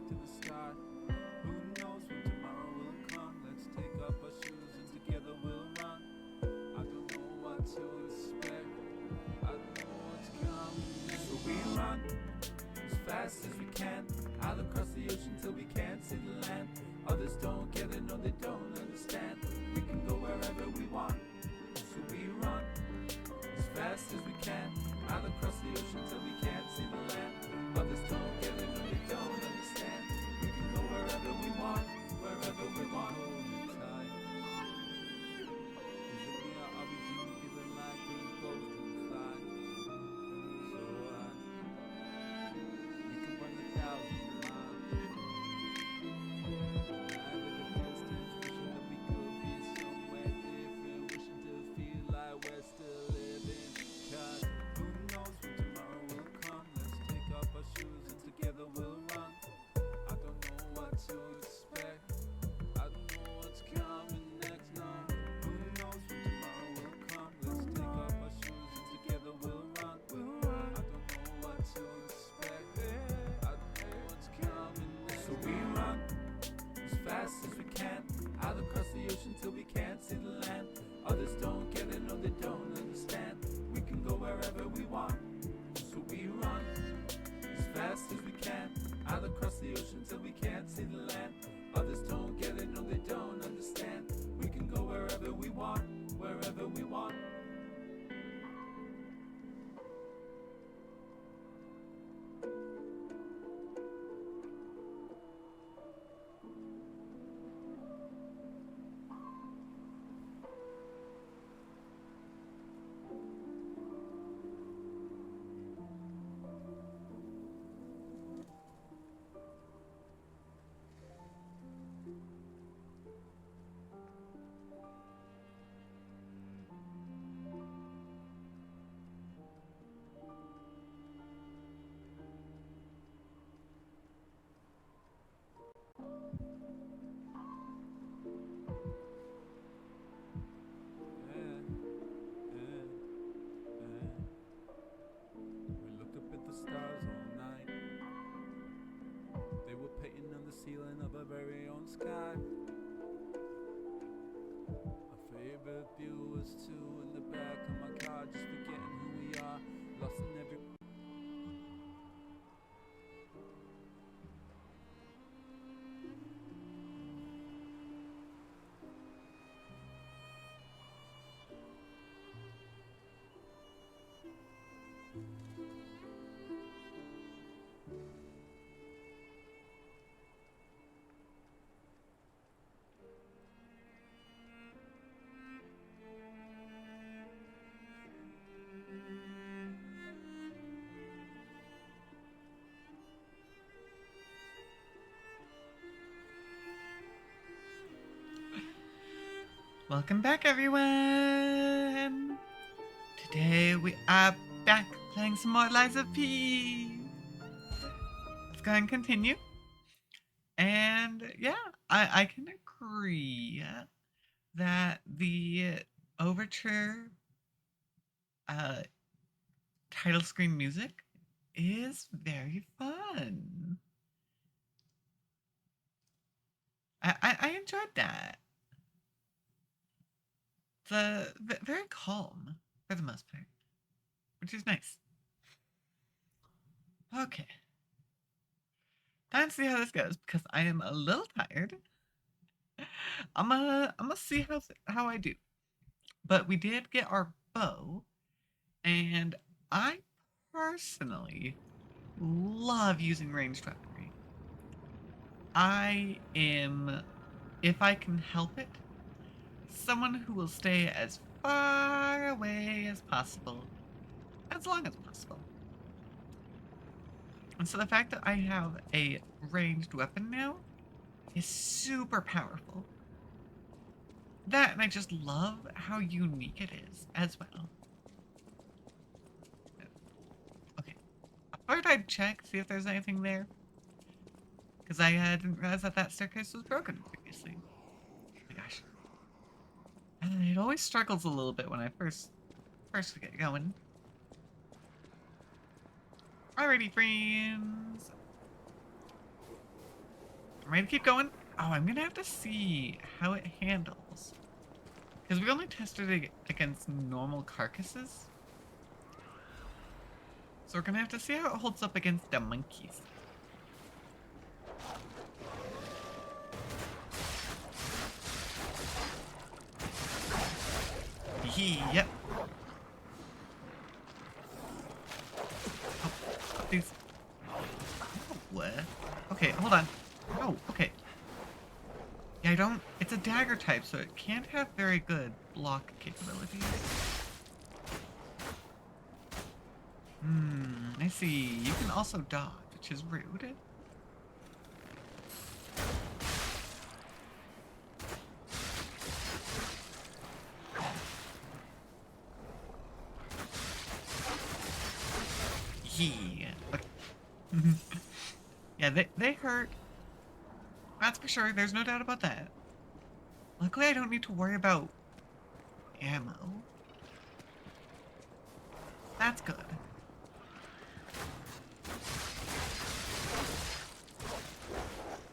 to the sky. Who knows when tomorrow will come? Let's take up our shoes and together we'll run. I don't know what to expect. I don't know what's coming next. So we run as fast as we can, out across the ocean till we can't see the land. Others don't get it, no they don't understand. We can go wherever we want. So we run as fast as we can, out across the ocean till we can't see the land. Others don't get it, no they don't understand. We can go wherever we want, wherever we want. Tight. Cause if we are all we dream, feeling like we both can fly. So you can run 1,000 miles. Drive at a distance, wishing that we could be somewhere different, wishing to feel like we're still living. Cause who knows when tomorrow will come? Let's take off our shoes and together we'll run. I don't know what to expect. I don't know what's coming next. No, who knows when tomorrow will come? Let's take off our shoes and together we'll run. I don't know what to expect. I don't know what's coming next. So we run as fast as we can, out across the ocean till we can't see the land. Others don't get it, no they don't understand. We can go wherever we want. So we run as fast as we can, out across the ocean till we can't see the land. Others don't get it, no they don't understand. We can go wherever we want, wherever we want. We looked up at the stars all night. They were painting on the ceiling of our very own sky. Our favorite view was two in the back of my car, just forgetting who we are, lost in every. Welcome back, everyone! Today we are back playing some more Lies of P. Let's go and continue. And yeah, I can agree that the overture title screen music is very fun. I enjoyed that. Very calm for the most part, which is nice. Okay. Time to see how this goes because I am a little tired. I'm gonna see how I do. But we did get our bow, and I personally love using ranged weaponry. I am, if I can help it, someone who will stay as far away as possible, as long as possible. And so the fact that I have a ranged weapon now is super powerful. That, and I just love how unique it is as well. Okay. I thought I'd check, see if there's anything there. Because I didn't realize that staircase was broken previously. Oh my gosh. It always struggles a little bit when I first get going. Alrighty, friends. ready to keep going? Oh, I'm gonna have to see how it handles. Because we only tested it against normal carcasses. So we're gonna have to see how it holds up against the monkeys. Yep. Oh, these. What? Okay, hold on. Oh, okay. Yeah, I don't. It's a dagger type, so it can't have very good block capabilities. I see. You can also dodge, which is rude. Yeah. Okay. Yeah, they hurt. That's for sure. There's no doubt about that. Luckily, I don't need to worry about ammo. That's good.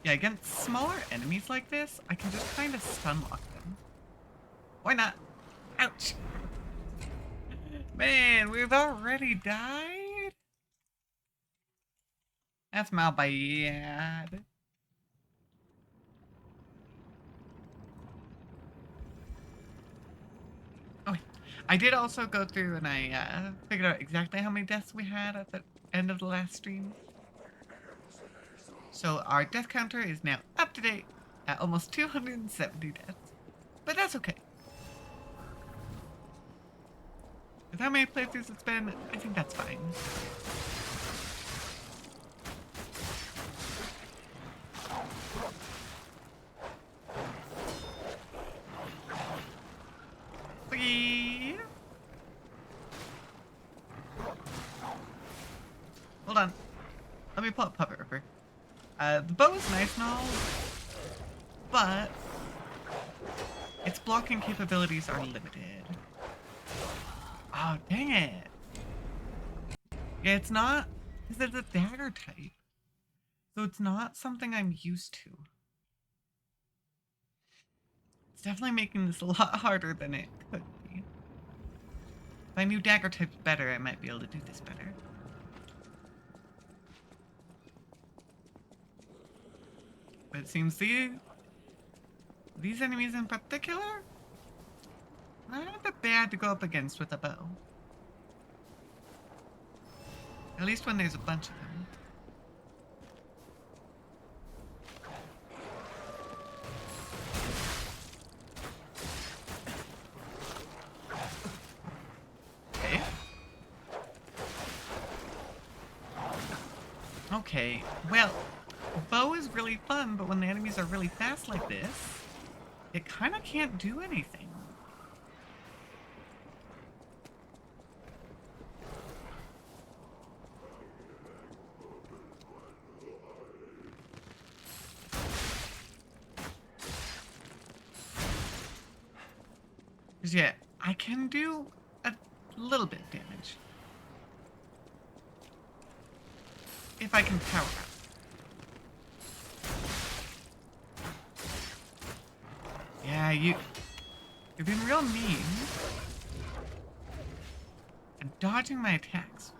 Yeah, against smaller enemies like this, I can just kind of stun lock them. Why not? Ouch! Man, we've already died? That's my bad. Oh, I did also go through and I figured out exactly how many deaths we had at the end of the last stream. So our death counter is now up to date at almost 270 deaths. But that's okay. With how many playthroughs it's been, I think that's fine. Whee! Hold on. Let me pull up Puppet Ripper. The bow is nice and all, but its blocking capabilities are limited. Oh, dang it. Yeah, it's not, because it's a dagger type. So it's not something I'm used to. It's definitely making this a lot harder than it could be. If I knew dagger types better, I might be able to do this better. But it seems these enemies in particular, not that bad to go up against with a bow. At least when there's a bunch of them. Okay. Okay, well, bow is really fun, but when the enemies are really fast like this, it kind of can't do anything. Because yeah, I can do a little bit of damage. If I can power up. Yeah, you're being real mean. And dodging my attacks.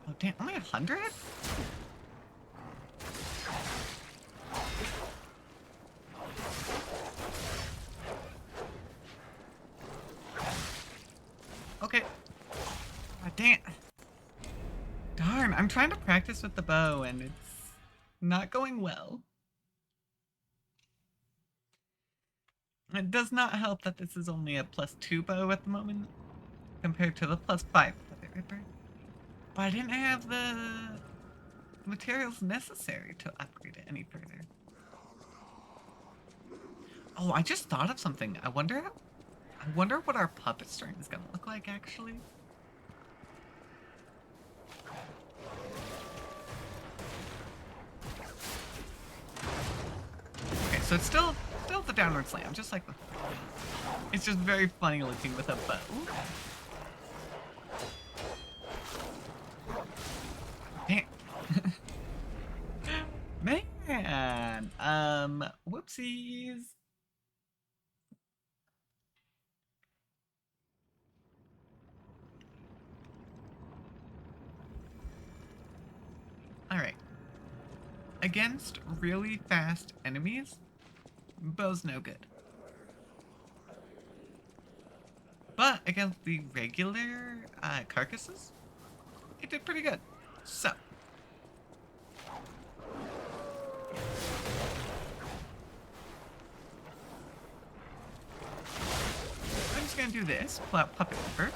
Oh damn, only 100? Okay. Oh, dang it. Darn, I'm trying to practice with the bow and it's not going well. It does not help that this is only a +2 bow at the moment compared to the +5 Puppet Ripper. But I didn't have the materials necessary to upgrade it any further. Oh, I just thought of something. I wonder what our puppet string is gonna look like actually. Okay, so it's still the downward slam, just like before. It's just very funny looking with a bow. Damn. Man. Whoopsies. Alright. Against really fast enemies, bow's no good. But against the regular carcasses, it did pretty good. So. I'm just gonna do this, pull out Puppet Ripper.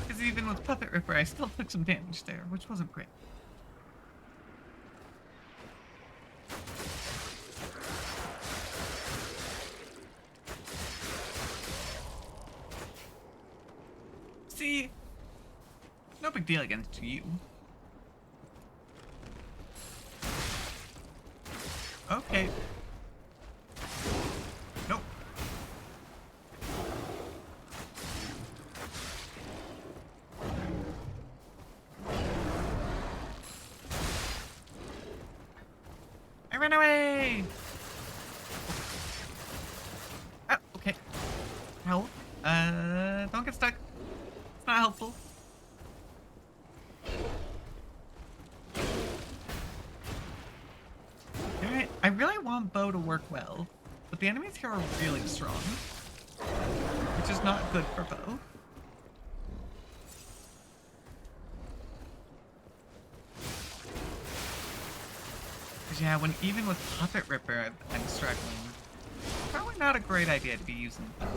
Because even with Puppet Ripper, I still took some damage there, which wasn't great. See, no big deal against you. Okay. Nope. I ran away! Oh, okay. Help. Don't get stuck. It's not helpful. Alright, I really want bow to work well, but the enemies here are really strong, which is not good for bow. Because yeah, even with Puppet Ripper, I'm struggling. Probably not a great idea to be using bow.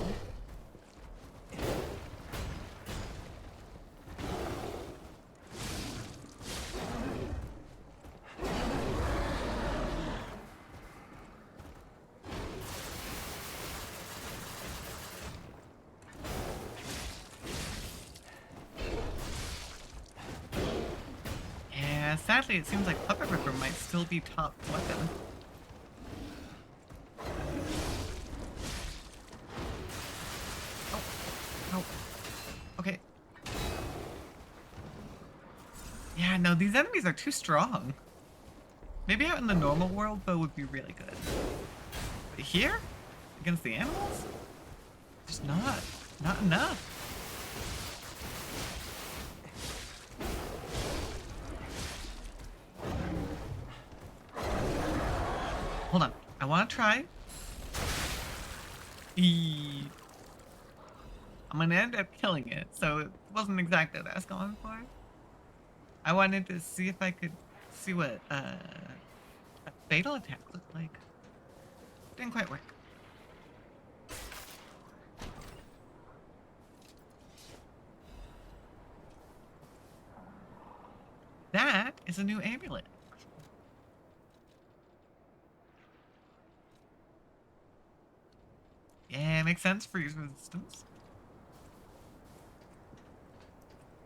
Sadly, it seems like Puppet Ripper might still be top weapon. Oh. Oh. Okay. Yeah, no, these enemies are too strong. Maybe out in the normal world, bow would be really good. But here? Against the animals? Just not enough. Hold on. I want to try. I'm going to end up killing it, so it wasn't exactly what I was going for. I wanted to see if I could see what a fatal attack looked like. Didn't quite work. That is a new amulet. Yeah, makes sense for use resistance.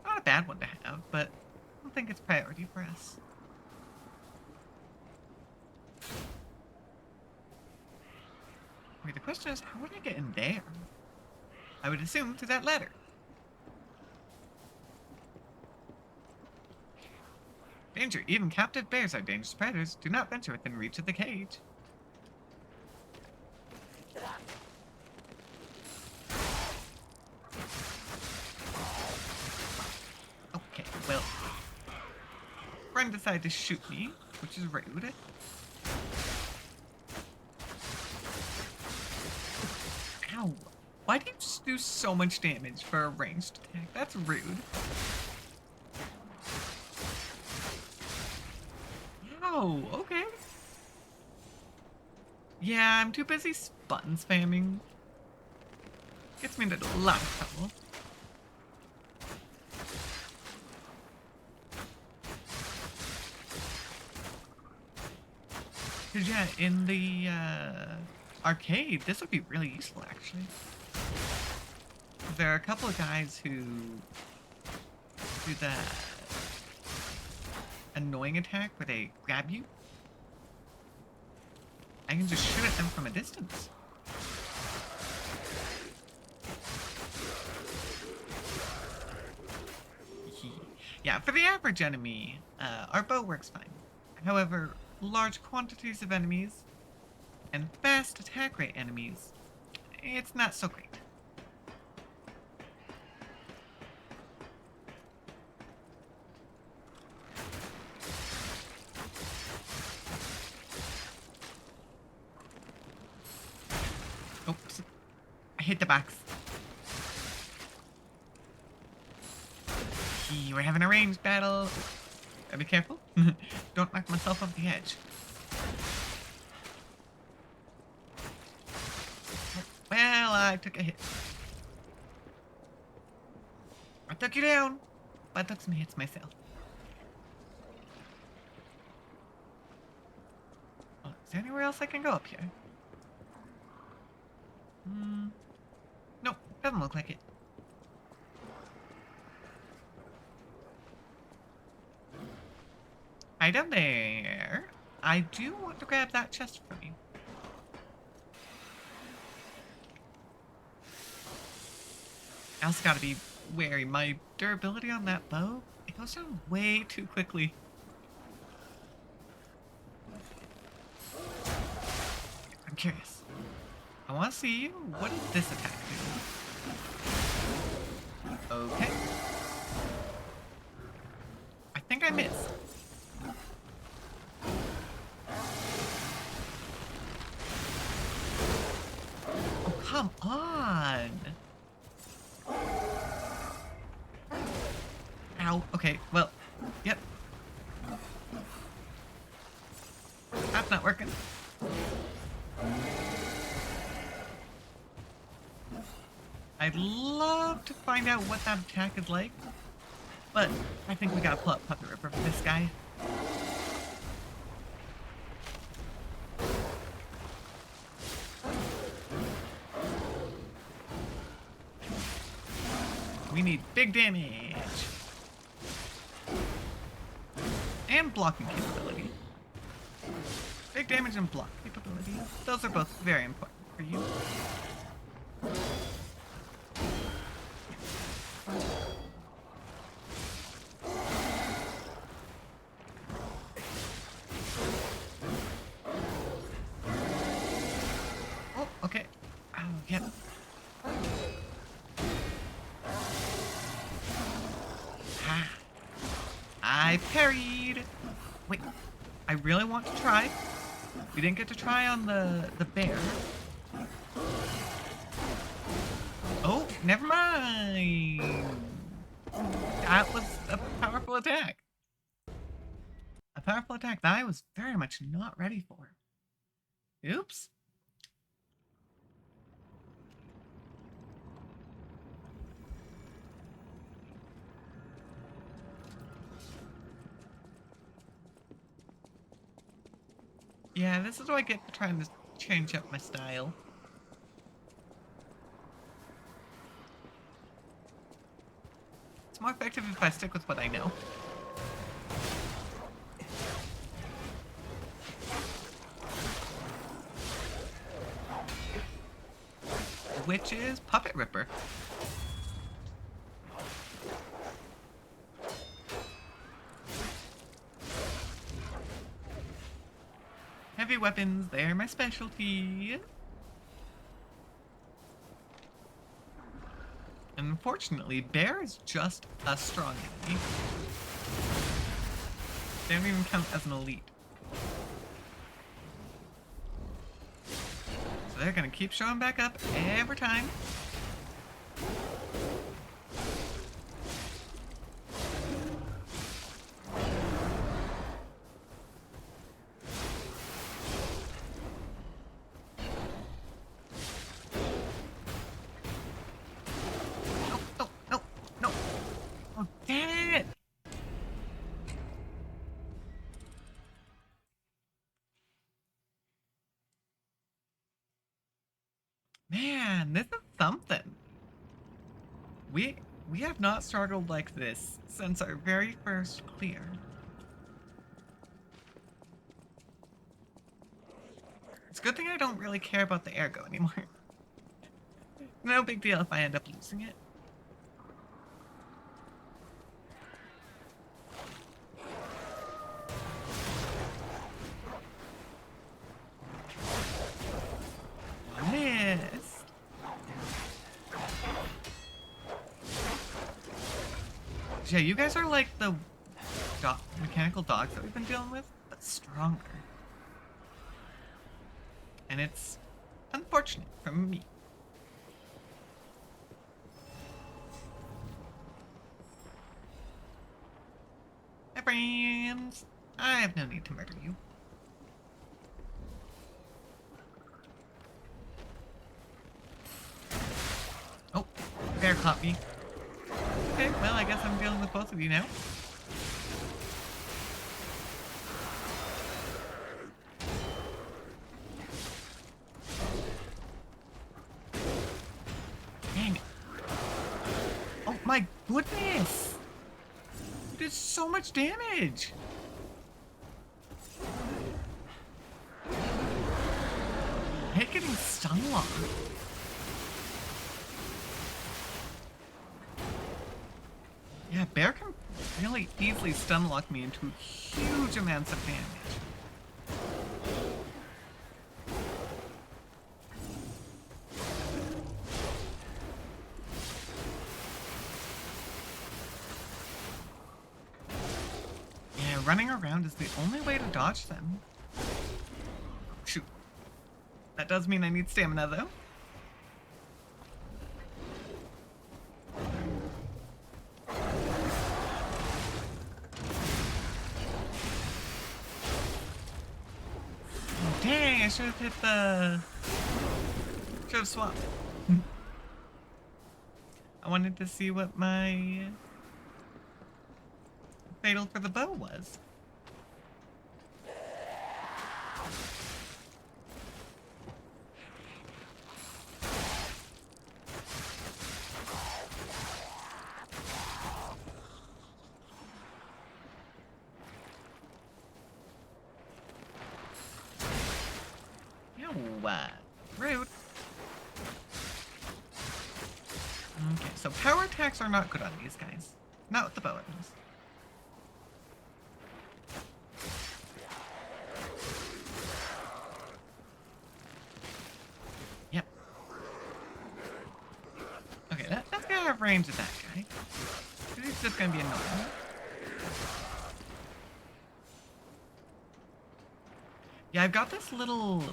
Not a bad one to have, but I don't think it's priority for us. Wait, the question is, how would I get in there? I would assume to that ladder. Danger, even captive bears are dangerous predators. Do not venture within reach of the cage. Okay, well. Friend decided to shoot me, which is rude. Ow. Why do you just do so much damage for a ranged attack? That's rude. Ow, okay. Yeah, I'm too busy button spamming. Gets me into a lot of trouble. Cause yeah, in the arcade, this would be really useful actually. There are a couple of guys who do that annoying attack where they grab you. I can just shoot at them from a distance. Yeah, for the average enemy, our bow works fine. However, large quantities of enemies and fast attack rate enemies, it's not so great. Oops. I hit the box. We're having a ranged battle. Gotta be careful. Don't knock myself off the edge. Well, I took a hit. I took you down, but I took some hits myself. Oh, is there anywhere else I can go up here? Nope, doesn't look like it. Hi down there. I do want to grab that chest for me. I also gotta be wary. My durability on that bow, it goes down way too quickly. I'm curious. I want to see what does this attack do? Okay. I think I missed. Oh, come on. Ow. Okay, well, yep. That's not working. I'd love to find out what that attack is like, but I think we gotta pull up Puppet Ripper for this guy. We need big damage. And blocking capability. Big damage and block capability. Those are both very important for you. Oh, okay. Oh, yep. Ah. I parried. Wait, I really want to try. We didn't get to try on the bear. Oh, never mind. That was a powerful attack. A powerful attack that I was very much not ready for. Oops. Yeah, this is what I get for trying to change up my style. It's more effective if I stick with what I know. Which is Puppet Ripper. Heavy weapons, they're my specialty. Unfortunately, bear is just a strong enemy. They don't even count as an elite. So they're gonna keep showing back up every time. No. Oh, damn it! Man, this is something. We have not struggled like this since our very first clear. It's a good thing I don't really care about the ergo anymore. No big deal if I end up losing it. Yeah, you guys are like the mechanical dogs that we've been dealing with, but stronger. And it's unfortunate for me. My friends, I have no need to murder you. Oh, bear caught me. Okay, well, I guess I'm dealing with both of you now. Dang it. Oh my goodness! You did so much damage! I hate getting stun locked. Yeah, bear can really easily stun lock me into huge amounts of damage. Yeah, running around is the only way to dodge them. Shoot. That does mean I need stamina, though. Oh, dang, I should have hit the... Should have swapped. I wanted to see what my fatal for the bow was. Rude. Okay, so power attacks are not good on these guys. Not with the bow, at least. Yep. Okay, that's gonna have range at that guy. He's just gonna be annoying. Yeah, I've got this little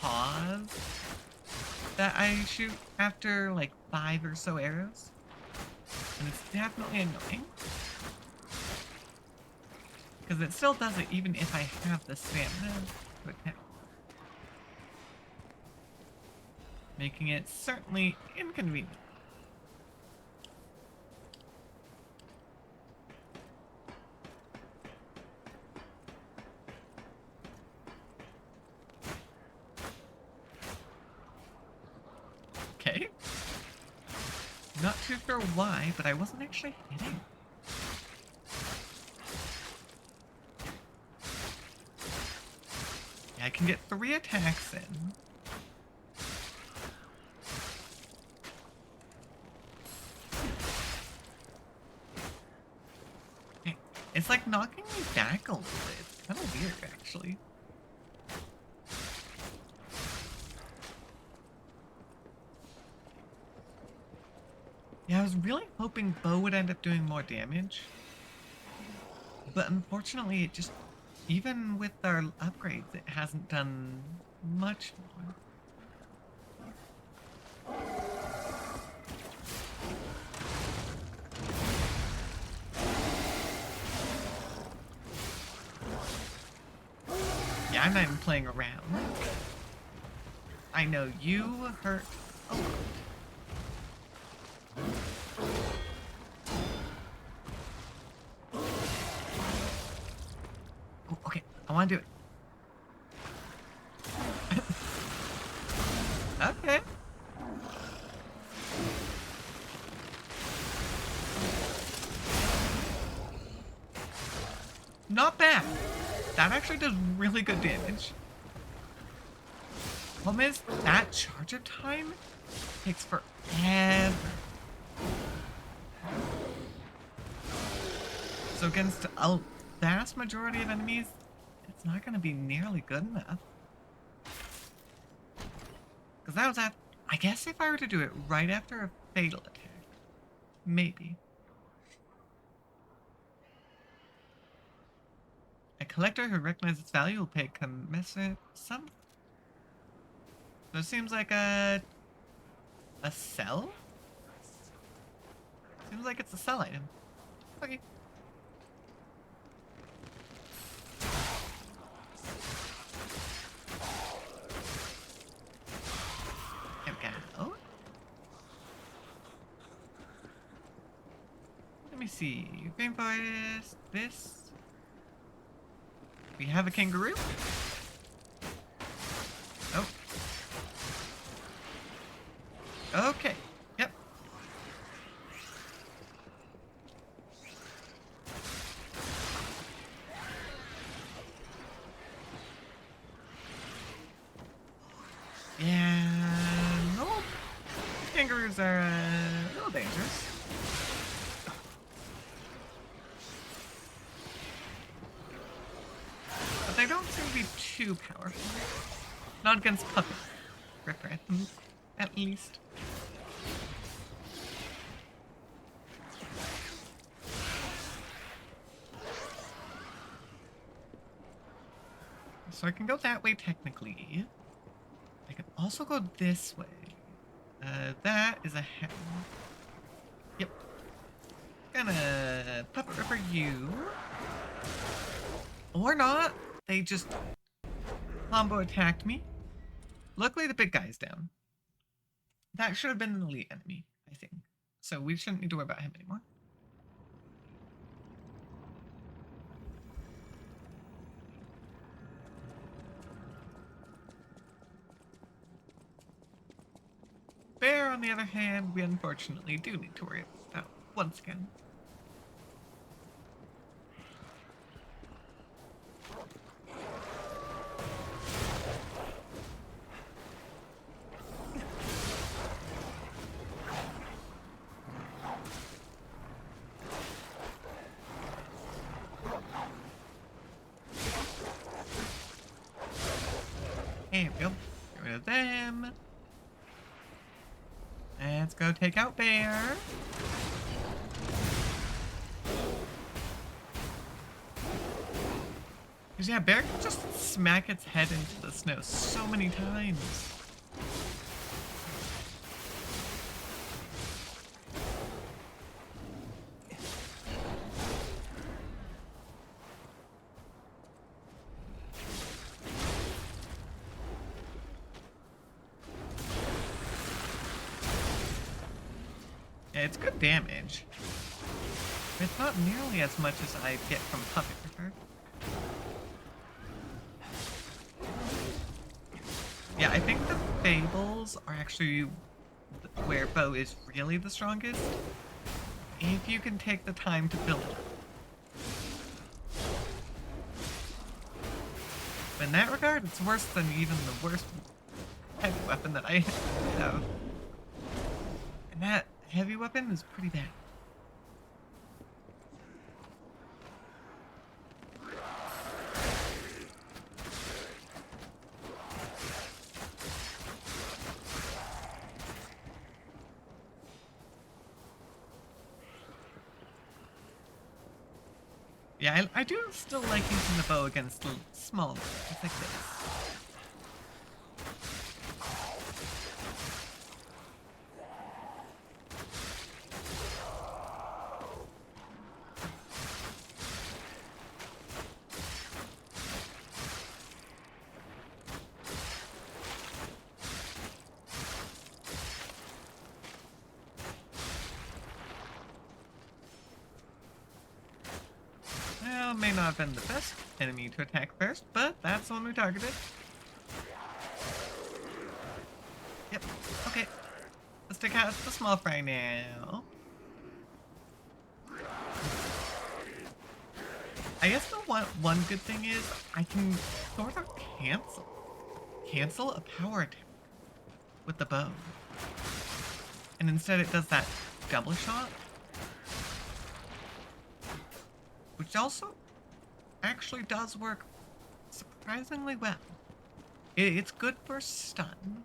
pause that I shoot after like 5 or so arrows. And it's definitely annoying. Because it still does it even if I have the stamina to attack. Making it certainly inconvenient. Okay. Not too sure why, but I wasn't actually hitting. Yeah, I can get 3 attacks in. It's like knocking me back a little bit. It's kind of weird, actually. Yeah, I was really hoping bow would end up doing more damage. But unfortunately, it just... Even with our upgrades, it hasn't done much more. Yeah, I'm not even playing around. I know you hurt a lot. Oh, okay, I want to do it. Okay. Not bad. That actually does really good damage. Problem is, that charge up time takes forever. So against a vast majority of enemies, it's not going to be nearly good enough. Because that was at... I guess if I were to do it right after a fatal attack, maybe. A collector who recognizes its value will pay a commensurate sum. So it seems like a sell? Seems like it's a sell item. Okay. There we go. Let me see. Rainforest, this. We have a kangaroo. Oh. Okay. Yep. Yeah. No. Kangaroos are a little dangerous. But they don't seem to be too powerful. Not against puppet Ripper at least. So I can go that way technically. I can also go this way. That is a hound. Yep. Gonna puppet Ripper you. Or not. They just combo attacked me. Luckily the big guy's down. That should have been an elite enemy, I think. So we shouldn't need to worry about him anymore. Bear, on the other hand, we unfortunately do need to worry about once again. There we go. Get rid of them. Let's go take out Bear. Because yeah, Bear can just smack its head into the snow so many times. Yeah, it's good damage. It's not nearly as much as I get from Puppet Ripper. Yeah, I think the Fables are actually where Bow is really the strongest, if you can take the time to build it up. But in that regard, it's worse than even the worst heavy weapon that I have. And that heavy weapon is pretty bad. Yeah, I do still like using the bow against the small guys like this. Well, may not have been the best enemy to attack first, but that's the one we targeted. Yep, okay. Let's take out the small fry now. I guess the one good thing is I can sort of cancel a power attack with the bow. And instead it does that double shot. Which also actually does work surprisingly well. It's good for stun.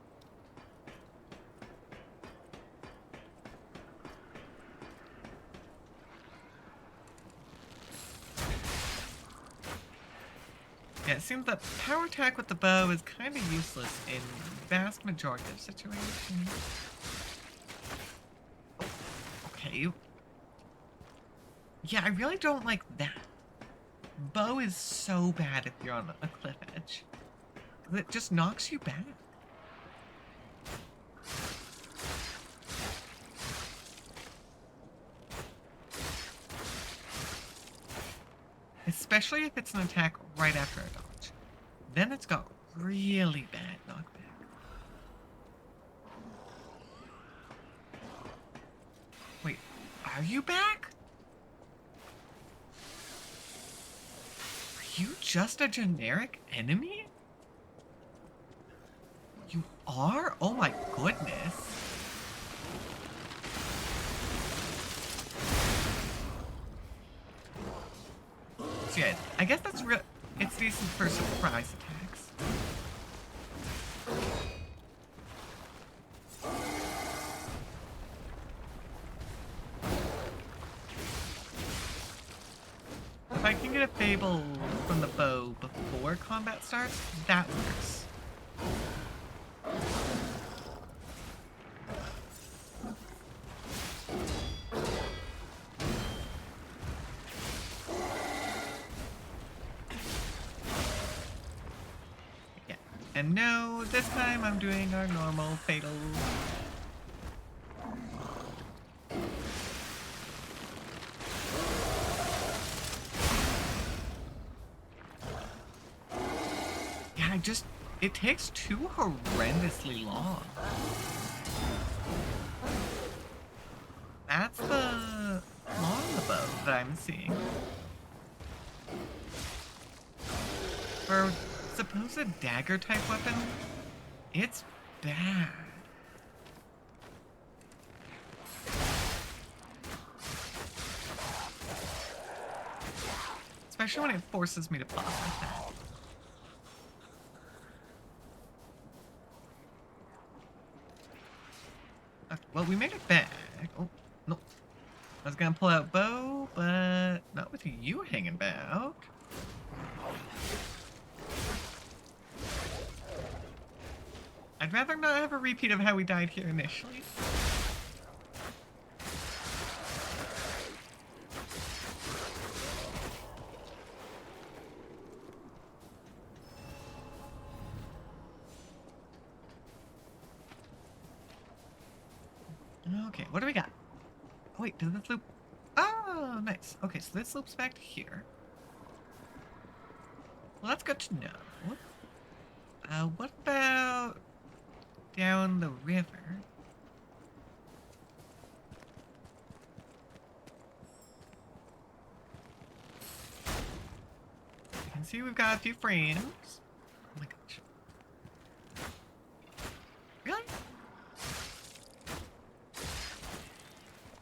Yeah, it seems that power attack with the bow is kind of useless in vast majority of situations. Oh, okay. Yeah, I really don't like that. Bow is so bad if you're on a cliff edge. It just knocks you back. Especially if it's an attack right after a dodge. Then it's got really bad knockback. Wait, are you back? Are you just a generic enemy? You are? Oh my goodness. So yeah, I guess that's real. It's decent for surprise attacks. If I can get a Fable from the bow before combat starts, that works. Yeah. And no, this time I'm doing our normal Fatal. Yeah, it takes too horrendously long. That's the longbow that I'm seeing. For supposed dagger type weapon, it's bad. Especially when it forces me to pause like that. Okay, well, we made it back. Oh, no. I was gonna pull out bow, but not with you hanging about. I'd rather not have a repeat of how we died here initially. Okay, what do we got? Oh, wait, does this loop? Oh, nice. Okay, so this loops back to here. Well, that's good to know. What about down the river? You can see we've got a few frames. Oh my gosh. Really?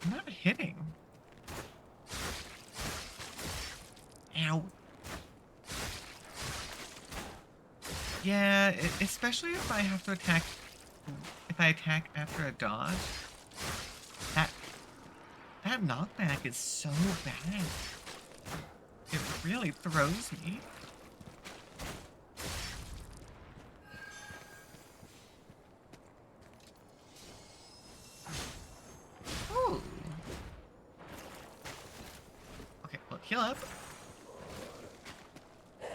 I'm not hitting. Ow. Yeah, especially if I have to attack. If I attack after a dodge, that knockback is so bad. It really throws me. Ooh. Okay, well, heal up. I'm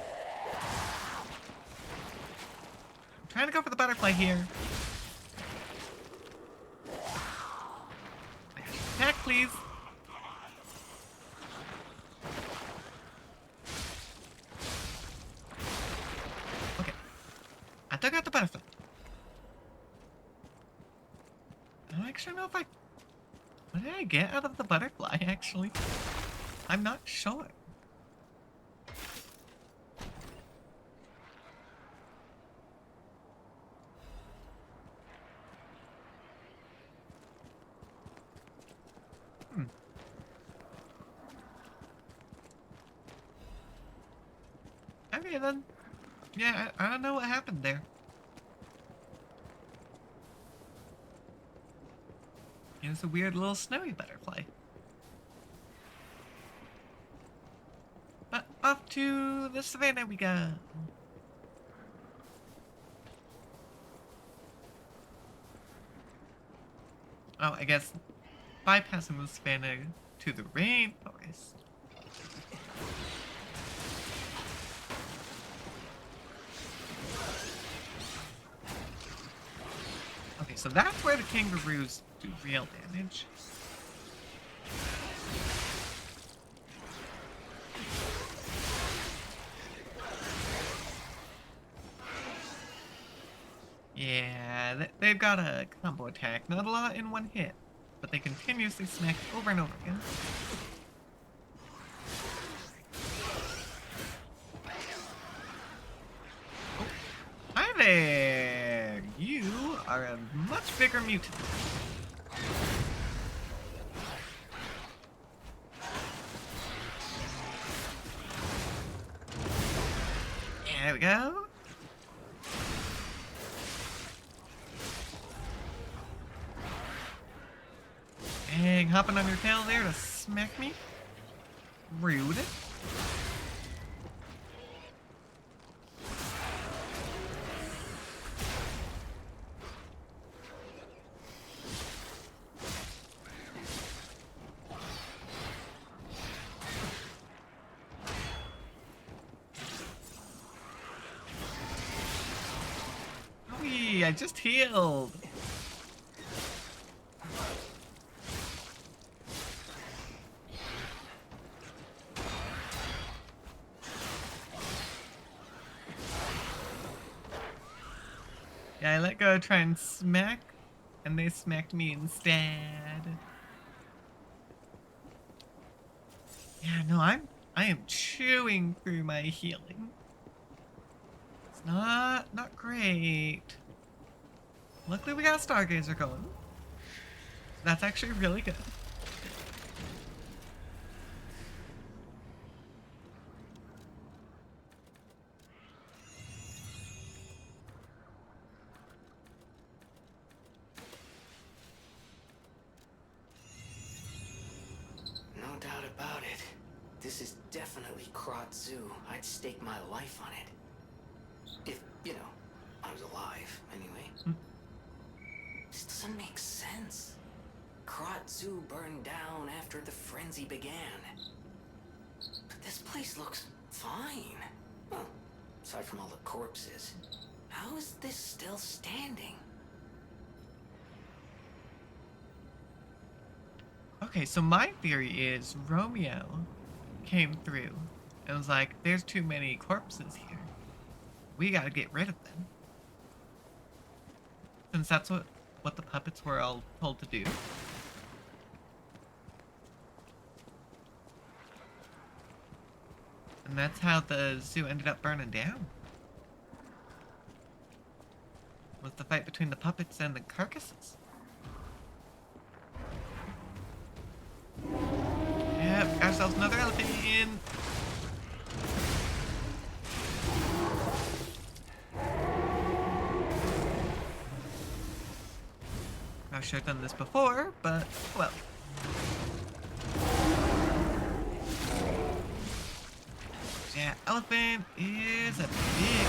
trying to go for the butterfly here. Attack, please. Okay. I took out the butterfly. I don't actually know if I... What did I get out of the butterfly, actually? I'm not sure. Okay, then. Yeah, I don't know what happened there. It was a weird little snowy butterfly. But off to the savannah we go. Oh, I guess bypassing the savannah to the rainforest. Okay, so that's where the kangaroos do real damage. Yeah, they've got a combo attack. Not a lot in one hit, but they continuously smack over and over again. Oh, hi there! You are a much bigger mutant. There we go. Dang, hopping on your tail there to smack me? Rude. Wee, I just healed. Yeah, I let go to try and smack, and they smacked me instead. Yeah, no, I am chewing through my healing. It's not great. Luckily we got Stargazer going. That's actually really good. No doubt about it. This is definitely Krat Zoo. I'd stake my life on it. If, you know, I was alive, anyway. This doesn't make sense. Krat Zoo burned down after the frenzy began. But this place looks fine. Well, aside from all the corpses. How is this still standing? Okay, so my theory is Romeo came through and was like, there's too many corpses here. We gotta get rid of them. Since that's what the puppets were all told to do. And that's how the zoo ended up burning down. Was the fight between the puppets and the carcasses. Yep, got ourselves another elephant in. I should have done this before, but well. Yeah, elephant is a big.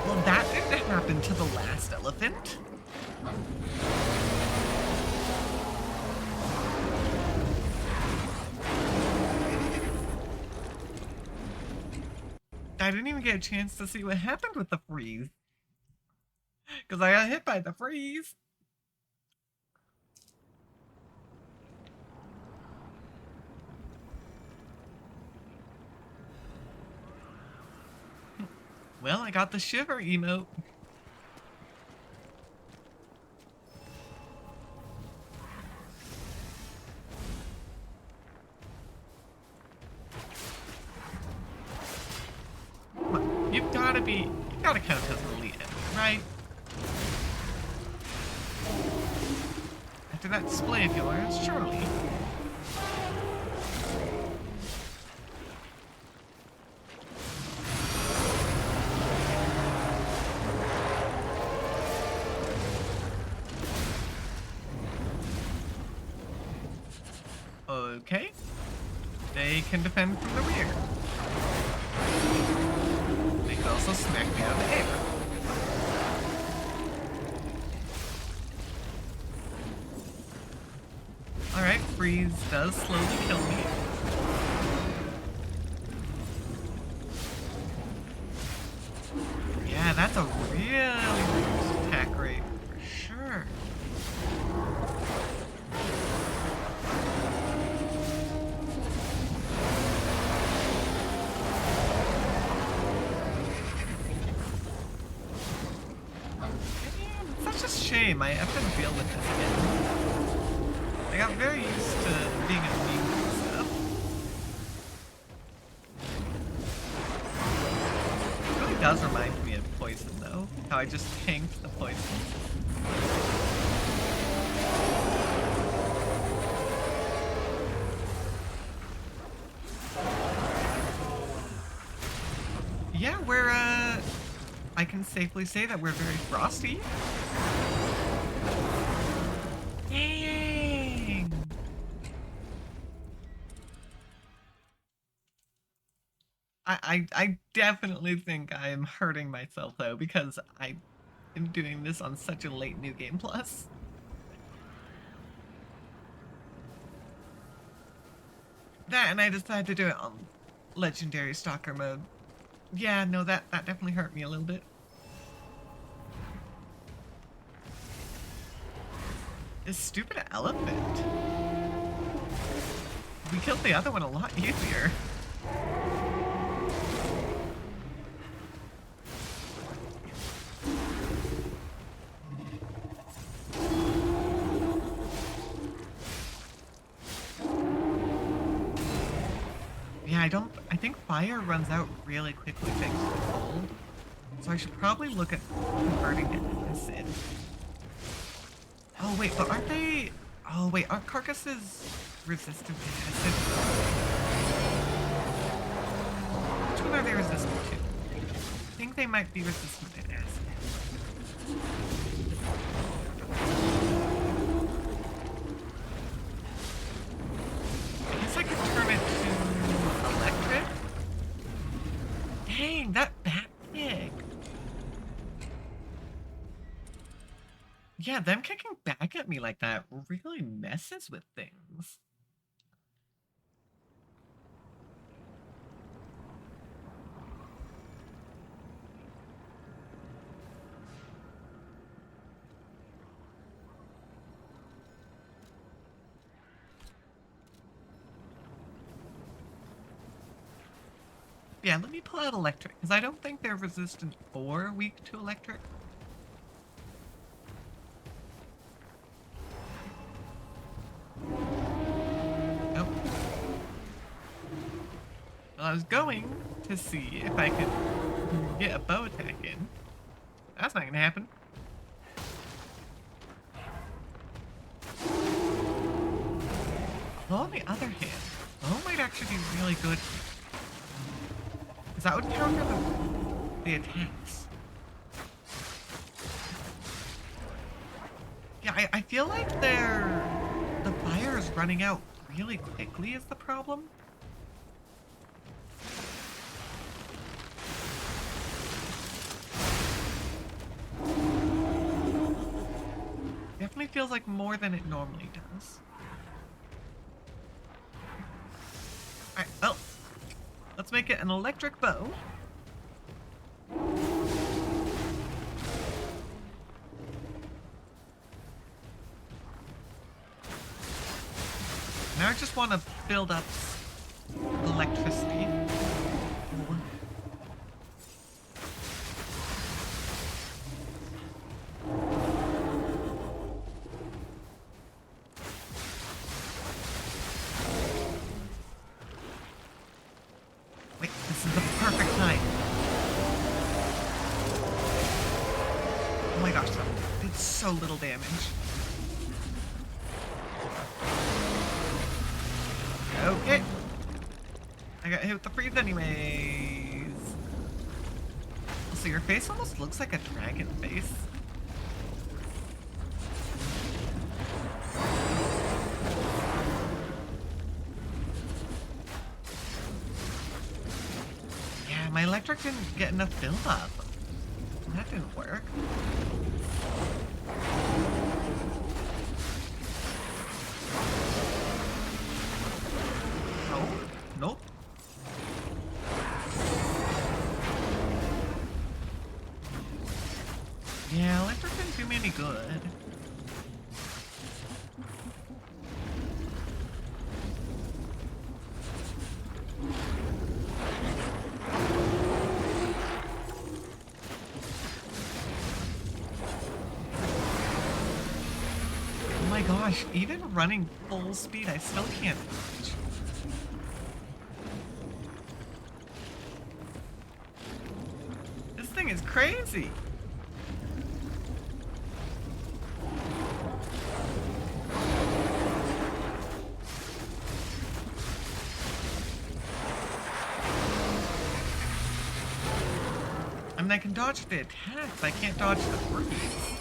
Well, that didn't happen to the last elephant. I didn't even get a chance to see what happened with the freeze. Because I got hit by the freeze. Well, I got the shiver emote. You've gotta count as an elite enemy, right? After that display of yours, surely. Okay. they can defend from the rear. They can also smack me out of the air. Alright, freeze does slowly kill me. Yeah, that's a really reduced attack rate for sure. Damn, it's such a shame I have to deal with this again. I got very used to being immune to stuff. It really does remind me of poison though, how I just tanked the poison. Yeah, we're I can safely say that we're very frosty. Dang! I definitely think I am hurting myself though, because I am doing this on such a late New Game Plus. That, and I decided to do it on Legendary Stalker mode. Yeah, no, that definitely hurt me a little bit. This stupid elephant. We killed the other one a lot easier. Yeah, I think fire runs out really quickly thanks to cold. So I should probably look at converting it to acid. Oh wait, but aren't they... Oh wait, aren't carcasses resistant to acid? Which one are they resistant to? I think they might be resistant to acid. I guess I could turn it to electric. Dang, that bat kick. Yeah, them kicking back at me like that really messes with things. Yeah, let me pull out electric, because I don't think they're resistant or weak to electric. Nope. Well, I was going to see if I could get a bow attack in. That's not gonna happen. Well, on the other hand, bow might actually be really good. Because that would counter the attacks. Yeah, I feel like the fire is running out really quickly is the problem. Definitely feels like more than it normally does. Alright, well, let's make it an electric bow. Now I just want to build up electricity. Wait, this is the perfect time. Oh my gosh, that did so little damage. Okay. I got hit with the freeze anyways. So your face almost looks like a dragon face. Yeah, my electric didn't get enough build up. That didn't work. Oh, nope. Yeah, electric didn't do me any good. Oh my gosh, even running full speed, I still can't dodge. This thing is crazy. I mean, I can dodge the attacks, I can't dodge the freeze.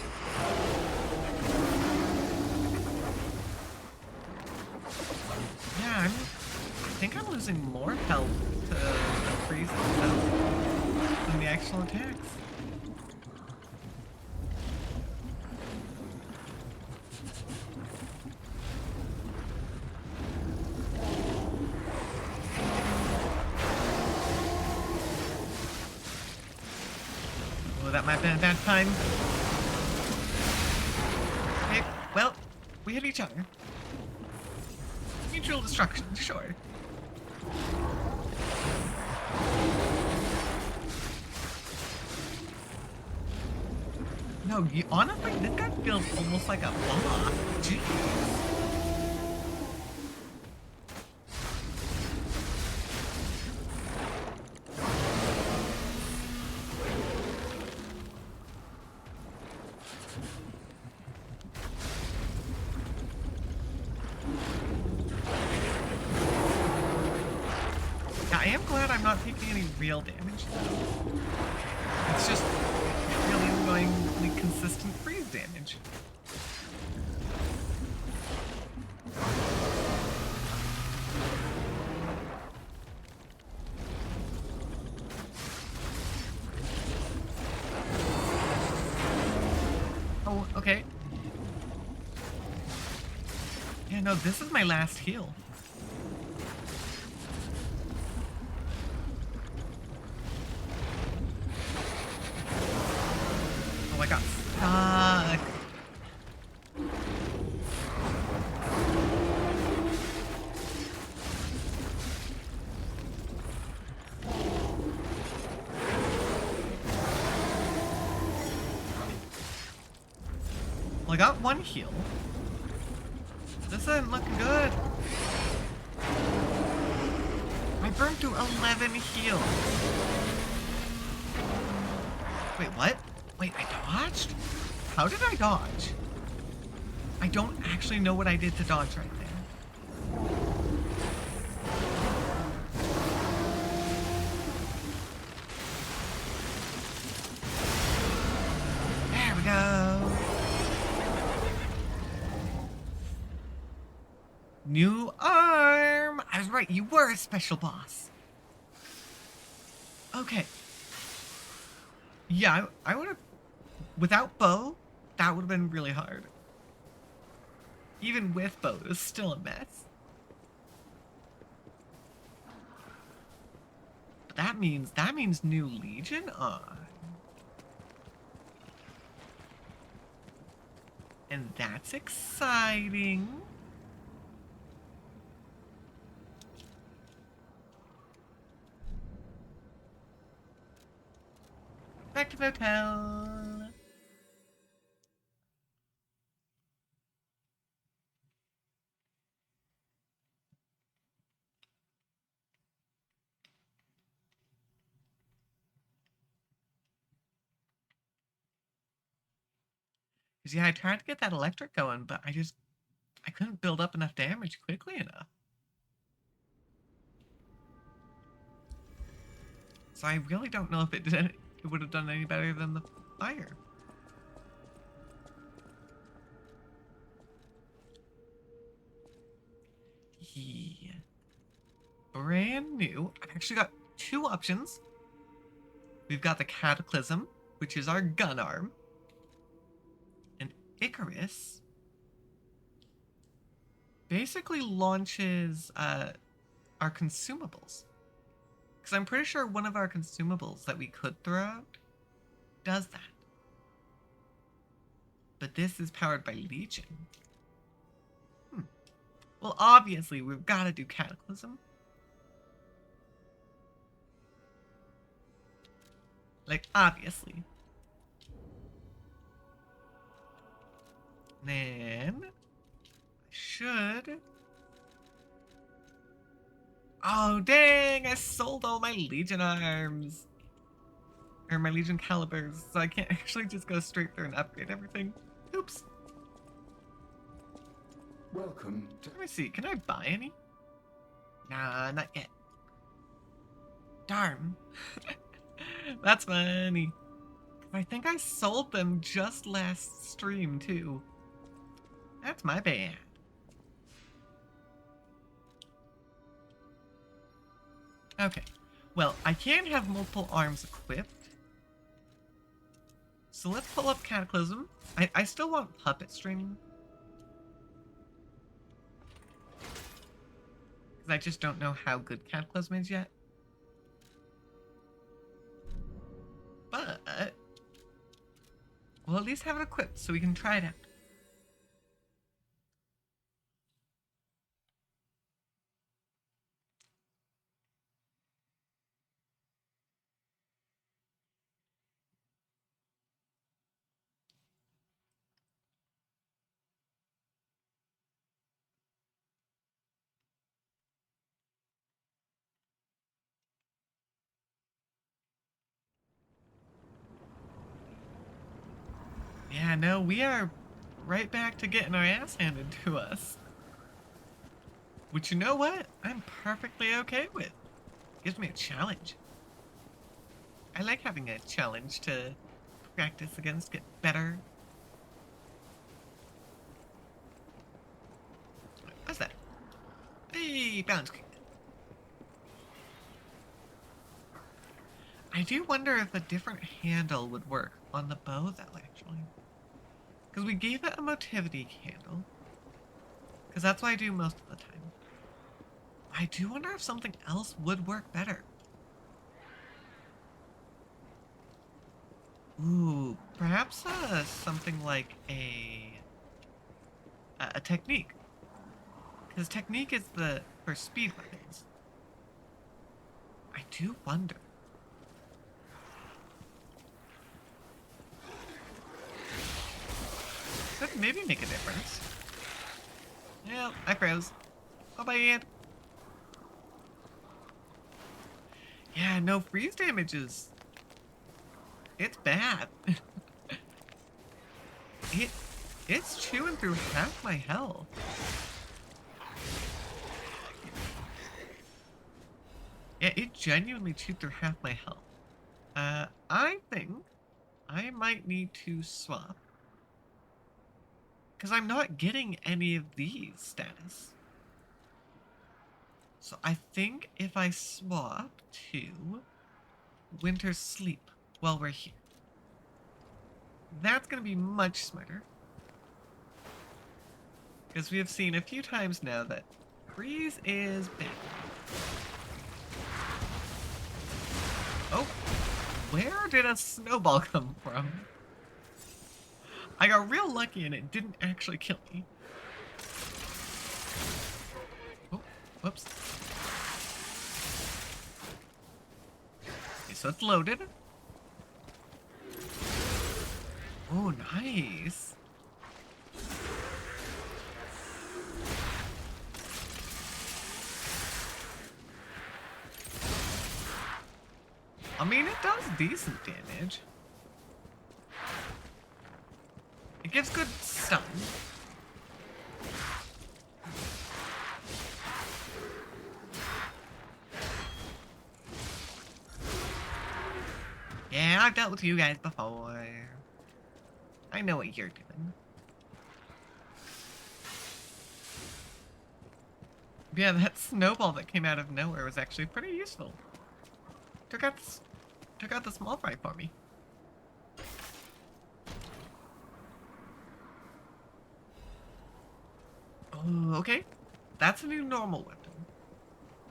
Yeah, I think I'm losing more health to the freeze itself than the actual attacks. Oh, that might have been a bad time. Okay, well, we hit each other. Mutual destruction, sure. No, you honestly, this guy feels almost like a boss. Jeez. Yeah, I am glad I'm not taking any real damage though. It's just really annoyingly consistent freeze damage. Oh, okay. Yeah, no, this is my last heal. Oh, I got stuck. Well, I got one heal. This isn't looking good. I burned through 11 heals. Wait, what? Wait, I dodged? How did I dodge? I don't actually know what I did to dodge right there. There we go. New arm! I was right, you were a special boss. Okay. Yeah, I would have... Without bow, that would have been really hard. Even with bow, it was still a mess. But that means new Legion on. And that's exciting. Back to the hotel. Because yeah, I tried to get that electric going, but I couldn't build up enough damage quickly enough. So I really don't know if it would have done any better than the fire. Yeah. Brand new. I actually got two options. We've got the Cataclysm, which is our gun arm. And Icarus basically launches our consumables. Because I'm pretty sure one of our consumables that we could throw out does that. But this is powered by Legion. Well, obviously, we've got to do Cataclysm. Like, obviously. Then, I should... Oh, dang! I sold all my Legion arms. Or my Legion calibers, so I can't actually just go straight through and upgrade everything. Oops. Welcome to... Let me see, can I buy any? Nah, not yet. Darn. That's funny. I think I sold them just last stream, too. That's my bad. Okay. Well, I can't have multiple arms equipped. So let's pull up Cataclysm. I still want Puppet String. Because I just don't know how good Cataclysm is yet. But we'll at least have it equipped so we can try it out. Yeah, no, we are right back to getting our ass handed to us. Which, you know what? I'm perfectly okay with. Gives me a challenge. I like having a challenge to practice against, get better. What's that? Hey, bounce kick. I do wonder if a different handle would work on the bow, though, actually. Because we gave it a motivity handle. Because that's what I do most of the time. I do wonder if something else would work better. Ooh, perhaps something like a technique. Because technique is for speed weapons. I do wonder. Could maybe make a difference. Yeah, I froze. Bye-bye. Yeah, no freeze damages. It's bad. It's chewing through half my health. Yeah, it genuinely chewed through half my health. I think I might need to swap. Because I'm not getting any of these status. So I think if I swap to Winter's Sleep while we're here, that's going to be much smarter. Because we have seen a few times now that freeze is bad. Oh, where did a snowball come from? I got real lucky and it didn't actually kill me. Oh, whoops. Okay, so it's loaded. Oh, nice. I mean, it does decent damage. It gives good stun. Yeah, I've dealt with you guys before. I know what you're doing. Yeah, that snowball that came out of nowhere was actually pretty useful. Took out took out the small fry for me. Oh, okay. That's a new normal weapon.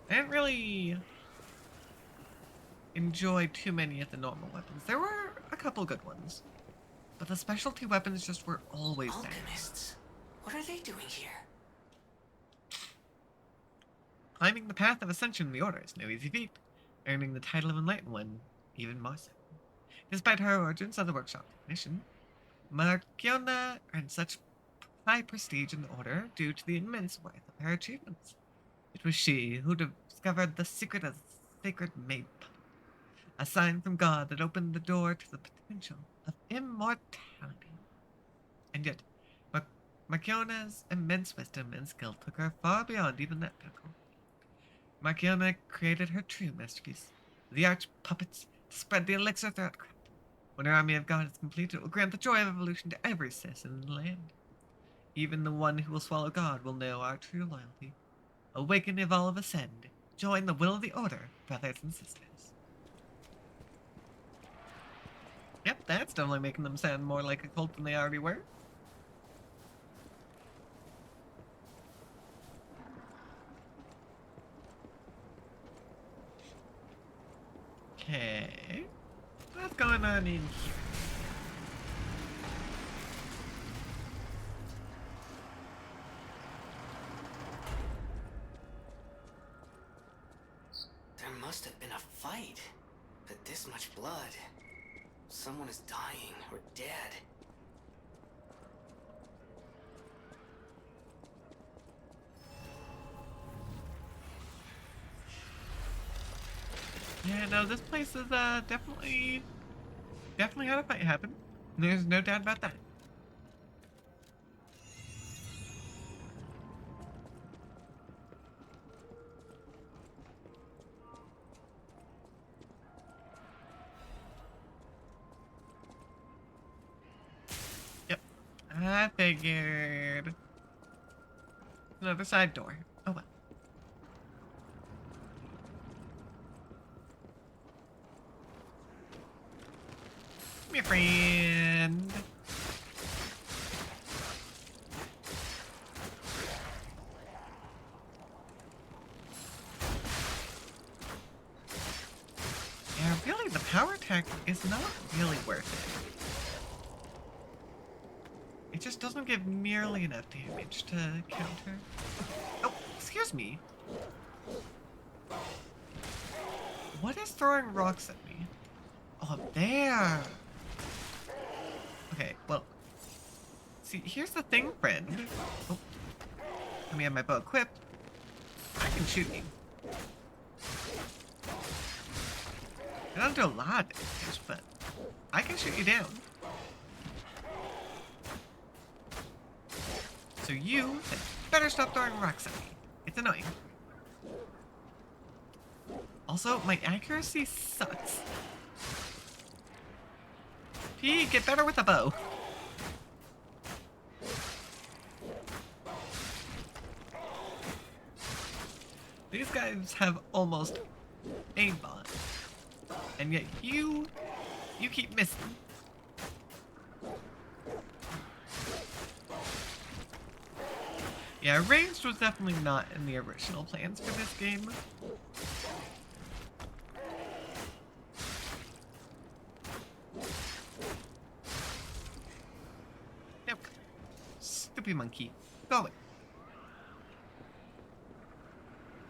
I didn't really enjoy too many of the normal weapons. There were a couple good ones. But the specialty weapons just were always there. Alchemists. What are they doing here? Climbing the path of ascension in the Order is no easy feat. Earning the title of Enlightened One, even more so. Despite her origins as a workshop technician, Marchiona earned such high prestige in the Order due to the immense worth of her achievements. It was she who discovered the secret of the sacred maid puppet, a sign from God that opened the door to the potential of immortality. And yet, Marchiona's immense wisdom and skill took her far beyond even that pinnacle. Marchiona created her true masterpiece, the arch puppets, to spread the elixir throughout Crypt. When her army of God is complete, it will grant the joy of evolution to every citizen in the land. Even the one who will swallow God will know our true loyalty. Awaken, evolve, ascend. Join the will of the Order, brothers and sisters. Yep, that's definitely making them sound more like a cult than they already were. Okay. What's going on in here? There must have been a fight. But this much blood. Someone is dying or dead. Yeah, no, this place is definitely had a fight happen. There's no doubt about that. Yep, I figured. Another side door. Oh well. Come here, friend. Yeah, really, the power attack is not really worth it. It just doesn't give nearly enough damage to counter. Oh, excuse me. What is throwing rocks at me? Oh, there. Okay, well. See, here's the thing, friend. Oh. Let me have my bow equipped. I can shoot you. I don't do a lot of damage, but I can shoot you down. So you better stop throwing rocks at me. It's annoying. Also, my accuracy sucks. P, get better with the bow. These guys have almost aimbot. And yet you keep missing. Yeah, ranged was definitely not in the original plans for this game. Yep. Stupid monkey. Go away.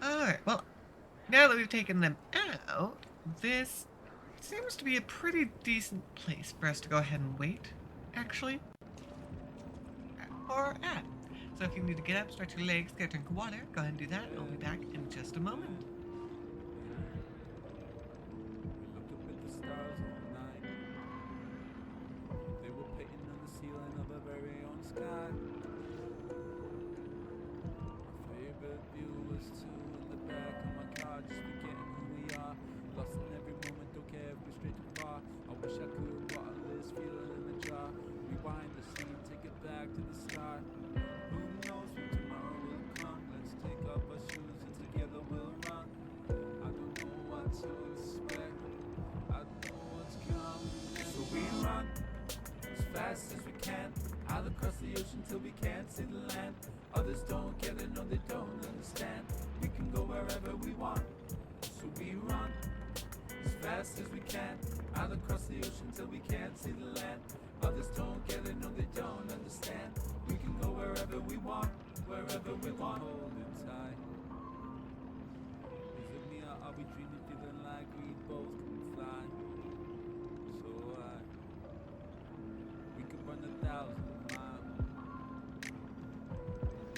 Alright, well, now that we've taken them out, this seems to be a pretty decent place for us to go ahead and wait, actually. Or at. So if you need to get up, stretch your legs, get a drink of water, go ahead and do that. I'll be back in just a moment. We looked up at the stars all night. They were painting on the ceiling of our very own sky. My favorite view was two in the back of my car, just forgetting who we are. Lost in every moment, don't care if we're straight too far. I wish I could bottle this feeling in the jar. Rewind the scene, take it back to the start. Who knows when tomorrow will come? Let's take off our shoes and together we'll run. till we can't see the land. Others don't get it, no they don't understand. We can go wherever we want, so we run as fast as we can, out across the ocean till we can't see the land. Others don't get it, no they don't understand. We can go wherever we want, wherever we want. Hold it tight. Is it me or are we dreaming, feeling like we both can fly? So we could run 1,000 miles.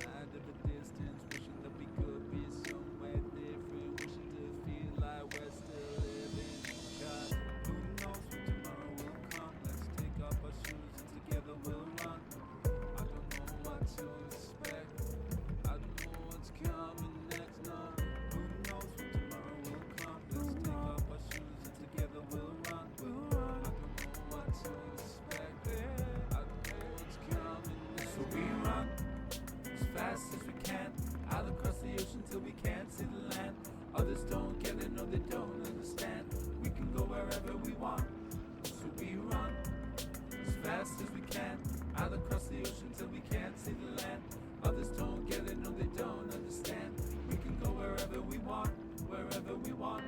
Out of a distance, wishing that we could be somewhere different, wishing to feel like we're still living. God, who knows when tomorrow will come? Let's take off our shoes and together we'll run. I don't know what to expect. I don't know what's coming next. No, who knows when tomorrow will come? Let's take off our shoes and together we'll run. I don't know what to expect. I don't know what's coming next. So we run as fast as we can, out across the ocean till we can't see the land. Others don't get it, no they don't understand. We can go wherever we want, so we run as fast as we can, out across the ocean till we can't see the land. Others don't get it, no they don't understand. We can go wherever we want, wherever we want.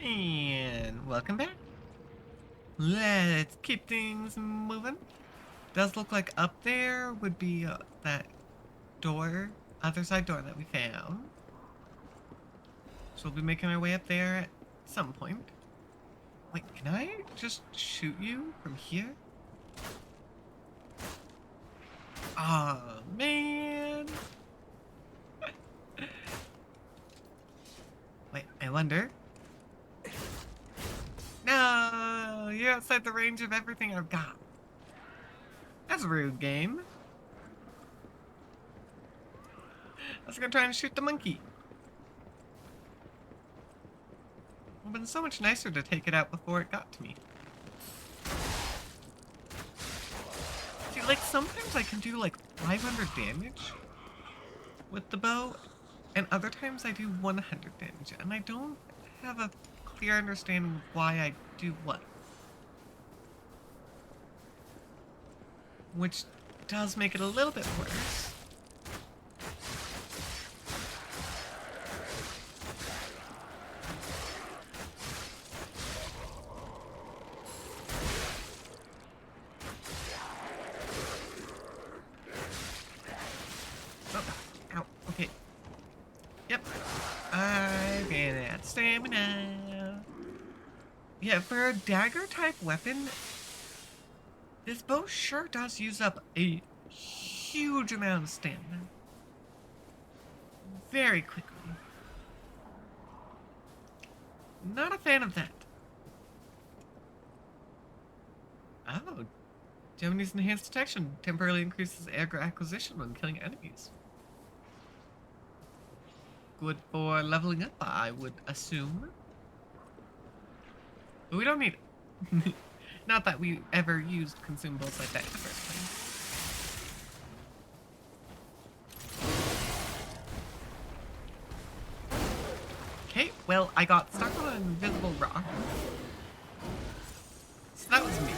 And welcome back. Let's keep things moving. Does look like up there would be that door, other side door that we found. So we'll be making our way up there at some point. Wait, can I just shoot you from here? Oh man. Wait, I wonder. No, you're outside the range of everything I've got. That's a rude game. I was gonna try and shoot the monkey. It would have been so much nicer to take it out before it got to me. See, like sometimes I can do like 500 damage with the bow, and other times I do 100 damage, and I don't have a clear understanding why I do what. Which does make it a little bit worse. Oh, ow, okay. Yep. I ran out of stamina. Yeah, for a dagger type weapon, this bow sure does use up a huge amount of stamina. Very quickly. Not a fan of that. Oh. Japanese enhanced detection temporarily increases aggro acquisition when killing enemies. Good for leveling up, I would assume. But we don't need it. Not that we ever used consumables like that in the first place. Okay, well, I got stuck on an invisible rock. So that was me.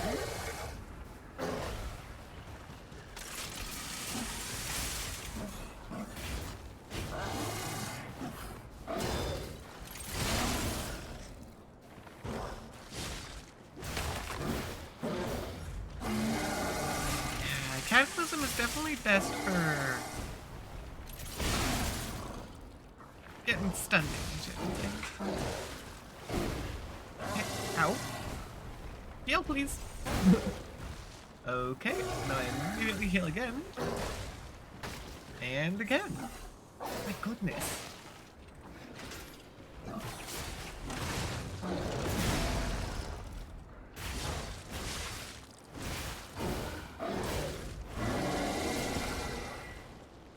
Cataclysm is definitely best for getting stun damage, I think. Ow. Heal, please. Okay, now I immediately heal again. And again. My goodness.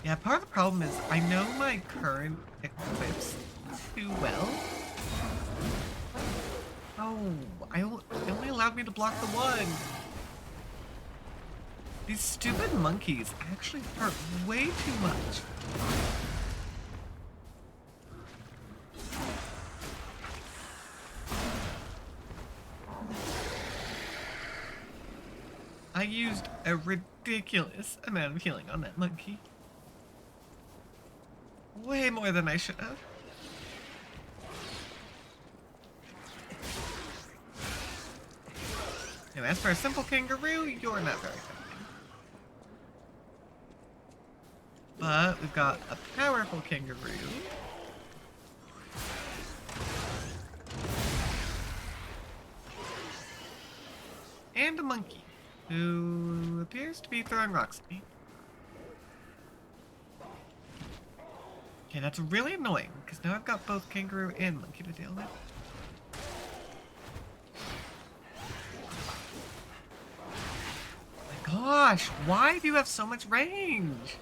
Yeah, part of the problem is I know my current equips too well. Oh, it only allowed me to block the one. These stupid monkeys actually hurt way too much. I used a ridiculous amount of healing on that monkey. Way more than I should have. And as for a simple kangaroo, you're not very good. But we've got a powerful kangaroo. And a monkey, who appears to be throwing rocks at me. Okay, that's really annoying, because now I've got both kangaroo and monkey to deal with. My gosh, why do you have so much range?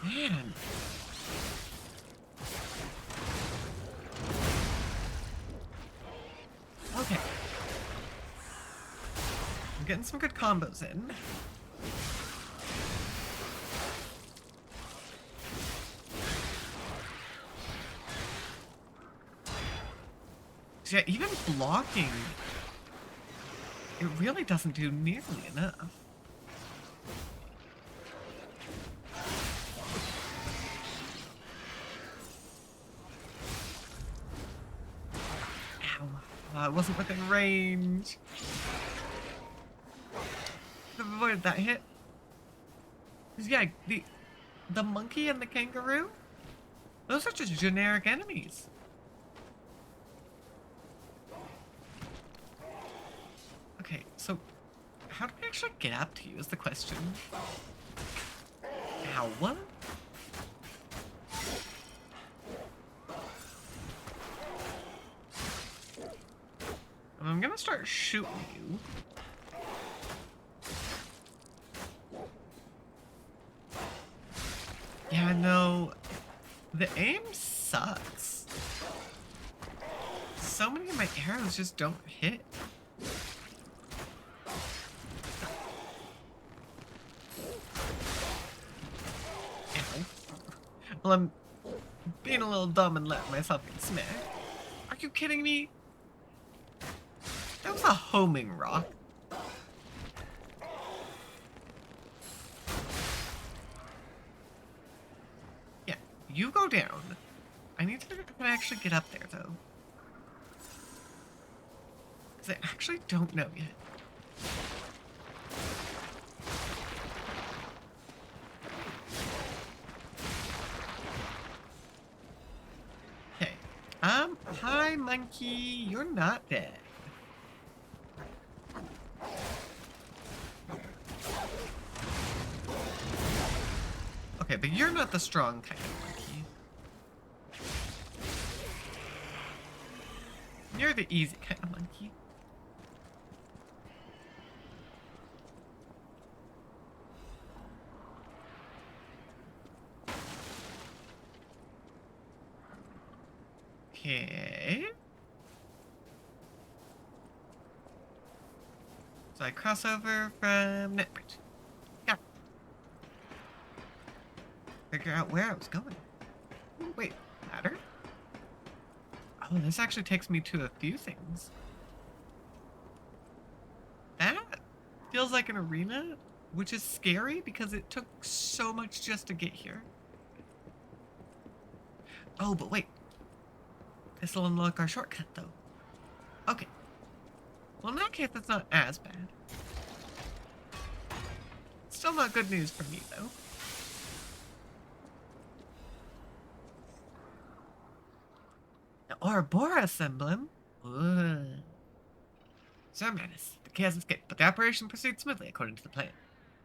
Man. Okay. I'm getting some good combos in. So yeah, even blocking, it really doesn't do nearly enough. I wasn't within range. Could have avoided that hit. 'Cause yeah, the monkey and the kangaroo, those are just generic enemies. Okay, so how do we actually get up to you is the question. Ow, what? I'm gonna start shooting you. Yeah, no. The aim sucks. So many of my arrows just don't hit. Ow. Well, I'm being a little dumb and letting myself get smacked. Are you kidding me? That was a homing rock. Yeah, you go down. I need to figure out if I can actually get up there, though. Because I actually don't know yet. Okay. Hi, monkey. You're not dead. Okay, but you're not the strong kind of monkey. You're the easy kind of monkey. Okay. So I cross over from Netbridge. Yeah. Figure out where I was going. Ooh, wait, ladder? Oh, this actually takes me to a few things. That feels like an arena, which is scary because it took so much just to get here. Oh, but wait. This will unlock our shortcut, though. Okay. Well, in that case, that's not as bad. Still not good news for me, though. The Ouroboros emblem? Ooh. Sir Manus, the key has escaped, but the operation proceeds smoothly according to the plan.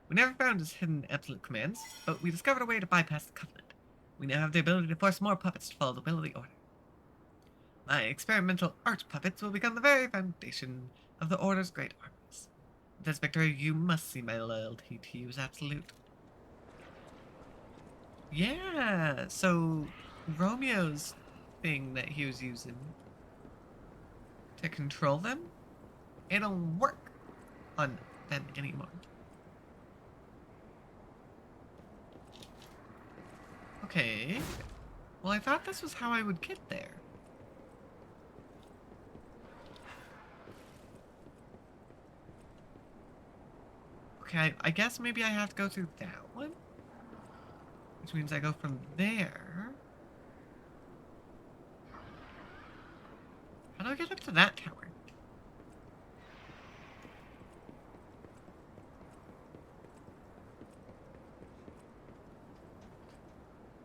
We never found his hidden absolute commands, but we discovered a way to bypass the Covenant. We now have the ability to force more puppets to follow the will of the Order. My experimental arch puppets will become the very foundation of the Order's great armies. With this victory, you must see my loyalty to you is absolute. Yeah, so Romeo's thing that he was using to control them, it don't work on them anymore. Okay. Well, I thought this was how I would get there. Okay, I guess maybe I have to go through that one. Which means I go from there. How do I get up to that tower?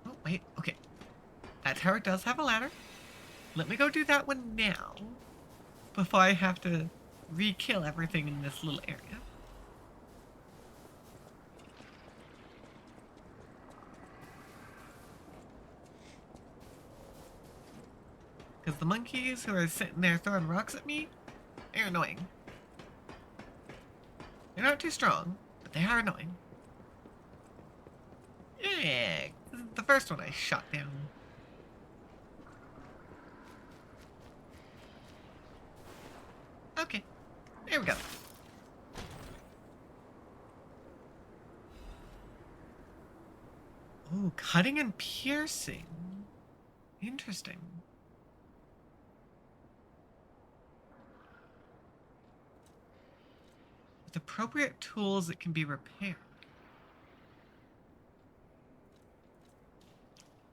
Oh, wait, okay. That tower does have a ladder. Let me go do that one now. Before I have to re-kill everything in this little area. Because the monkeys who are sitting there throwing rocks at me, they're annoying. They're not too strong, but they are annoying. Yeah, this is the first one I shot down. Okay, there we go. Oh, cutting and piercing. Interesting. With appropriate tools, it can be repaired.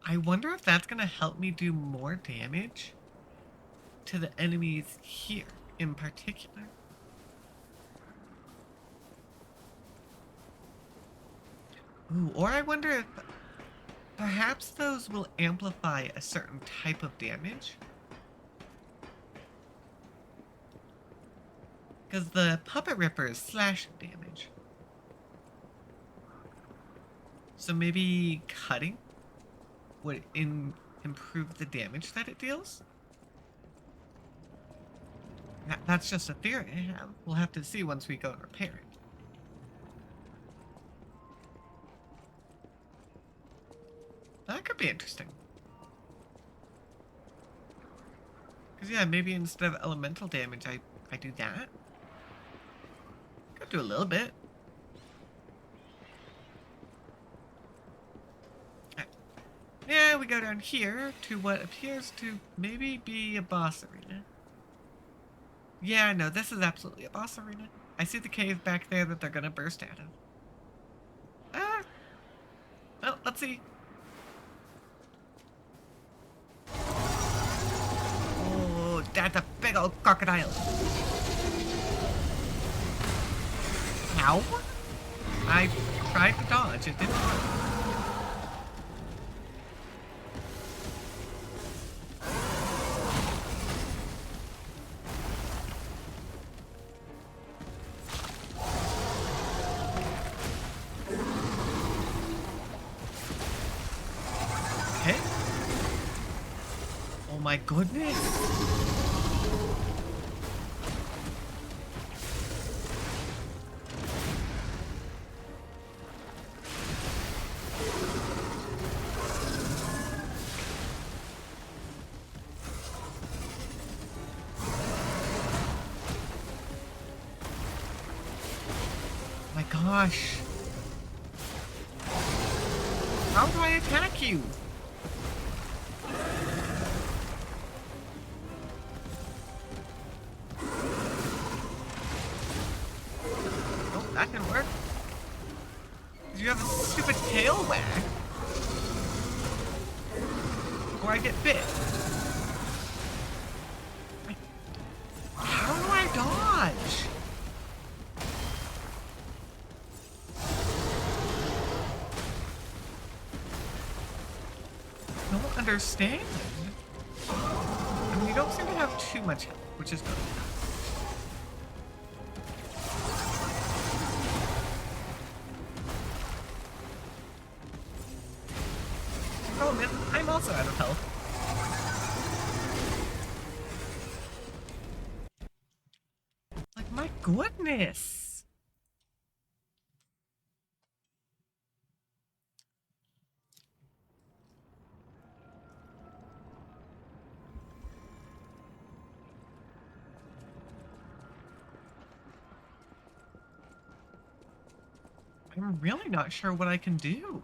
I wonder if that's going to help me do more damage to the enemies here in particular. Ooh, or I wonder if perhaps those will amplify a certain type of damage. Because the Puppet Ripper is slashing damage. So maybe cutting would improve the damage that it deals? That's just a theory I have. We'll have to see once we go and repair it. That could be interesting. Because yeah, maybe instead of elemental damage, I do that. Could do a little bit. Yeah, we go down here to what appears to maybe be a boss arena. Yeah, no, this is absolutely a boss arena. I see the cave back there that they're gonna burst out of. Well, let's see. Oh, that's a big old crocodile. Ow! I tried to dodge, it didn't work. Okay. Oh my goodness. My gosh. How do I attack you? Oh, that didn't work. You have a stupid tail whack. Or I get bit. How do I dodge? don't understand. I mean, you don't seem to have too much health, which is good. Oh man, I'm also out of health. Like, my goodness. I'm really not sure what I can do.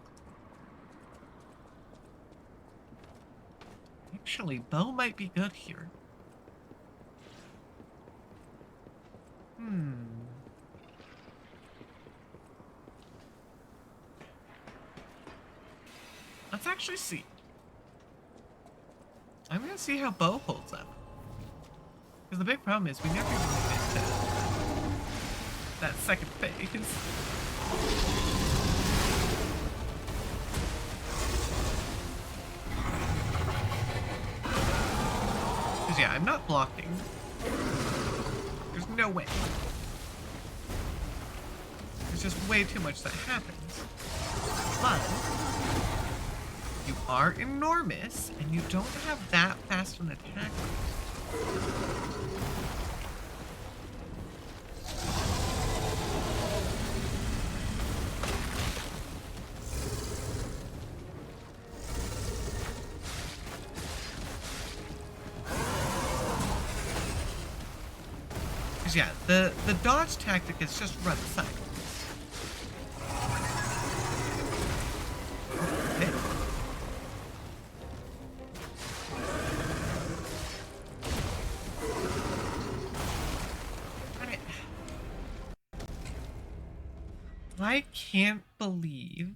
Actually, bow might be good here. Let's actually see. I'm gonna see how bow holds up. Because the big problem is we never even made it to that second phase. Because yeah, I'm not blocking. There's no way. There's just way too much that happens. But you are enormous, and you don't have that fast an attack rate. Because yeah, the dodge tactic is just run sideways. I can't believe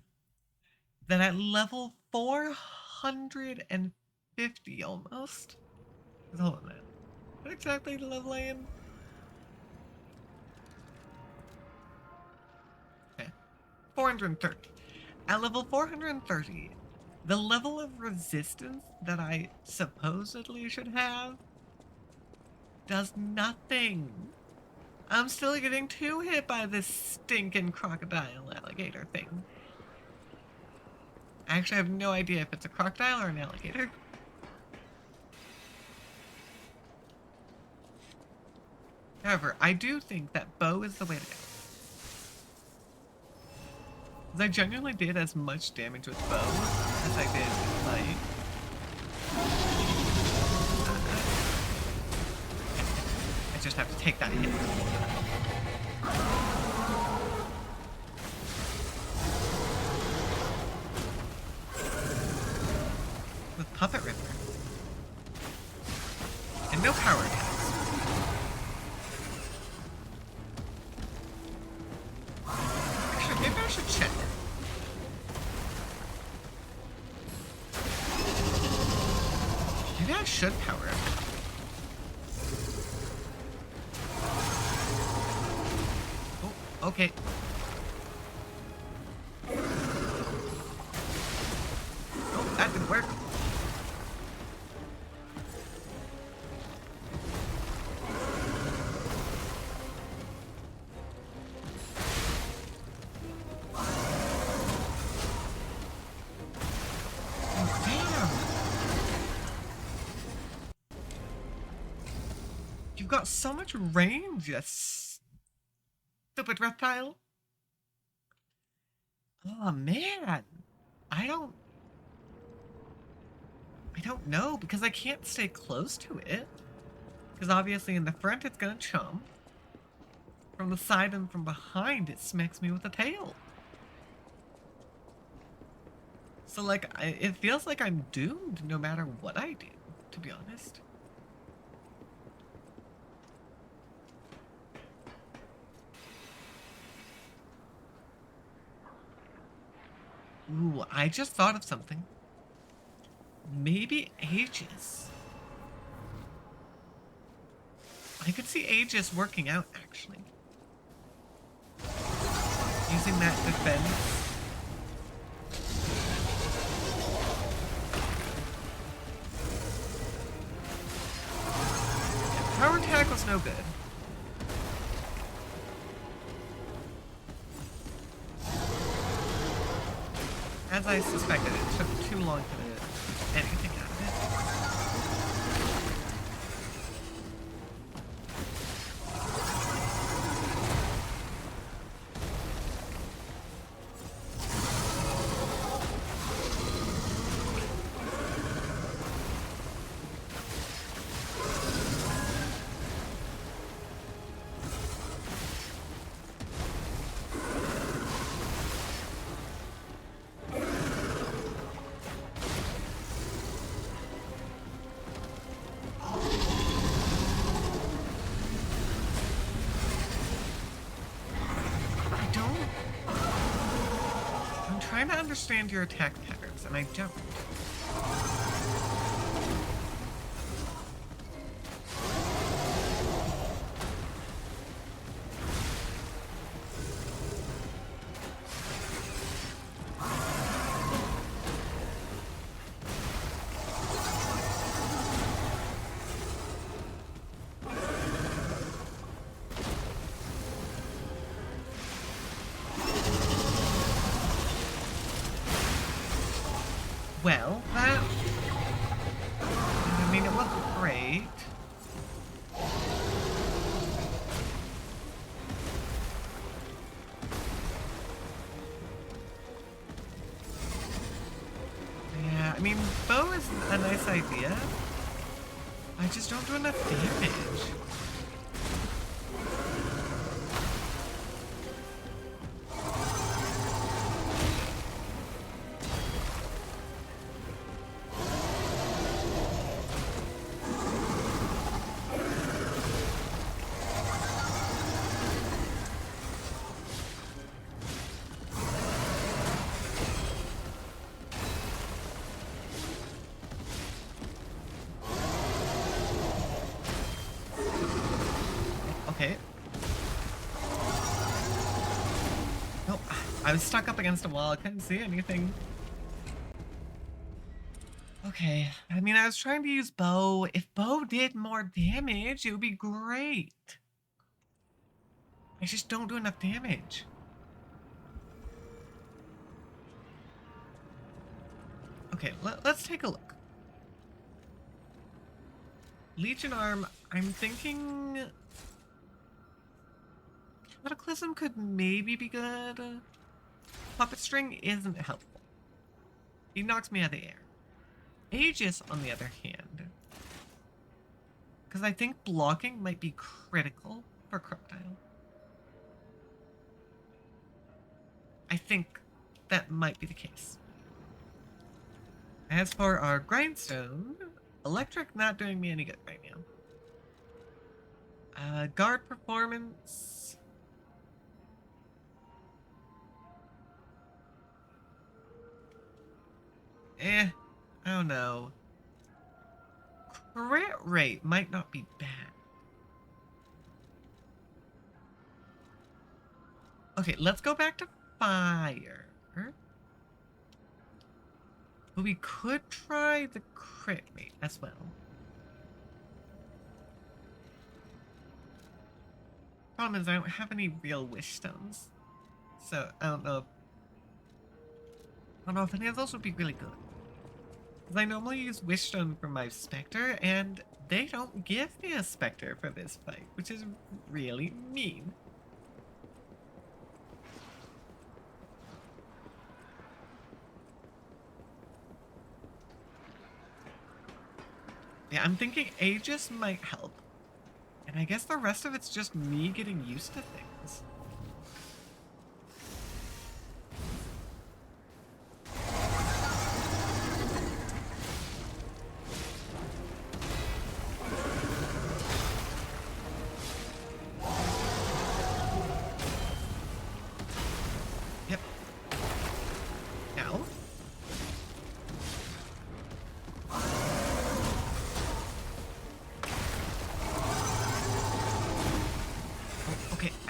that at level 450 almost. Hold on, man. What exactly the level I am? Okay. 430. At level 430, the level of resistance that I supposedly should have does nothing. I'm still getting 2 hit by this stinking crocodile alligator thing. I actually have no idea if it's a crocodile or an alligator. However, I do think that bow is the way to go. Because I genuinely did as much damage with bow as I did with light. I just have to take that hit. With Puppet Ripper. And no power attacks. Actually, maybe I should check. Maybe I should power it. Oh, okay. Oh, that didn't work. You've got so much range, you stupid reptile. Oh man, I don't know because I can't stay close to it. Because obviously in the front it's gonna chomp. From the side and from behind it smacks me with the tail. So like, it feels like I'm doomed no matter what I do, to be honest. Ooh, I just thought of something. Maybe Aegis. I could see Aegis working out, actually. Using that defense. was no good. As I suspected, it took too long to get anything out of it. I'm trying to understand your attack patterns, and I don't. Well, that... I mean, it wasn't great. Yeah, I mean, bow is a nice idea. I just don't do enough damage. Okay. Nope. I was stuck up against a wall. I couldn't see anything. Okay. I mean, I was trying to use bow. If bow did more damage, it would be great. I just don't do enough damage. Okay, let's take a look. Legion Arm, I'm thinking... Cataclysm could maybe be good. Puppet String isn't helpful. He knocks me out of the air. Aegis, on the other hand, because I think blocking might be critical for Crocodile. I think that might be the case. As for our Grindstone, Electric not doing me any good right now. Guard Performance... I don't know. Crit rate might not be bad. Okay, let's go back to fire. But we could try the crit rate as well. Problem is I don't have any real wish stones. So I don't know if any of those would be really good. Because I normally use Wish Stone for my Spectre, and they don't give me a Spectre for this fight, which is really mean. Yeah, I'm thinking Aegis might help. And I guess the rest of it's just me getting used to things.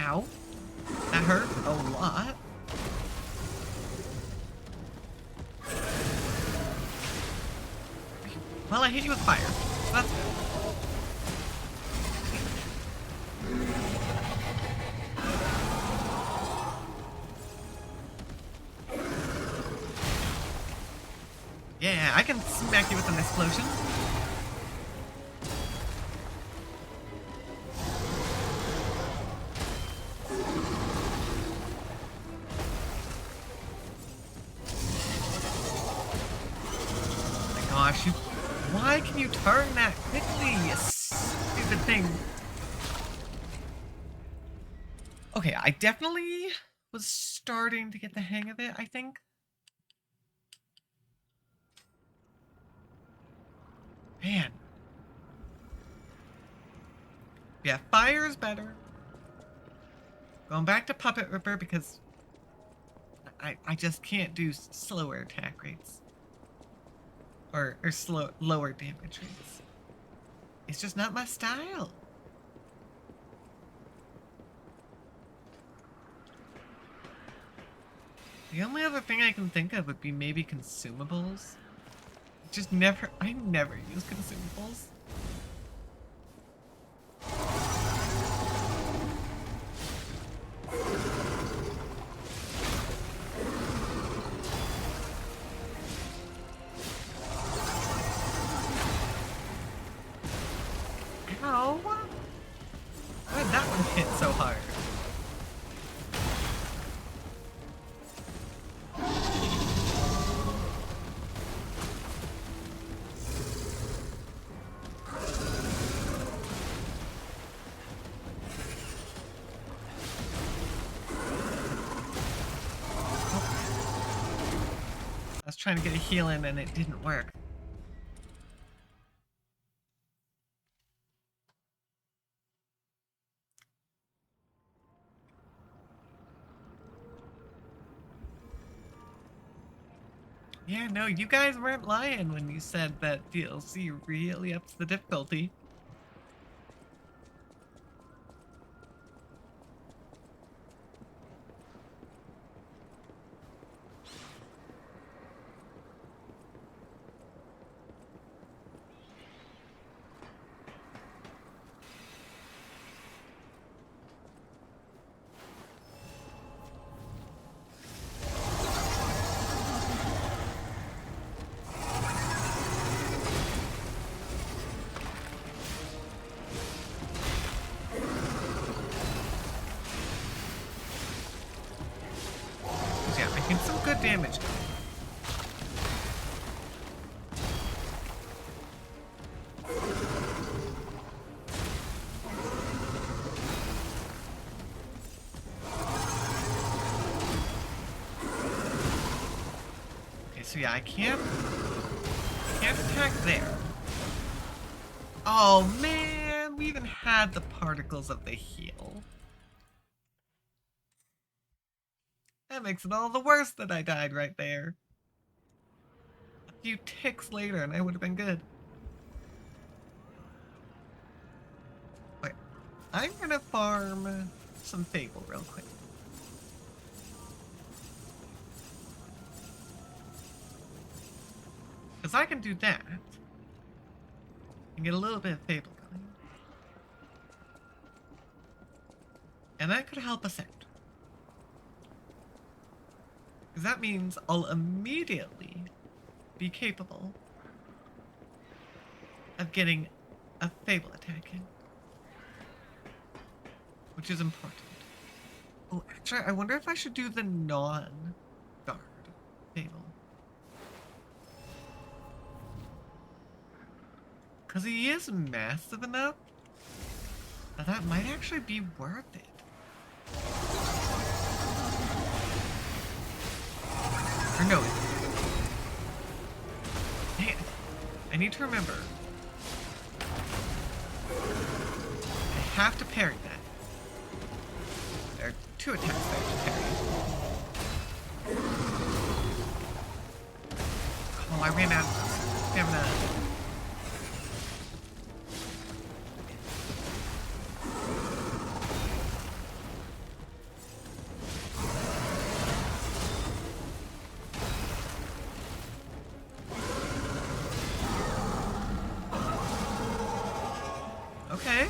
Ow. That hurt a lot. Well, I hit you with fire. So that's good. Yeah, I can smack you with an explosion. Oh my gosh, why can you turn that quickly, you stupid thing? Okay, I definitely was starting to get the hang of it, I think. Man. Yeah, fire is better. Going back to Puppet Ripper because I just can't do slower attack rates. Or lower damage rates. It's just not my style. The only other thing I can think of would be maybe consumables. I never use consumables. Ow! Why did that one hit so hard? I was trying to get a heal in and it didn't work. Yeah, no, you guys weren't lying when you said that DLC really ups the difficulty. Some good damage. Okay, so yeah, I can't attack there. Oh man, we even had the particles of the heal. That makes it all the worse that I died right there. A few ticks later and I would have been good. Wait, I'm gonna farm some Fable real quick. Because I can do that. And get a little bit of Fable going. And that could help us out. Because that means I'll immediately be capable of getting a Fable attack in. Which is important. Oh, actually, I wonder if I should do the non-guard Fable. Because he is massive enough that might actually be worth it. Or no. Hey, I need to remember. I have to parry that. There are 2 attacks that I have to parry. Oh, I ran out of stamina. Okay.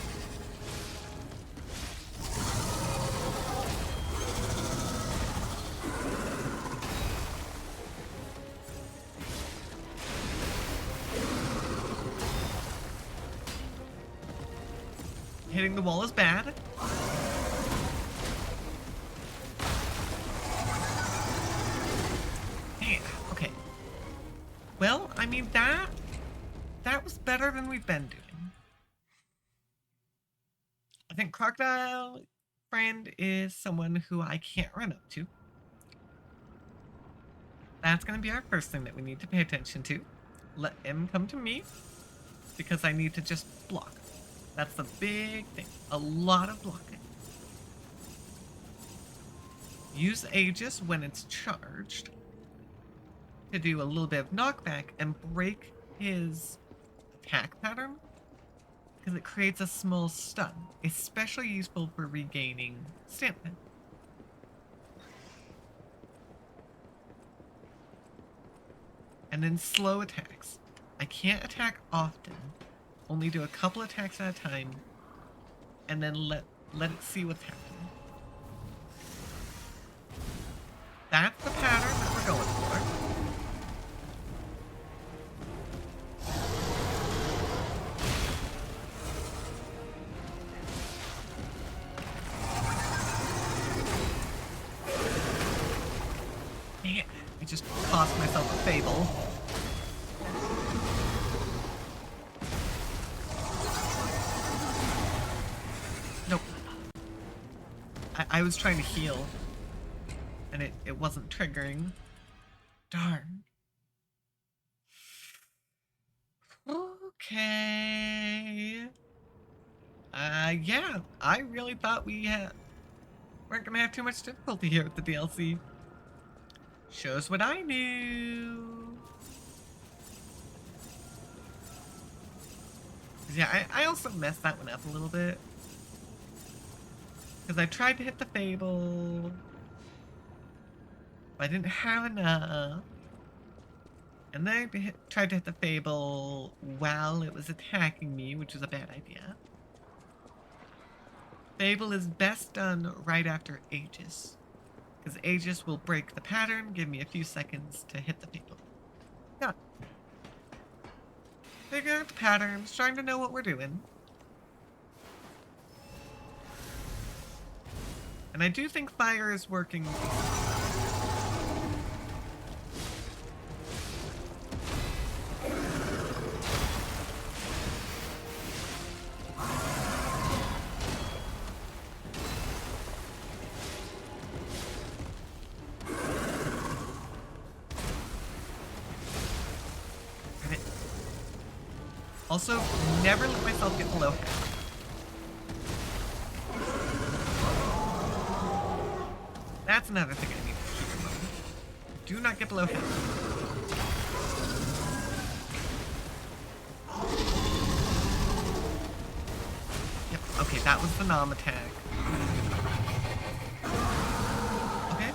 hitting the wall is bad. Hey, okay. Well, I mean, that was better than we've been doing. I think Crocodile Friend is someone who I can't run up to. That's going to be our first thing that we need to pay attention to. Let him come to me, because I need to just block. That's the big thing. A lot of blocking. Use Aegis when it's charged to do a little bit of knockback and break his attack pattern, because it creates a small stun, especially useful for regaining stamina. And then slow attacks. I can't attack often, only do a couple attacks at a time, and then let it see what's happening. That's the pattern that we're going for. Man, I just cost myself a Fable. Nope. I was trying to heal, and it wasn't triggering. Darn. Okay. Yeah, I really thought we weren't gonna have too much difficulty here with the DLC. Shows what I knew. 'Cause yeah, I also messed that one up a little bit. Because I tried to hit the Fable, but I didn't have enough. And then I tried to hit the Fable while it was attacking me, which was a bad idea. Fable is best done right after Aegis, because Aegis will break the pattern, give me a few seconds to hit the Fable. Got it. Figuring out the patterns, trying to know what we're doing. And I do think fire is working. Also, never let myself get below half. That's another thing I need to keep in mind. Do not get below half. Yep, okay, that was the Nom attack. Okay.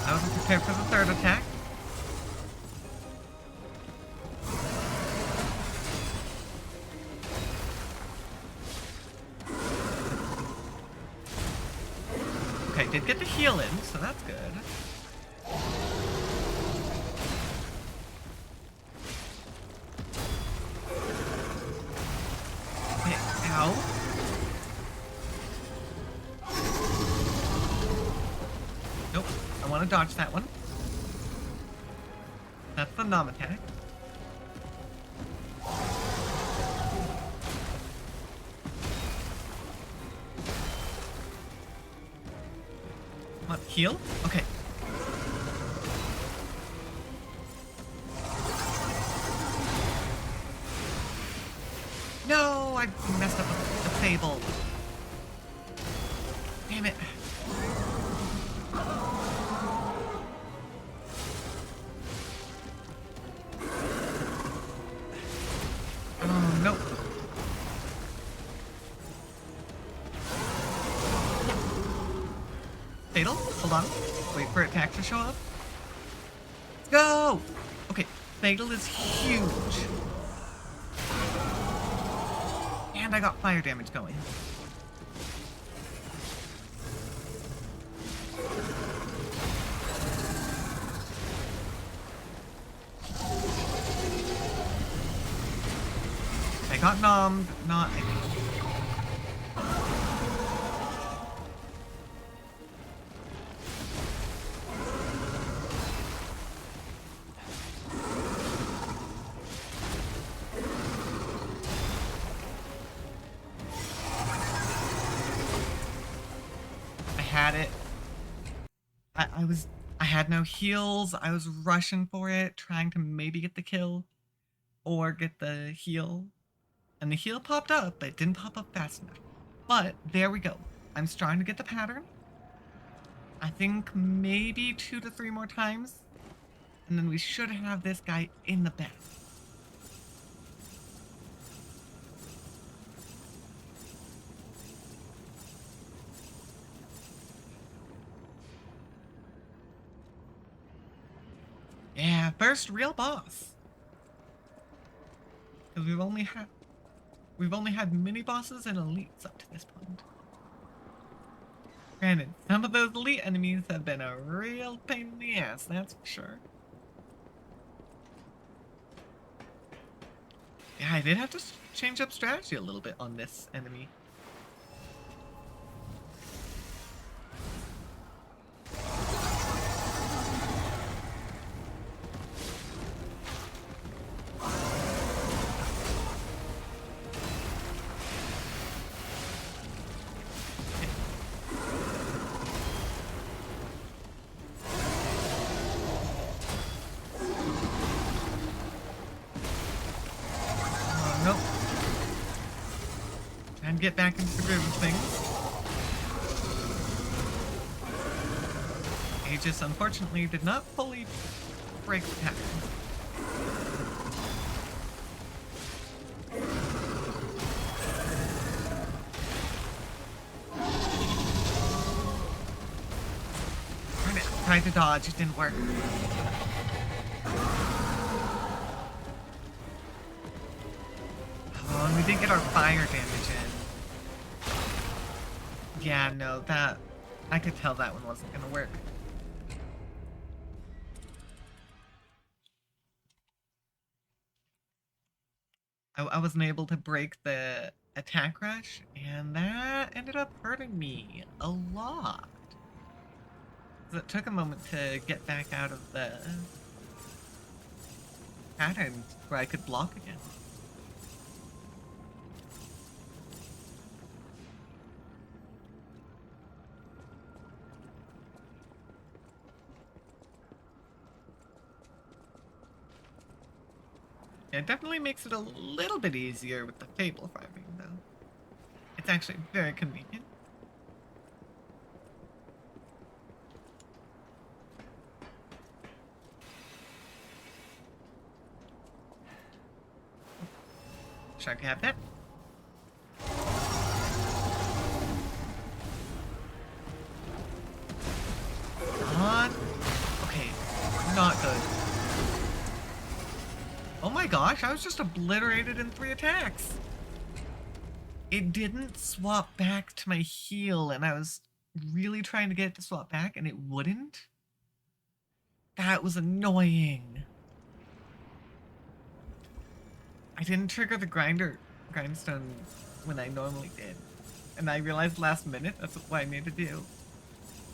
I wasn't prepared for the third attack. Okay, did get the heal in, so that's good. Okay, ow. Nope, I want to dodge that one. That's the Nom attack. What, heal? Okay. No, I messed up the Fable. Damn it. Oh, no. Fatal? Hold on. Wait for attack to show up. Let's go! Okay, Fatal is huge. And I got fire damage going. I got nommed, not... had it. I had no heals. I was rushing for it, trying to maybe get the kill or get the heal. And the heal popped up, but it didn't pop up fast enough. But there we go. I'm starting to get the pattern. I think maybe 2 to 3 more times. And then we should have this guy in the back. Yeah, first real boss. Because we've only had mini bosses and elites up to this point. Granted, some of those elite enemies have been a real pain in the ass, that's for sure. Yeah, I did have to change up strategy a little bit on this enemy. Get back into the groove of things. Aegis unfortunately did not fully break the pattern. Tried to dodge, it didn't work. Oh, and we didn't get our fire damage in. Yeah, no, that... I could tell that one wasn't gonna work. I wasn't able to break the attack rush, and that ended up hurting me a lot. So it took a moment to get back out of the pattern where I could block again. It definitely makes it a little bit easier with the Fable farming, though. It's actually very convenient. Shark have that. Come on. Okay, not good. Oh my gosh, I was just obliterated in 3 attacks. It didn't swap back to my heal, and I was really trying to get it to swap back, and it wouldn't. That was annoying. I didn't trigger the grindstone when I normally did. And I realized last minute that's what I need to do.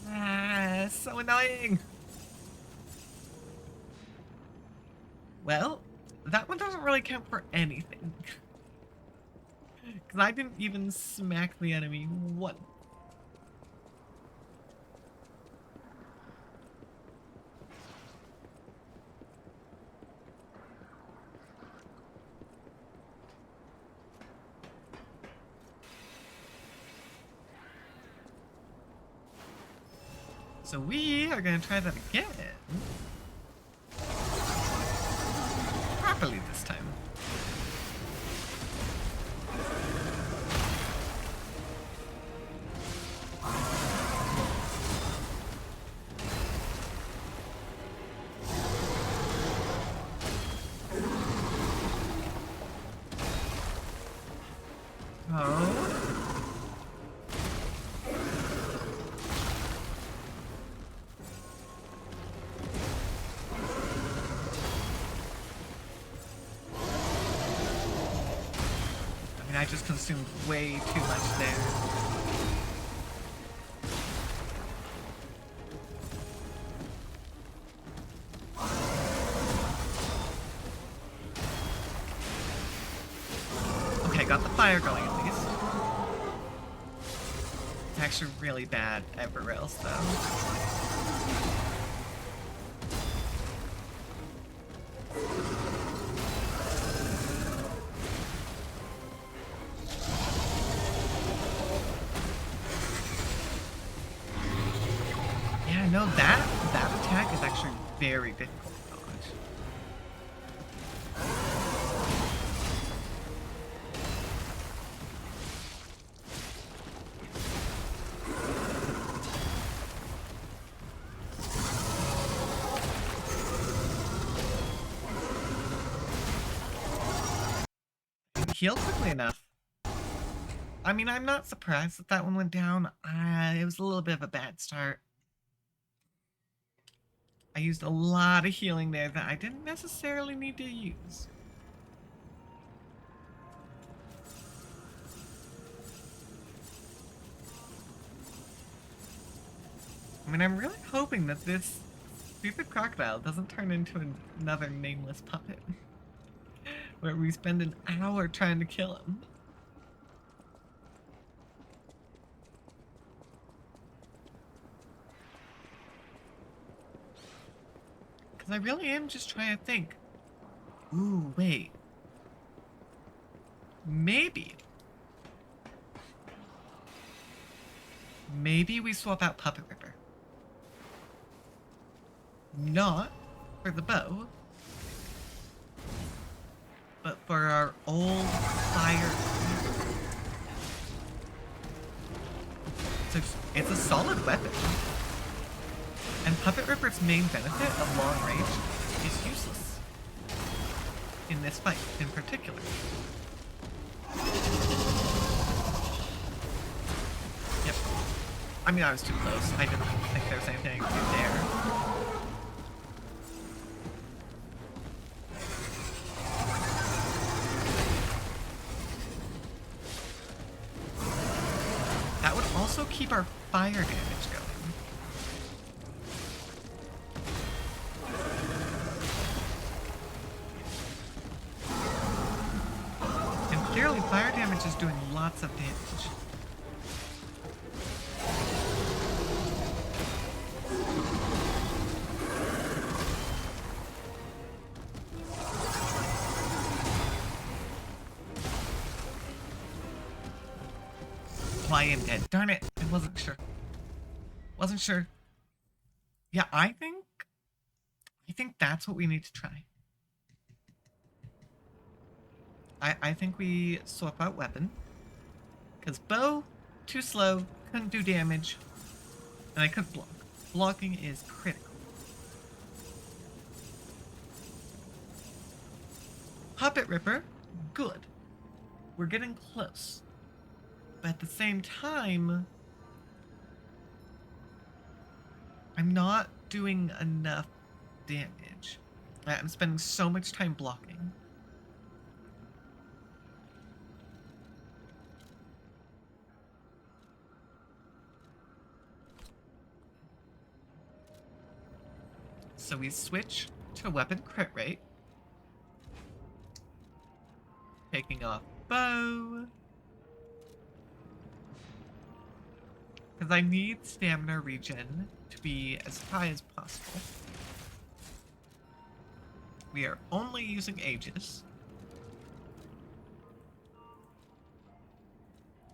Ah, so annoying. Well, that one doesn't really count for anything. Because I didn't even smack the enemy once. So we are going to try that again. Properly this time. I just consumed way too much there. Okay, got the fire going at least. It's actually really bad everywhere else though. No, that attack is actually very difficult to dodge. Healed quickly enough. I mean, I'm not surprised that that one went down. It was a little bit of a bad start. I used a lot of healing there that I didn't necessarily need to use. I mean, I'm really hoping that this stupid crocodile doesn't turn into another nameless puppet. Where we spend an hour trying to kill him. I really am just trying to think. Ooh, wait. Maybe we swap out Puppet Ripper. Not for the bow, but for our old fire. So it's a solid weapon. And Puppet Ripper's main benefit of long range is useless. In this fight, in particular. Yep. I mean, I was too close. I didn't think there was anything I could do there. That would also keep our fire damage going. Clearly, fire damage is doing lots of damage. Why I am dead. Darn it, I wasn't sure. Wasn't sure. Yeah, I think that's what we need to try. I think we swap out weapon. Because bow, too slow, couldn't do damage. And I couldn't block. Blocking is critical. Puppet Ripper, good. We're getting close. But at the same time, I'm not doing enough damage. I'm spending so much time blocking. So we switch to weapon crit rate. Taking off bow. Because I need stamina regen to be as high as possible. We are only using Aegis.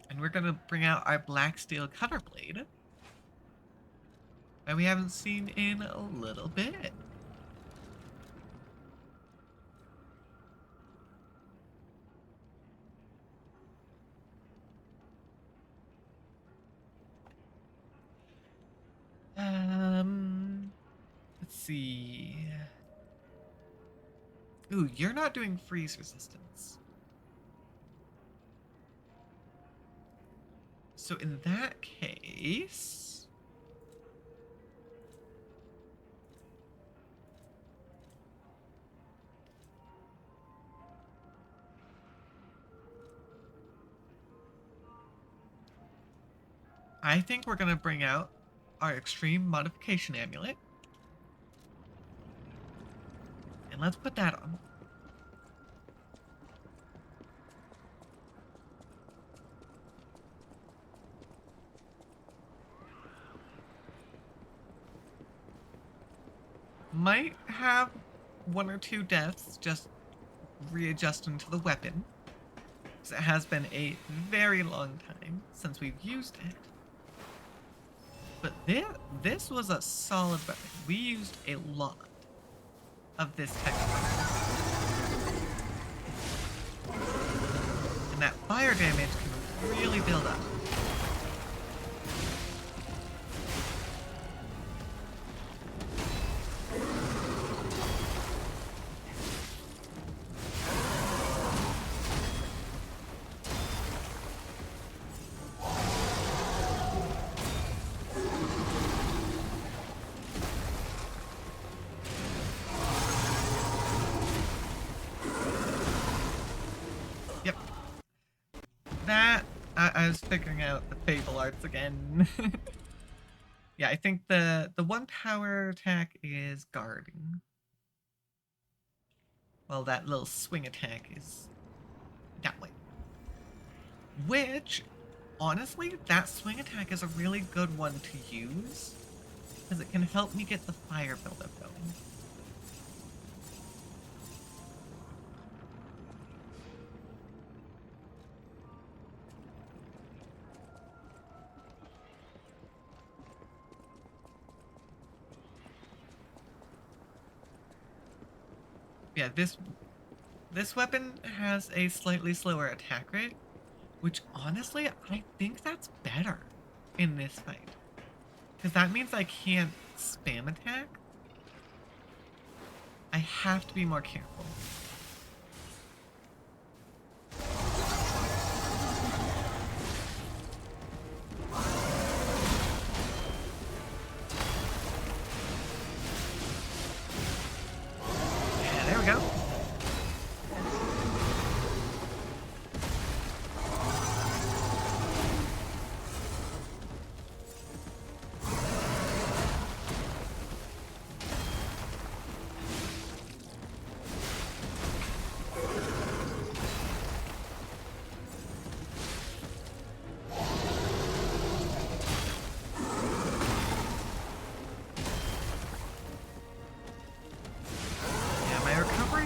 And we're gonna bring out our Black Steel Cutter Blade. That we haven't seen in a little bit. Let's see. Ooh, you're not doing freeze resistance. So in that case... I think we're gonna bring out our extreme modification amulet. And let's put that on. Might have one or two deaths just readjusting to the weapon. Because it has been a very long time since we've used it. But this was a solid weapon. We used a lot of this type of weapon. And that fire damage can really build up. I was figuring out the Fable arts again. Yeah, I think the one power attack is guarding. Well, that little swing attack is that way. Which, honestly, that swing attack is a really good one to use. Because it can help me get the fire buildup going. Yeah, this weapon has a slightly slower attack rate, which honestly, I think that's better in this fight. Because that means I can't spam attack. I have to be more careful. Yeah, there we go.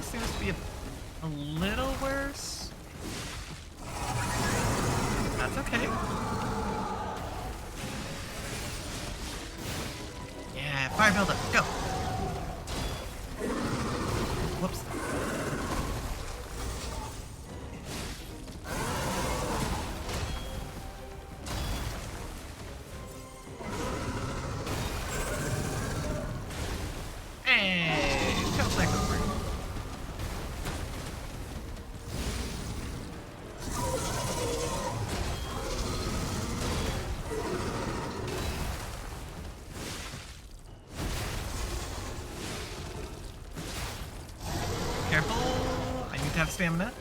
Seems to be a little worse. That's okay. Yeah, fire buildup, go. Whoops. Hey, kill cycle over. Careful, I need to have stamina.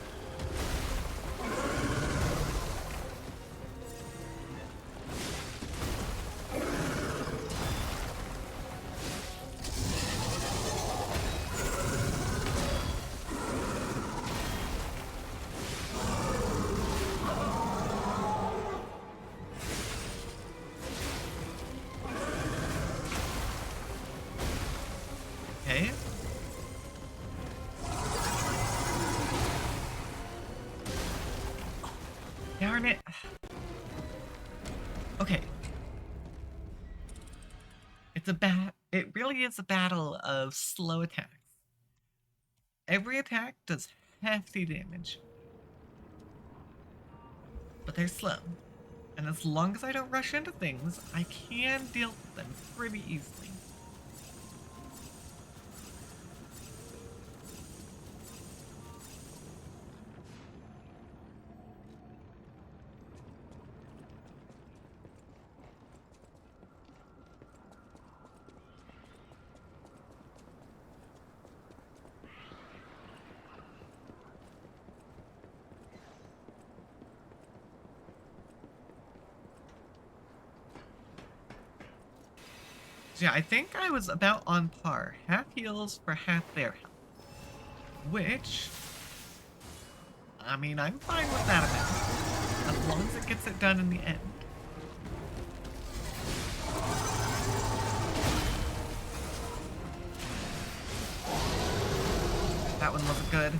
Okay. Darn it. Okay. It really is a battle of slow attacks. Every attack does hefty damage. But they're slow. And as long as I don't rush into things, I can deal with them pretty easily. So yeah, I think I was about on par. Half heals for half their health. Which, I mean, I'm fine with that amount. As long as it gets it done in the end. That one wasn't good.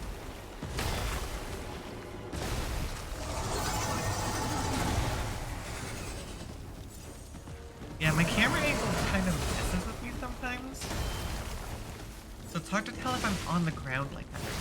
Yeah, my camera angle kind of messes with me sometimes. So it's hard to tell if I'm on the ground like that or not.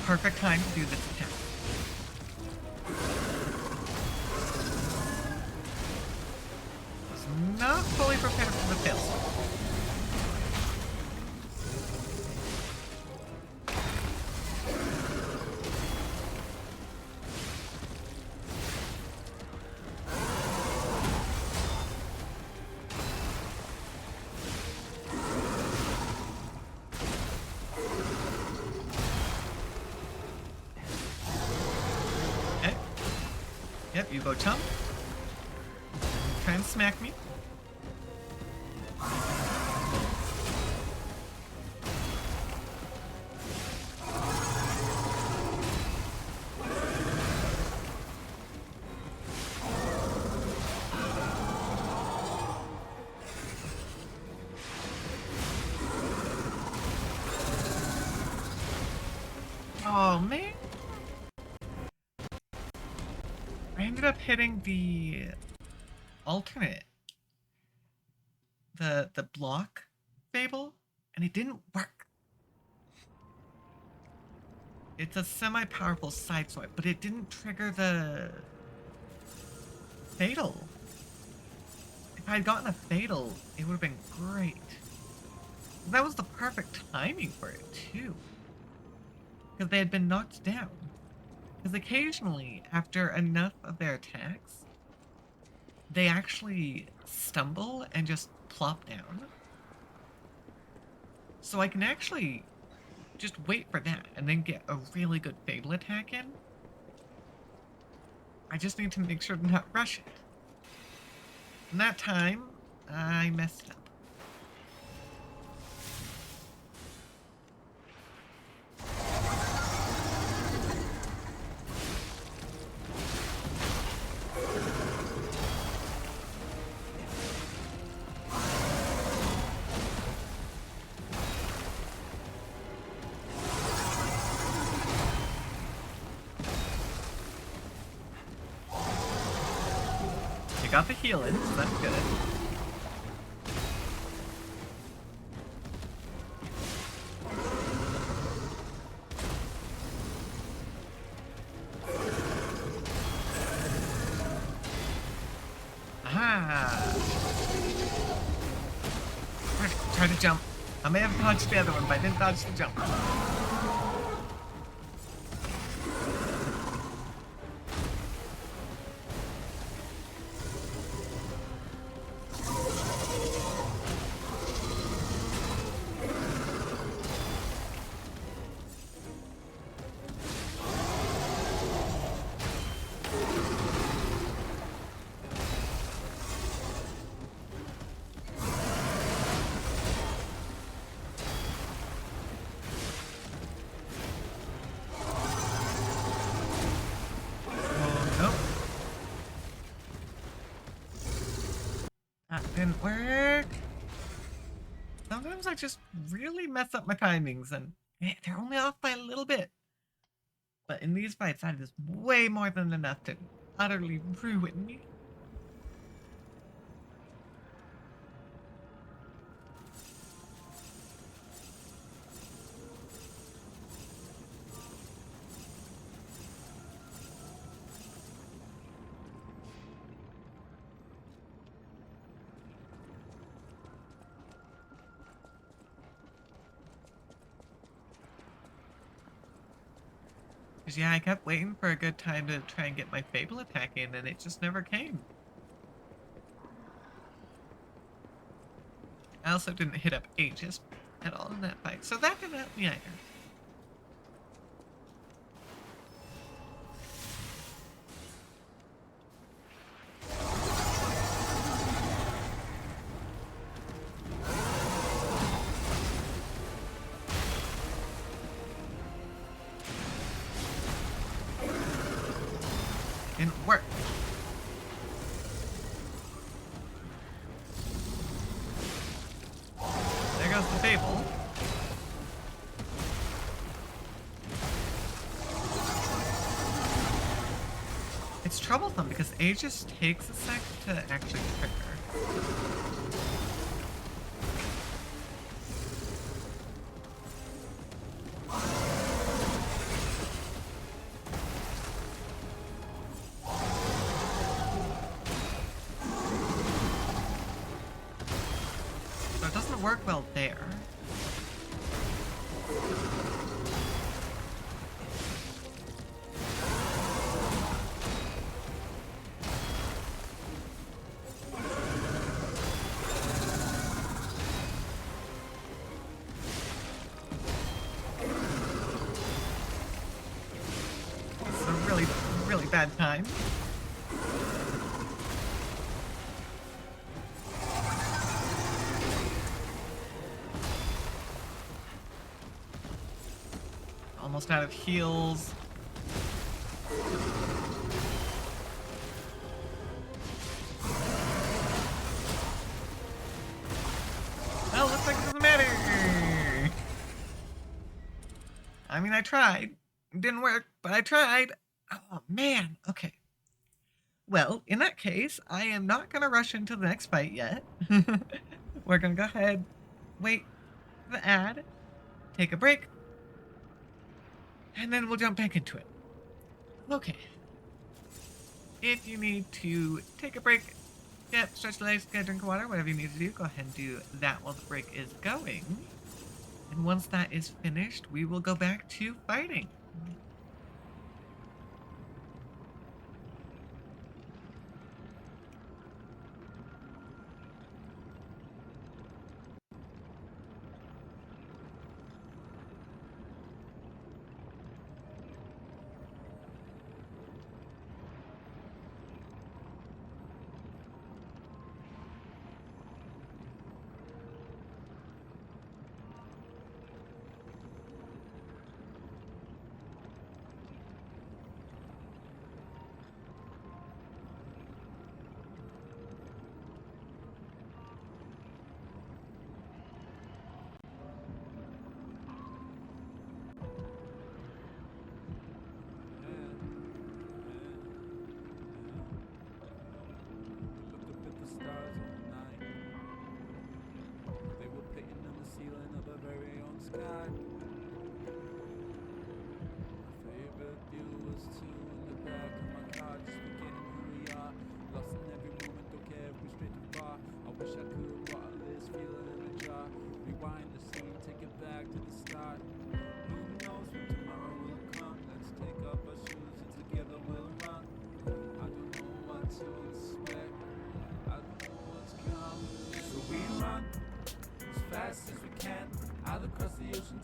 Perfect time to do this attack. Was not fully prepared for the fail. Okay. Yep, you go chump. Try and smack me. Oh man. I ended up hitting the alternate. The block fable, and it didn't work. It's a semi-powerful side swipe, but it didn't trigger the fatal. If I had gotten a fatal, it would have been great. That was the perfect timing for it, too. Because they had been knocked down. Because occasionally, after enough of their attacks, they actually stumble and just plop down. So I can actually just wait for that and then get a really good Fable attack in. I just need to make sure to not rush it. And that time, I messed up. Got the heal in, so that's good. Aha! Try to jump. I may have dodged the other one, but I didn't dodge the jump. Didn't work. Sometimes I just really mess up my timings, and they're only off by a little bit. But in these fights, that is way more than enough to utterly ruin me. Because, yeah, I kept waiting for a good time to try and get my Fable attack in, and it just never came. I also didn't hit up Aegis at all in that fight, so that didn't help me either. Didn't work. There goes the Fable. It's troublesome because Aegis takes a sec to actually trigger. So it doesn't work well there. It's a really, really bad time. Almost out of heals. Well, looks like it doesn't matter. I mean, I tried. It didn't work, but I tried. Oh, man. Okay. Well, in that case, I am not going to rush into the next fight yet. We're going to go ahead, wait for the ad, take a break, and then we'll jump back into it. Okay. If you need to take a break, stretch the legs, get a drink of water, whatever you need to do, go ahead and do that while the break is going. And once that is finished, we will go back to fighting.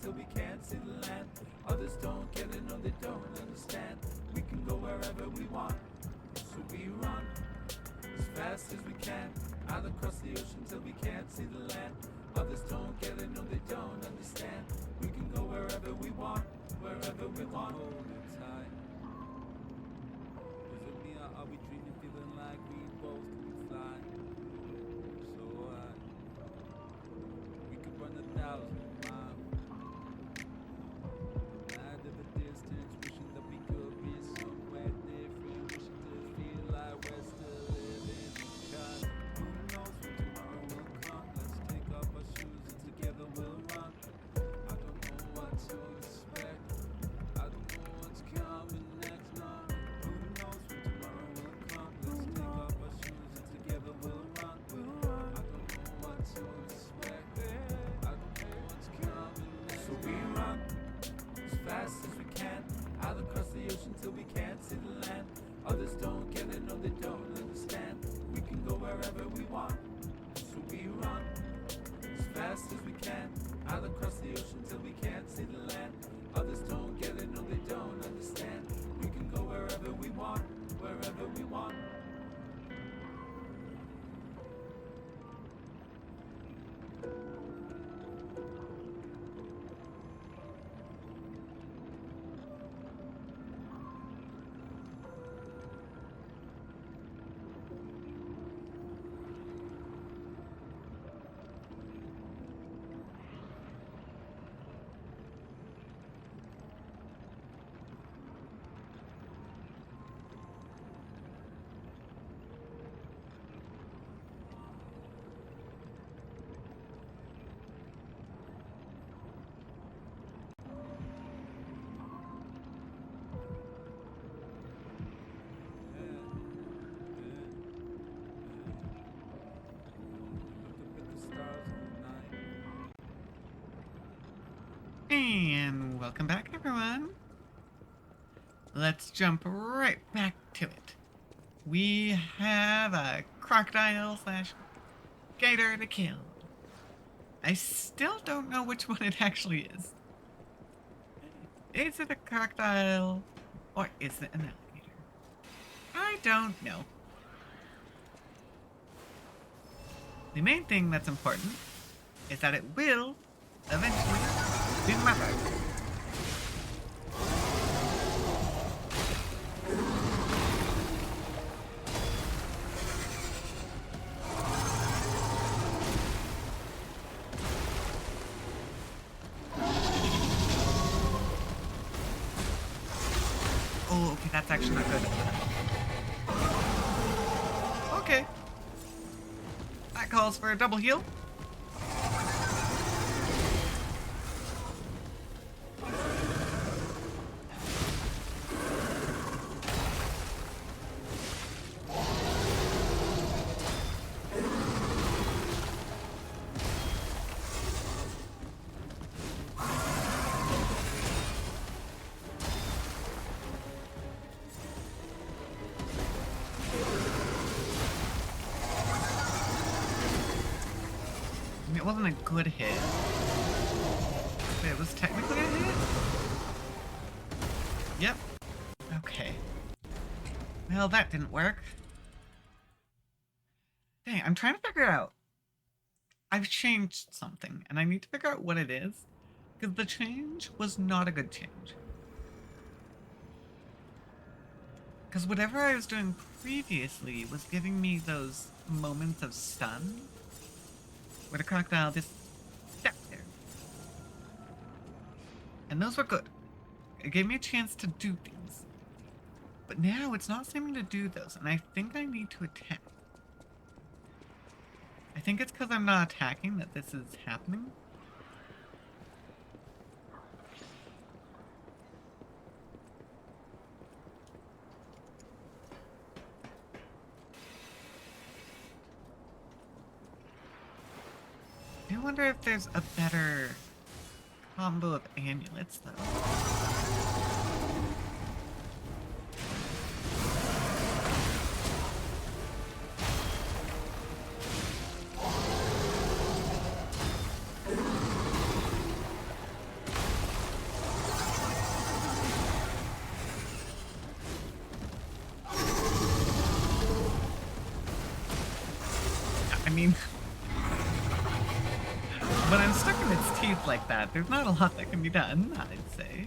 Till we can't see the land. Others don't get it, no they don't understand. We can go wherever we want, so we run as fast as we can, out across the ocean till we can't see the land. Others don't get it, no they don't understand. We can go wherever we want, wherever we want. Hold it tight. Is it me or are we dreaming, feeling like we both can fly? So we could run 1,000 miles. ocean till we can't see the land. Others don't get it, no they don't understand. We can go wherever we want, so we run as fast as we can, out across the ocean till we can't see the land. Others don't get it, no they don't understand. We can go wherever we want, wherever we want. And welcome back, everyone. Let's jump right back to it. We have a crocodile slash gator to kill. I still don't know which one it actually is. Is it a crocodile or is it an alligator? I don't know. The main thing that's important is that it will eventually be my turn. Oh, okay, that's actually not good. Okay. That calls for a double heal. It wasn't a good hit. But it was technically a hit? Yep. Okay. Well, that didn't work. Dang, I'm trying to figure out. I've changed something, and I need to figure out what it is. Because the change was not a good change. Because whatever I was doing previously was giving me those moments of stun. Where the crocodile just sat there. And those were good. It gave me a chance to do things. But now it's not seeming to do those, and I think I need to attack. I think it's because I'm not attacking that this is happening. I wonder if there's a better combo of amulets, though. I mean... when I'm stuck in its teeth like that, there's not a lot that can be done, I'd say.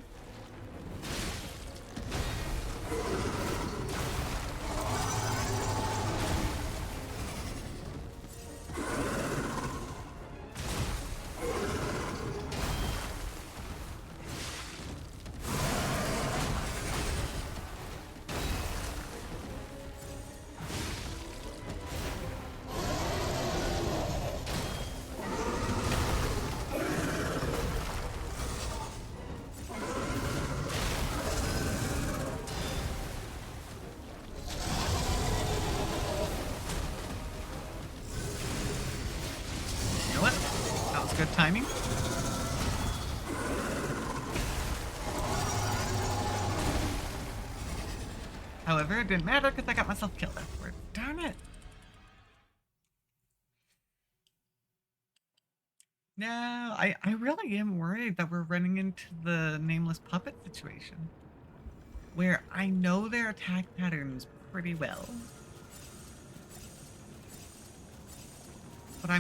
Good timing. However, it didn't matter because I got myself killed afterwards. Darn it. No, I really am worried that we're running into the nameless puppet situation. Where I know their attack patterns pretty well. But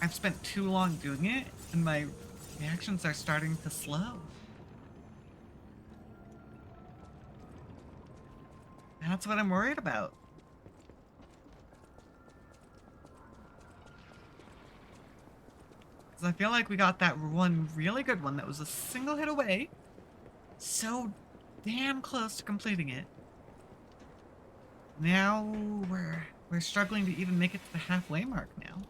I've spent too long doing it, and my reactions are starting to slow. That's what I'm worried about. Because I feel like we got that one really good one that was a single hit away. So damn close to completing it. Now we're struggling to even make it to the halfway mark now.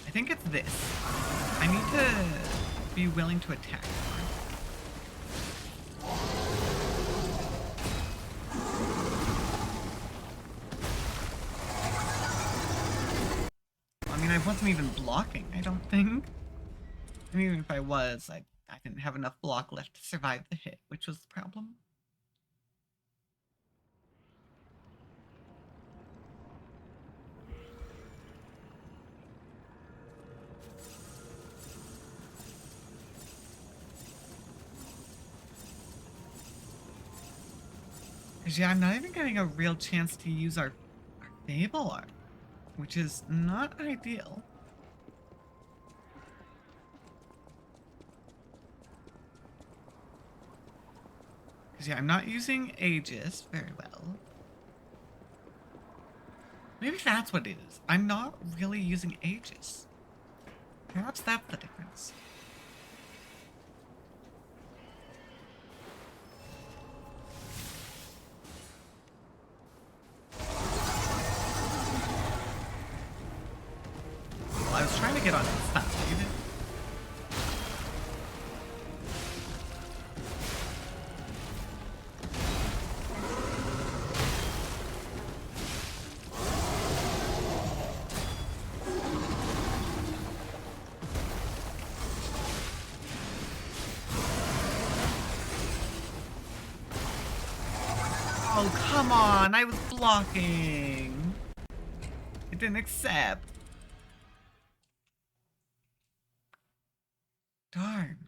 I think it's this. I need to be willing to attack more. I mean, I wasn't even blocking, I don't think. And even if I was, I didn't have enough block left to survive the hit, which was the problem. Because yeah, I'm not even getting a real chance to use our Fable art, which is not ideal. Because yeah, I'm not using Aegis very well. Maybe that's what it is. I'm not really using Aegis. Perhaps that's the difference. Well, I was trying to get on his side. Oh, come on! I was blocking! It didn't accept. Darn.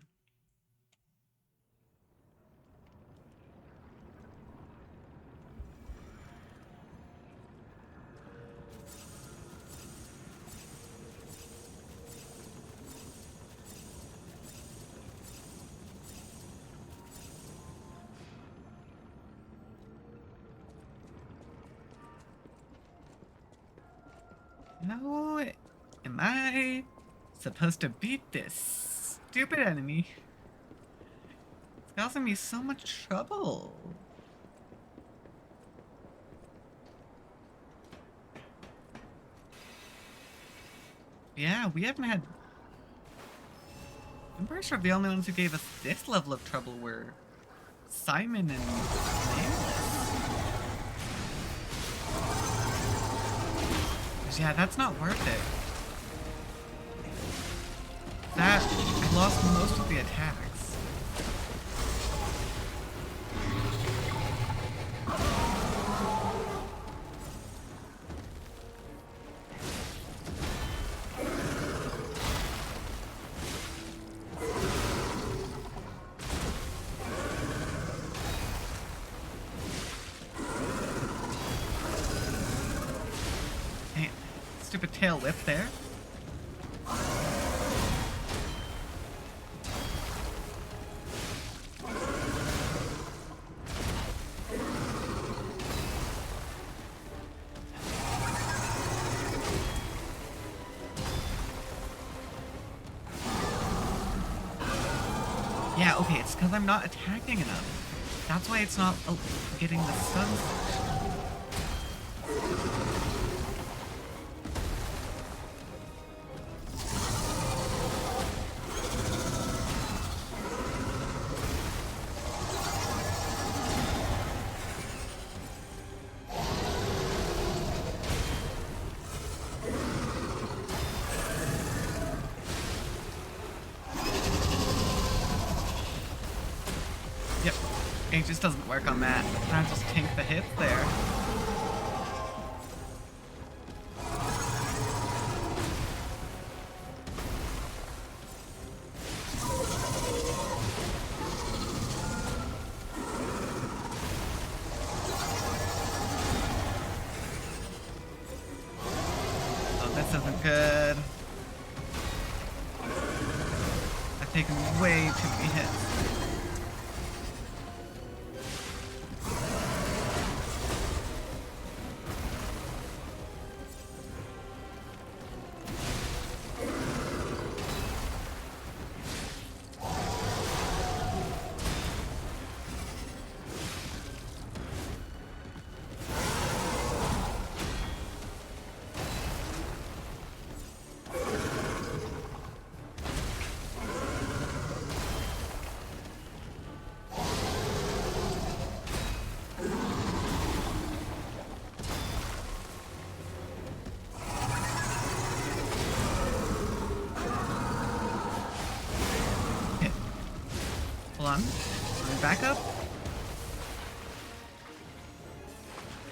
How am I supposed to beat this stupid enemy? It's causing me so much trouble. Yeah, we haven't had... I'm pretty sure the only ones who gave us this level of trouble were Simon and Nameless. Yeah, that's not worth it. I lost most of the attacks. Stupid tail whip there. Yeah, okay, it's because I'm not attacking enough. That's why it's not getting the stun function. Aegis doesn't work on that. I just tank the hits there. Oh, this isn't good. I've taken way too many hits. Hold on. Let me back up.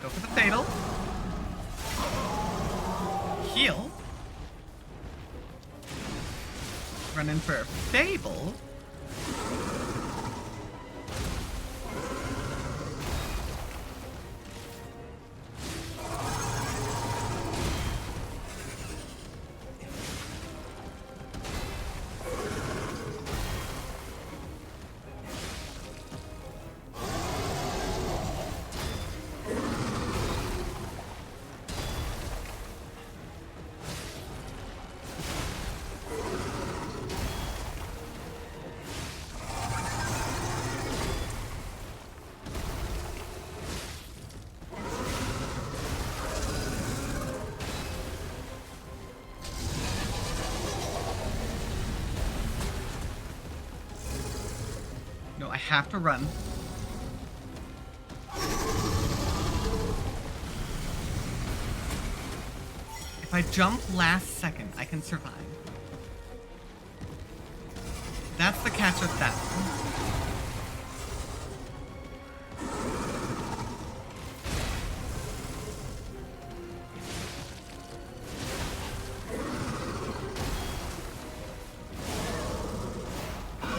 Go for the fatal. Heal. Run in for a Fable. No, I have to run. If I jump last second, I can survive. That's the catch with that one.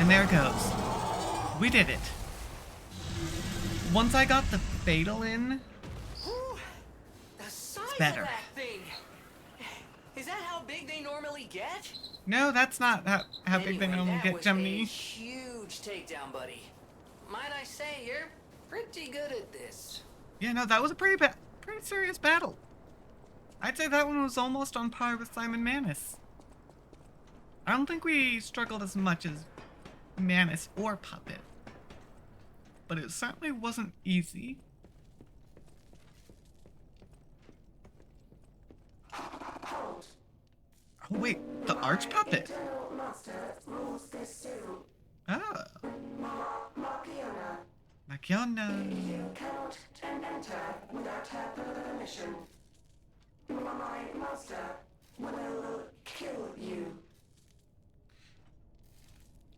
And there it goes. We did it. Once I got the fatal in, Ooh, the size better. of that thing. Is that how big they normally get? no, that's not how big they Anyway, normally that get, was Gemini. a huge takedown, buddy. Might I say you're pretty good at this. Yeah, no, that was a pretty serious battle. I'd say that one was almost on par with Simon Manus. I don't think we struggled as much as Manus or Puppet, but it certainly wasn't easy. Oh wait, the Arch Puppet. Oh. Makiona. You cannot enter without her permission. My master will kill you.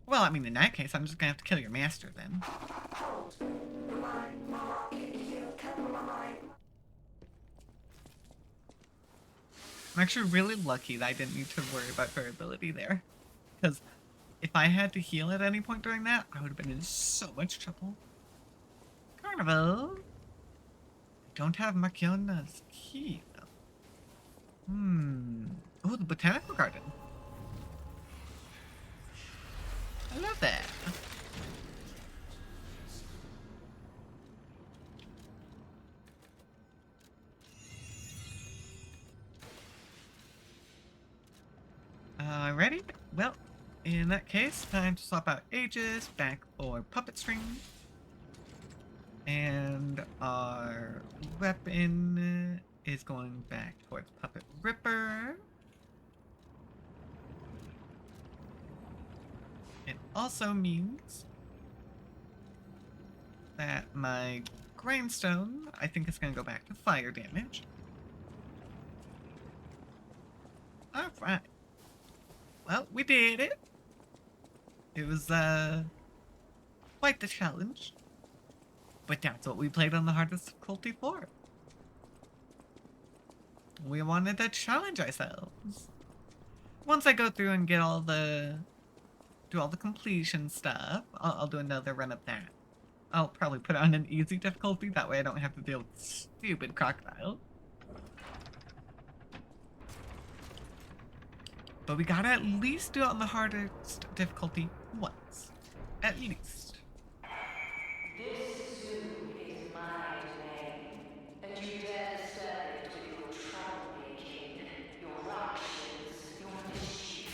Well, I mean, in that case, I'm just gonna have to kill your master then. I'm actually really lucky that I didn't need to worry about her ability there. Because if I had to heal at any point during that, I would have been in so much trouble. Carnival. I don't have Makiona's key, though. Oh, the botanical garden. I love that. Ready? Well, in that case, time to swap out Aegis back for Puppet String. And our weapon is going back towards Puppet Ripper. It also means that my Grindstone, I think, is going to go back to fire damage. Alright. Well, we did it. It was, quite the challenge. But that's what we played on the hardest difficulty for. We wanted to challenge ourselves. Once I go through and get all the... do all the completion stuff, I'll do another run of that. I'll probably put it on an easy difficulty, that way I don't have to deal with stupid crocodile. But we gotta at least do it on the hardest difficulty once. At least. This zoo is my domain, and you dare disturb it with your troublemaking, your actions, your mischief.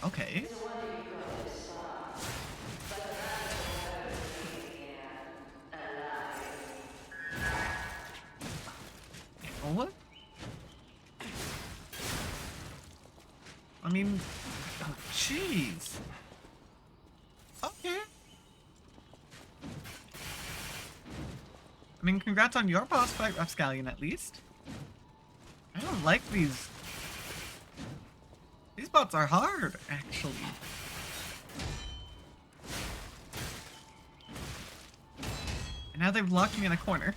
Okay. No wonder you got this far. But the man will never be here, alive. What? I mean, oh, jeez. Okay. I mean, congrats on your boss fight, Rapscallion, at least. I don't like these. These bots are hard, actually. And now they've locked me in a corner.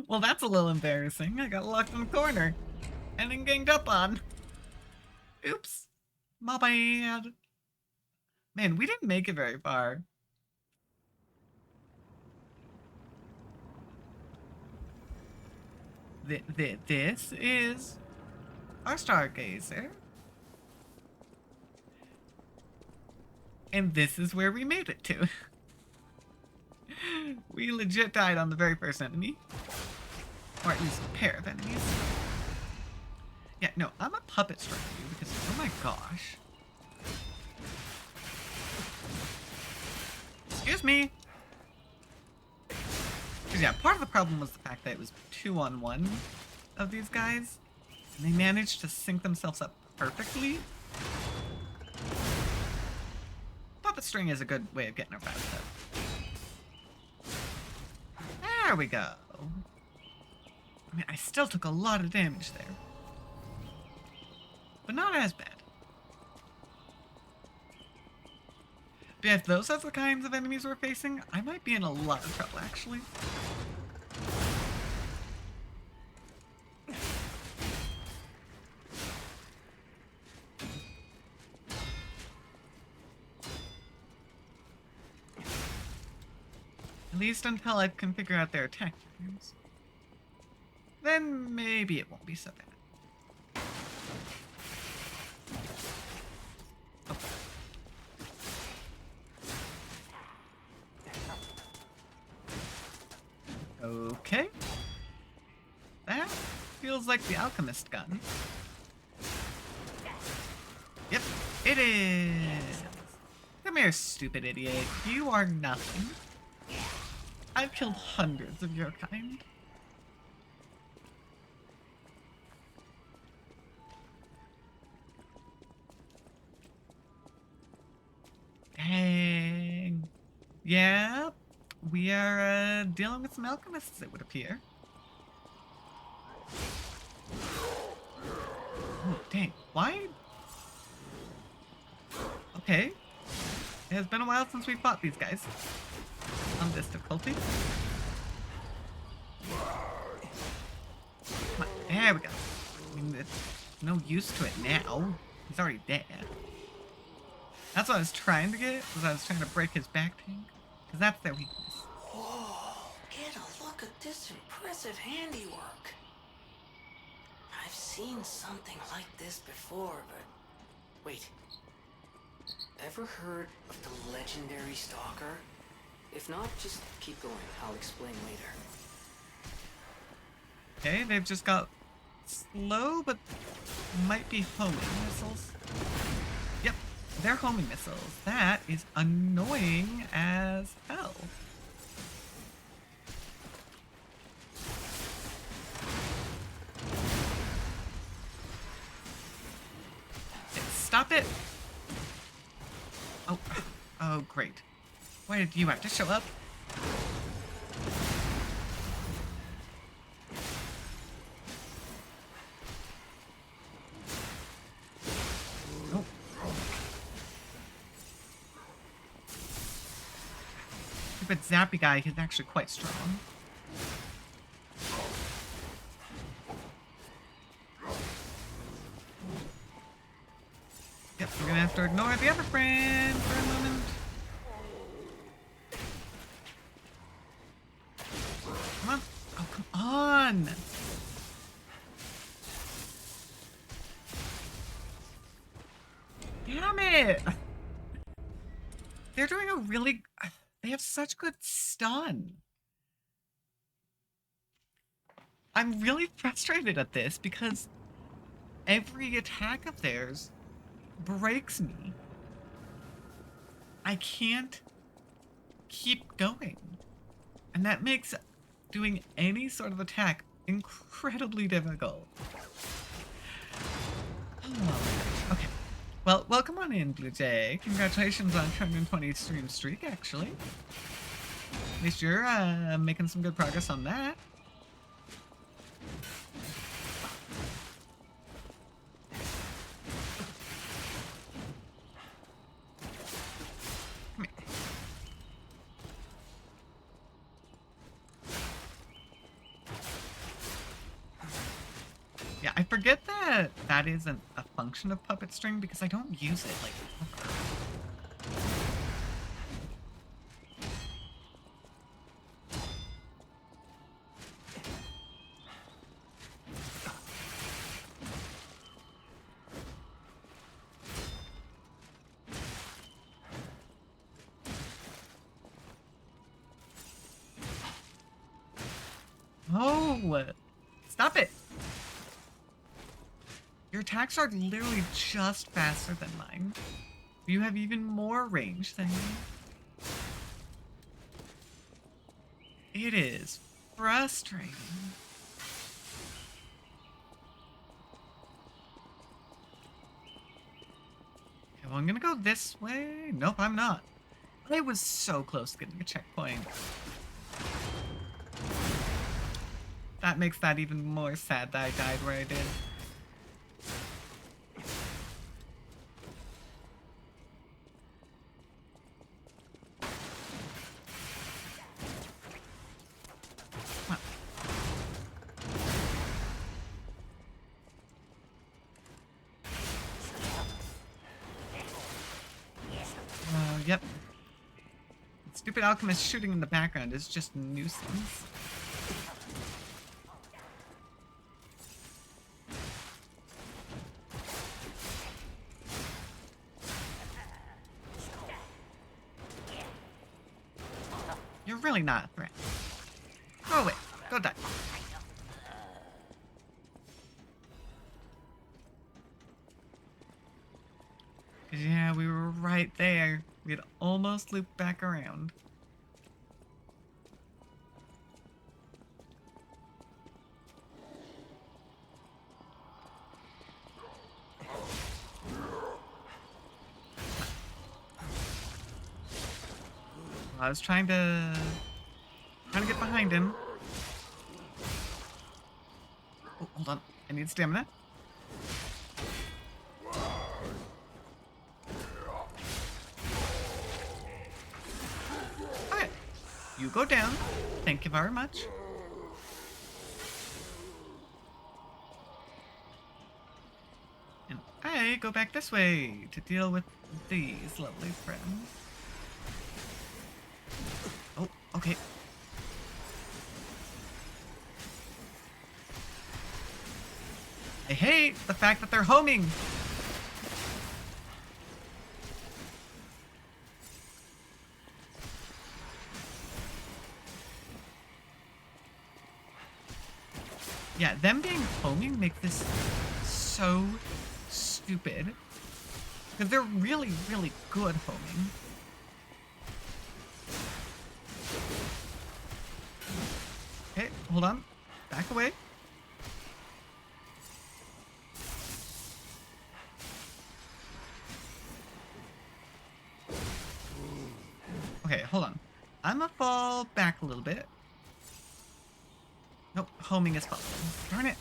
Well, that's a little embarrassing. I got locked in a corner. And then ganged up on. Oops. My bad. Man, we didn't make it very far. This is our Stargazer. And this is where we made it to. We legit died on the very first enemy. Or at least a pair of enemies. Yeah, no, I'm a puppet striker because, oh my gosh. Excuse me. Because yeah, part of the problem was the fact that it was 2-on-1 of these guys. And they managed to sync themselves up perfectly. Puppet string is a good way of getting our fast up. There we go. I mean, I still took a lot of damage there. But not as bad. But yeah, if those are the kinds of enemies we're facing, I might be in a lot of trouble, actually. At least until I can figure out their attack patterns. Then maybe it won't be so bad. Okay. That feels like the alchemist gun. Yep, it is. Come here, stupid idiot. You are nothing. I've killed hundreds of your kind. Dang. Yeah, we are dealing with some alchemists, it would appear. Oh, dang. Why? Okay. It has been a while since we fought these guys. On this difficulty. Come on, there we go. I mean, there's no use to it now. He's already dead. That's what I was trying to get, was I was trying to break his back tank. Because that's their weakness. Whoa, get a look at this impressive handiwork. I've seen something like this before, but... Wait. Ever heard of the legendary Stalker? If not, just keep going. I'll explain later. Okay, they've just got slow, but might be homing missiles. Yep, they're homing missiles. That is annoying as hell. Okay, stop it! Oh, oh, great. Why did you have to show up? Oh. stupid zappy guy is actually quite strong. Yep, we're gonna have to ignore the other friend for a moment. Come on. Oh, come on. Damn it. They're doing a really... They have such good stun. I'm really frustrated at this because every attack of theirs breaks me. I can't keep going. And that makes doing any sort of attack incredibly difficult. Oh, okay. Well, welcome on in, Blue Jay. Congratulations on 220 stream streak, actually. At least you're making some good progress on that. Come here. Yeah, I forget that that isn't a function of puppet string because I don't use it like ever. Oh, stop it. Your attacks are literally just faster than mine. You have even more range than me. It is frustrating. Okay, well, I'm gonna go this way. Nope, I'm not. I was so close to getting a checkpoint. That makes that even more sad that I died where I did. Yep. The stupid alchemist shooting in the background is just nuisance. You're really not a threat. Go away. Go die. Yeah, we were right there. We had almost looped back around. I was trying to get behind him. Oh, hold on. I need stamina. Okay. You go down. Thank you very much. And I go back this way to deal with these lovely friends. Oh, okay. I hate the fact that they're homing. Yeah, them being homing makes this so stupid. Because they're really, really good homing. Okay, hold on. Back away. Okay, hold on. I'm gonna fall back a little bit. Nope, homing is falling. Darn it.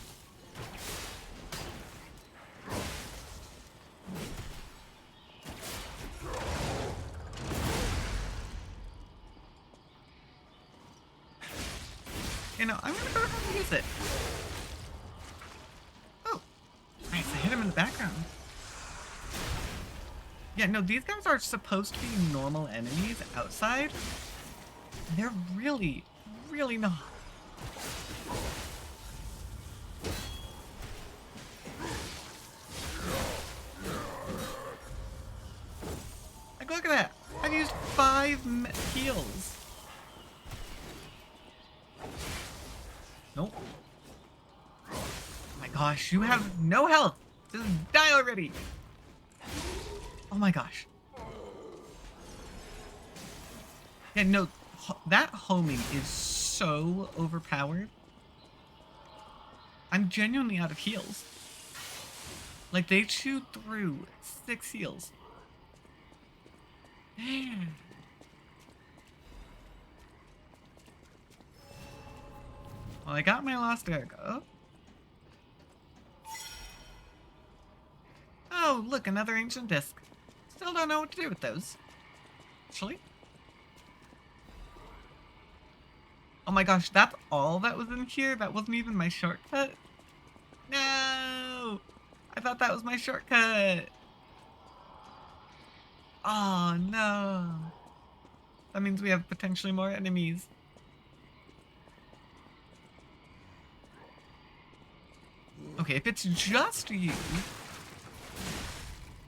You know, I'm gonna go ahead and use it. Oh, nice. I hit him in the background. Yeah, no, these guys are supposed to be normal enemies outside. They're really, really not. Like, look at that. I've used 5 heals. Nope. Oh my gosh, you have no health. Just die already. Oh my gosh. Yeah, no, that homing is so overpowered. I'm genuinely out of heals. Like, they chewed through 6 heals. Man. Well, I got my Lost Ergo. Oh, look, another ancient disc. Still don't know what to do with those. Actually. Oh my gosh, that's all that was in here? That wasn't even my shortcut? No! I thought that was my shortcut. Oh no. That means we have potentially more enemies. Okay, if it's just you,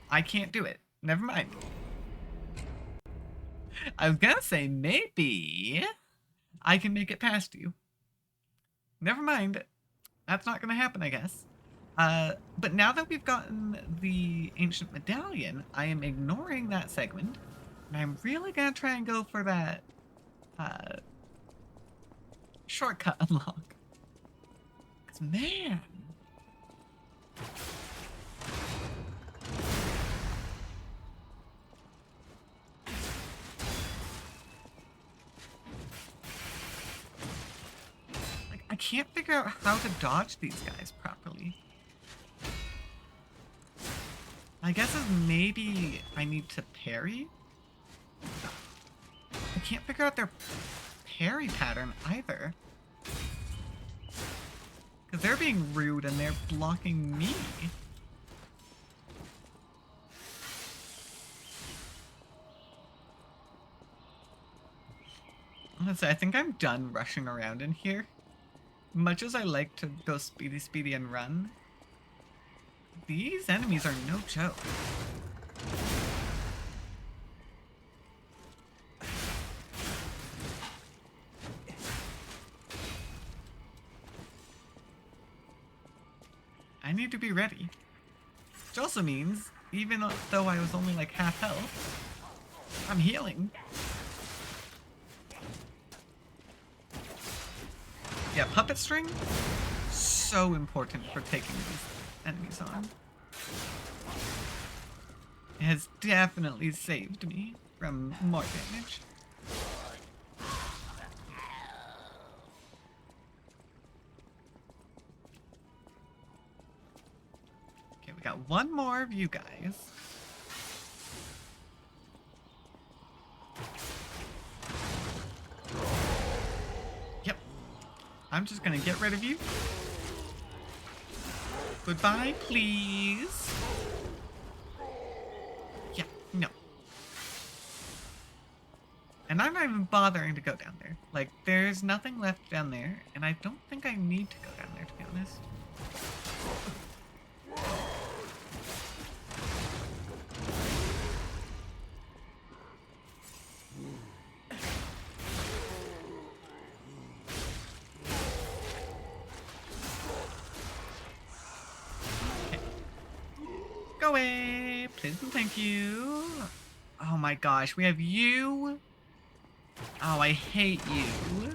I can't do it. Never mind. I was gonna say maybe I can make it past you. Never mind. That's not gonna happen, I guess. But now that we've gotten the ancient medallion, I am ignoring that segment, and I'm really gonna try and go for that shortcut unlock. 'Cause man. Like, I can't figure out how to dodge these guys properly. My guess is maybe I need to parry? I can't figure out their parry pattern either. Because they're being rude and they're blocking me. Honestly, I think I'm done rushing around in here. Much as I like to go speedy and run, these enemies are no joke. I need to be ready. Which also means, even though I was only like half health, I'm healing. Yeah, puppet string, so important for taking these enemies on. It has definitely saved me from more damage. Okay, we got one more of you guys. Yep. I'm just gonna get rid of you. Goodbye, please. Yeah, no. And I'm not even bothering to go down there. Like, there's nothing left down there, and I don't think I need to go down there, to be honest. Go away, please and thank you. Oh my gosh, we have you. Oh, I hate you.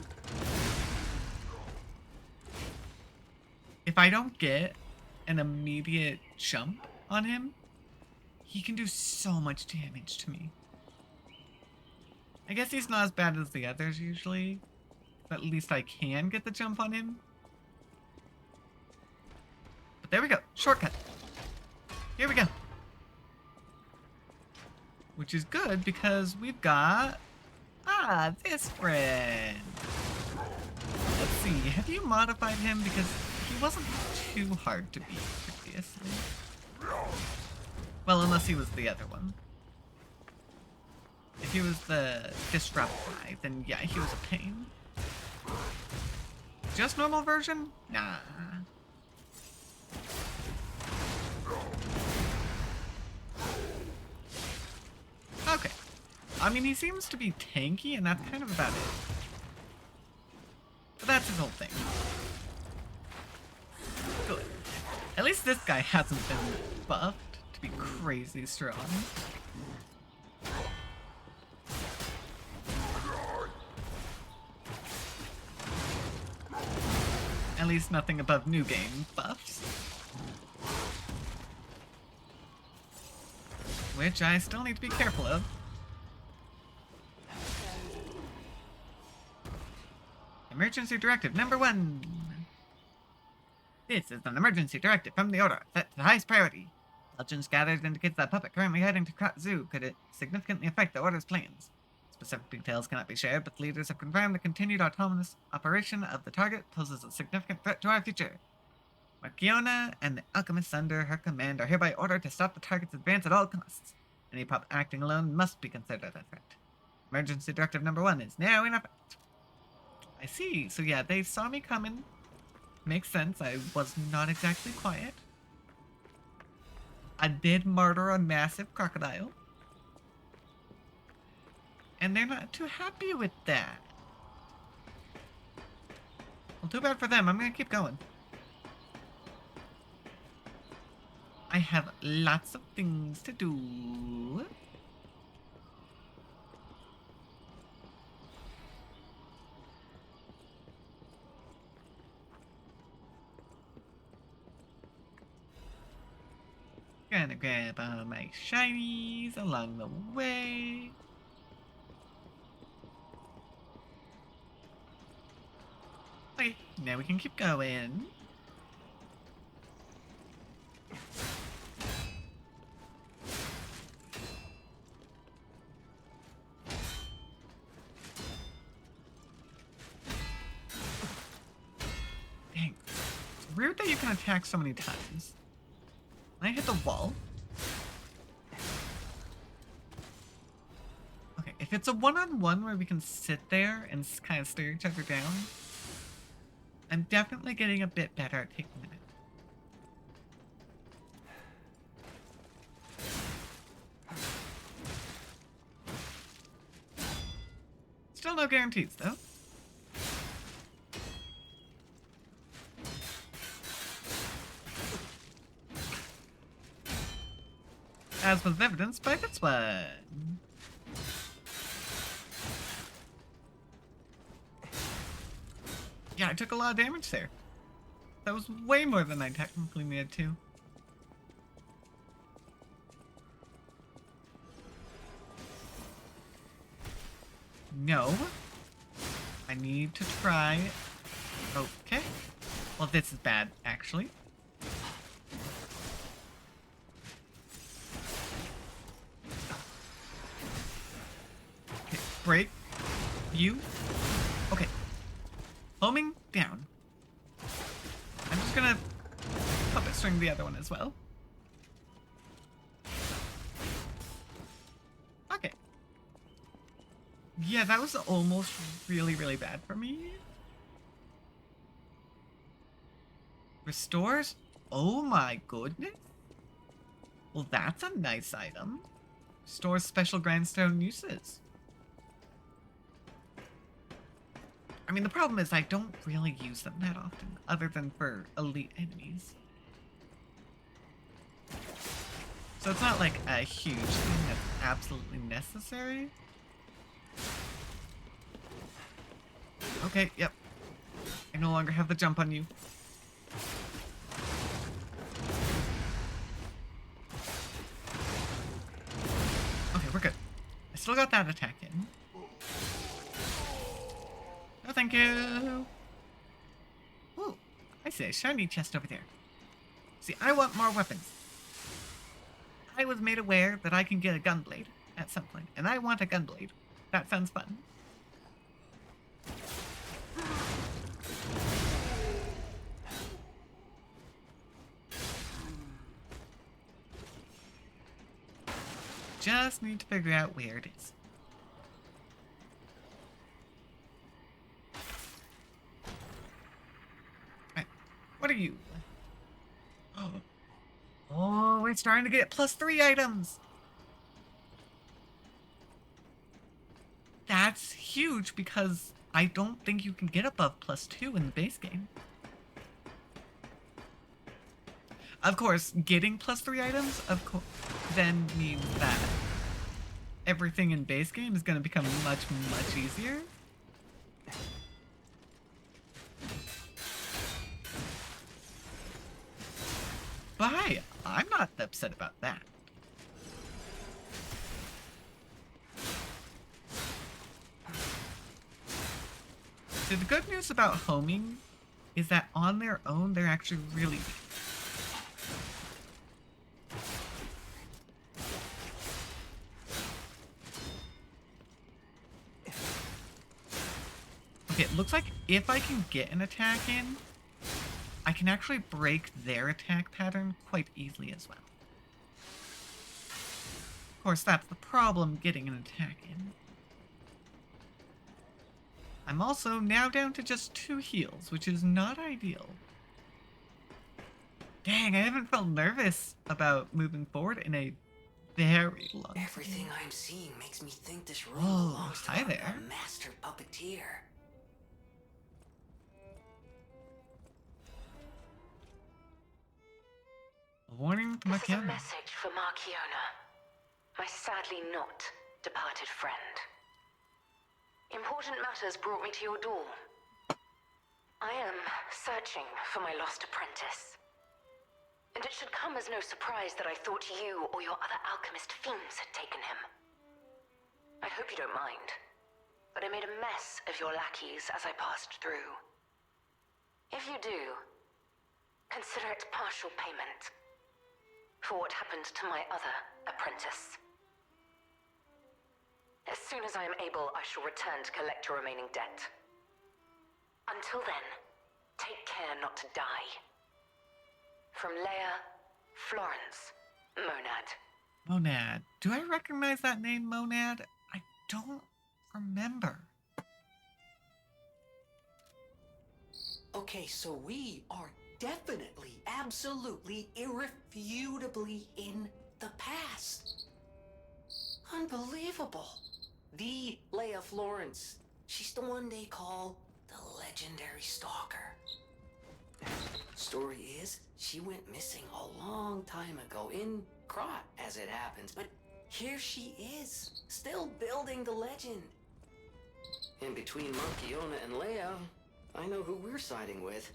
If I don't get an immediate jump on him, he can do so much damage to me. I guess he's not as bad as the others usually, but at least I can get the jump on him. But there we go, shortcut. Here we go. Which is good because we've got, this friend. Let's see, have you modified him? Because he wasn't too hard to beat previously. Well, unless he was the other one. If he was the Disrupt guy, then yeah, he was a pain. Just normal version? Nah. Okay. I mean, he seems to be tanky, and that's kind of about it. But that's his whole thing. Good. At least this guy hasn't been buffed to be crazy strong. At least nothing above new game buffs. Which I still need to be careful of. Emergency Directive number 1. This is an emergency directive from the Order, set to the highest priority. Intelligence gathered indicates that puppet currently heading to Krat Zoo could significantly affect the Order's plans. Specific details cannot be shared, but the leaders have confirmed the continued autonomous operation of the target poses a significant threat to our future. Markiona and the alchemists under her command are hereby ordered to stop the target's advance at all costs. Any pup acting alone must be considered a threat. Emergency Directive number 1 is now in effect. I see. So yeah, they saw me coming. Makes sense. I was not exactly quiet. I did murder a massive crocodile. And they're not too happy with that. Well, too bad for them. I'm gonna keep going. I have lots of things to do. Gonna grab all my shinies along the way. Okay, now we can keep going. Dang. It's weird that you can attack so many times. When I hit the wall. Okay, if it's a one-on-one where we can sit there and kind of stare each other down, I'm definitely getting a bit better at taking it. Still no guarantees, though. As was evidenced by this one. Yeah, I took a lot of damage there. That was way more than I technically needed to. No. I need to try. Okay. Well, this is bad, actually. Okay, break. You. Okay. Homing down. I'm just gonna puppet string the other one as well. Okay. Yeah, that was almost really, really bad for me. Restores? Oh my goodness. Well, that's a nice item. Restores special grindstone uses. I mean, the problem is I don't really use them that often, other than for elite enemies. So it's not like a huge thing that's absolutely necessary. Okay, yep. I no longer have the jump on you. Okay, we're good. I still got that attack in. No, thank you. Ooh, I see a shiny chest over there. See, I want more weapons. I was made aware that I can get a gunblade at some point, and I want a gunblade. That sounds fun. just need to figure out where it is. Alright, what are you? Oh, we're starting to get +3 items. That's huge because I don't think you can get above +2 in the base game. Of course, getting +3 items, then means that everything in base game is going to become much, much easier. But hey, I'm not upset about that. So the good news about homing is that on their own, they're actually really weak. Okay, it looks like if I can get an attack in, I can actually break their attack pattern quite easily as well. Of course, that's the problem, getting an attack in. I'm also now down to just 2 heals, which is not ideal. Dang, I haven't felt nervous about moving forward in a very long time. Everything I'm seeing makes me think this room Oh, belongs to hi a there. master puppeteer. A warning to This is a Machiavelli. message for Marchiona, my sadly not departed friend. Important matters brought me to your door. I am searching for my lost apprentice. And it should come as no surprise that I thought you or your other alchemist fiends had taken him. I hope you don't mind, but I made a mess of your lackeys as I passed through. If you do, consider it partial payment for what happened to my other apprentice. As soon as I am able, I shall return to collect your remaining debt. Until then, take care not to die. From Leia, Florence, Monad. Monad. Do I recognize that name, Monad? I don't remember. Okay, so we are definitely, absolutely, irrefutably in the past. Unbelievable. The Leia Florence. She's the one they call the legendary stalker. Story is, she went missing a long time ago in Krat, as it happens, but here she is, still building the legend. In between Marchiona and Leia, I know who we're siding with.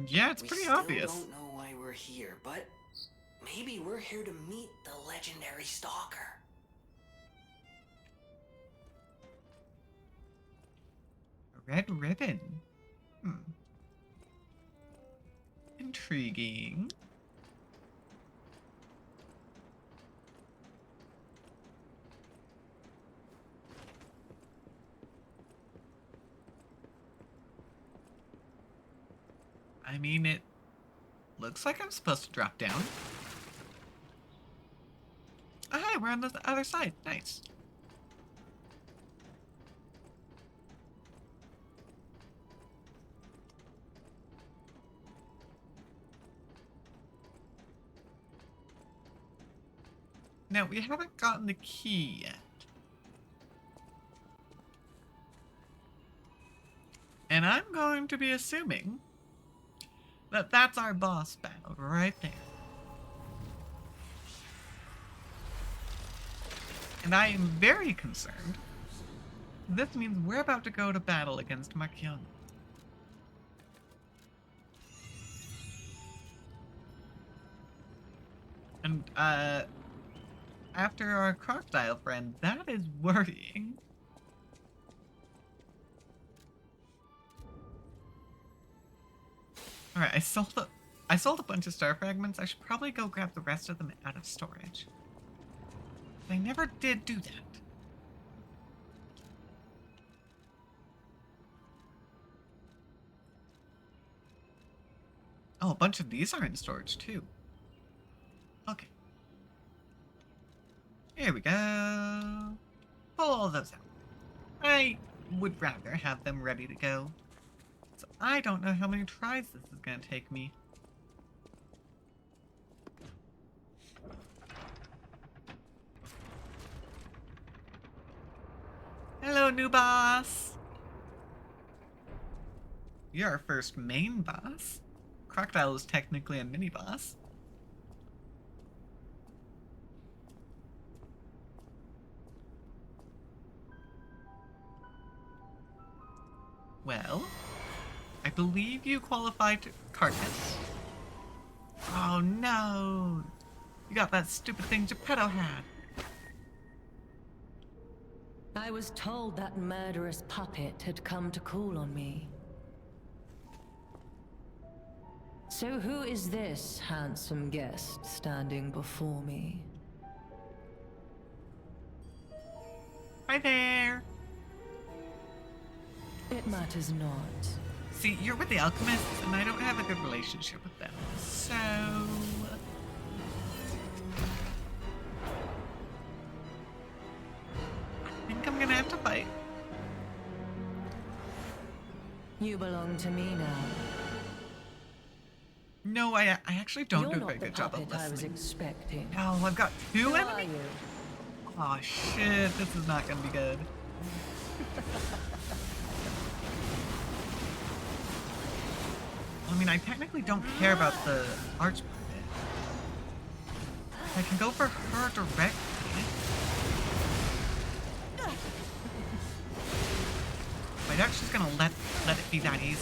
Yeah, it's pretty obvious. We still don't know why we're here, but maybe we're here to meet the legendary stalker. Red ribbon. Intriguing. I mean, it looks like I'm supposed to drop down. Oh, hey, we're on the other side. Nice. Now, we haven't gotten the key yet. And I'm going to be assuming that that's our boss battle right there. And I am very concerned. This means we're about to go to battle against Marchiona. And, after our crocodile friend, that is worrying. Alright, I sold a bunch of star fragments. I should probably go grab the rest of them out of storage. I never did do that. Oh, a bunch of these are in storage too. Okay. Here we go. Pull all those out. I would rather have them ready to go. So I don't know how many tries this is going to take me. Hello, new boss. You're our first main boss. Crocodile is technically a mini boss. Well, I believe you qualify to Carcass. Oh no! You got that stupid thing Geppetto had. I was told that murderous puppet had come to call on me. So who is this handsome guest standing before me? Hi there! It matters not. See, you're with the alchemists, and I don't have a good relationship with them, so... I think I'm gonna have to fight. You belong to me now. No, I actually don't You're do a not very the good job of puppet I was listening. expecting. No, I've got two Who are enemies? you? Oh shit, this is not gonna be good. I mean, I technically don't care about the arch puppet. I can go for her directly. I doubt she's gonna let it be that easy.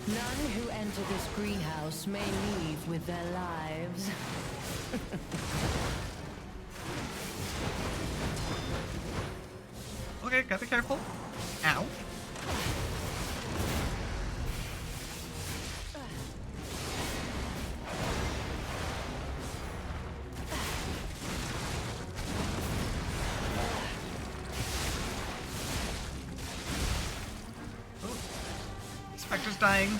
None who enter this greenhouse may leave with their lives. Okay, gotta be careful. Ow. Oh. Spectre's dying.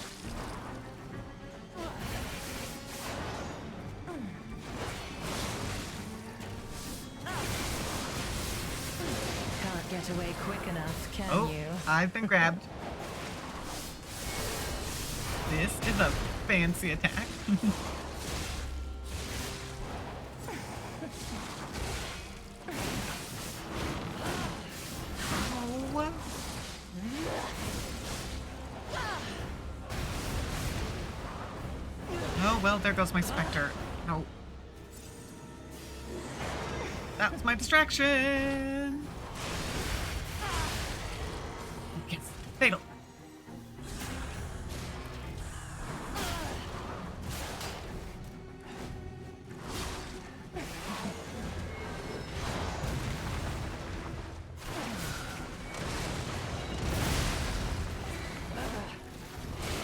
Can't get away quick enough, can Oh, you? I've been grabbed. This is a fancy attack. Oh. Oh, well, there goes my Spectre. No. That was my distraction. Yes, fatal.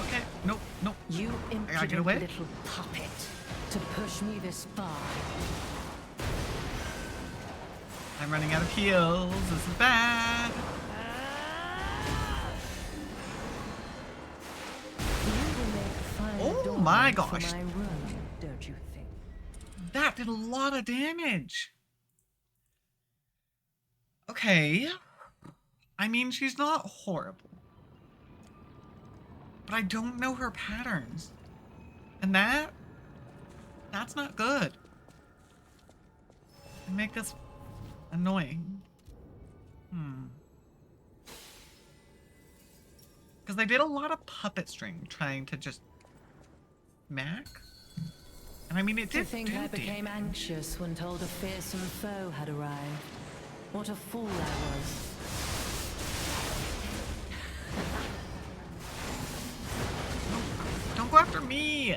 Okay, nope, nope. You gotta get away. impudent little puppet. To push me this far. I'm running out of heals. This is bad. You will make a fine Oh adornment my for gosh. my room, don't you think? That did a lot of damage. Okay. I mean, she's not horrible. But I don't know her patterns. And that's not good. It make this annoying. Because they did a lot of puppet string trying to just smack. And I mean, it To did think do I became damage. anxious when told a fearsome foe had arrived. What a fool I was. Don't go after me!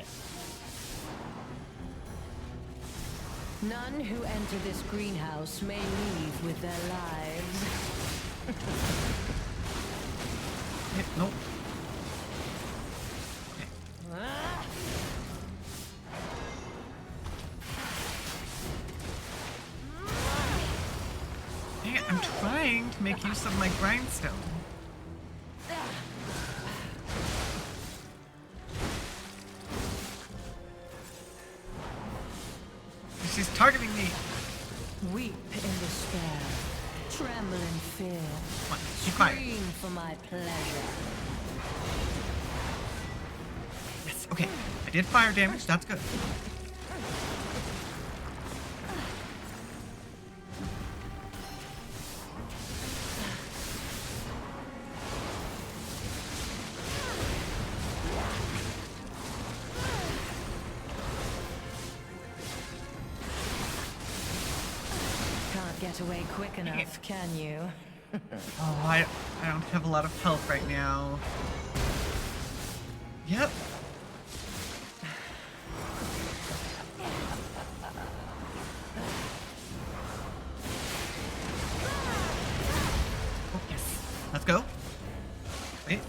None who enter this greenhouse may leave with their lives. Nope. Dang it, I'm trying to make use of my grindstone. targeting me. Weep in despair. Tremble in fear. Come on, keep fire. Scream for my pleasure. Yes, okay. I did fire damage. That's good. Can't get away quick enough, can you? Oh, I don't have a lot of health right now. Yep. Oh, yes. Let's go. Wait.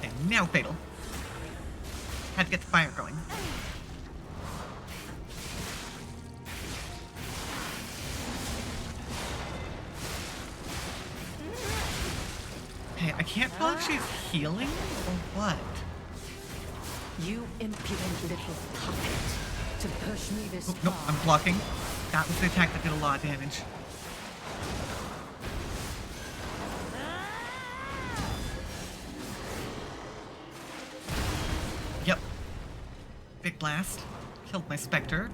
And now fatal. Had to get the fire going. Okay, I can't tell if she's healing or what. You impudent little puppet. To push me this Oh, nope, I'm far. blocking. That was the attack that did a lot of damage. Yep. Big blast. Killed my Spectre.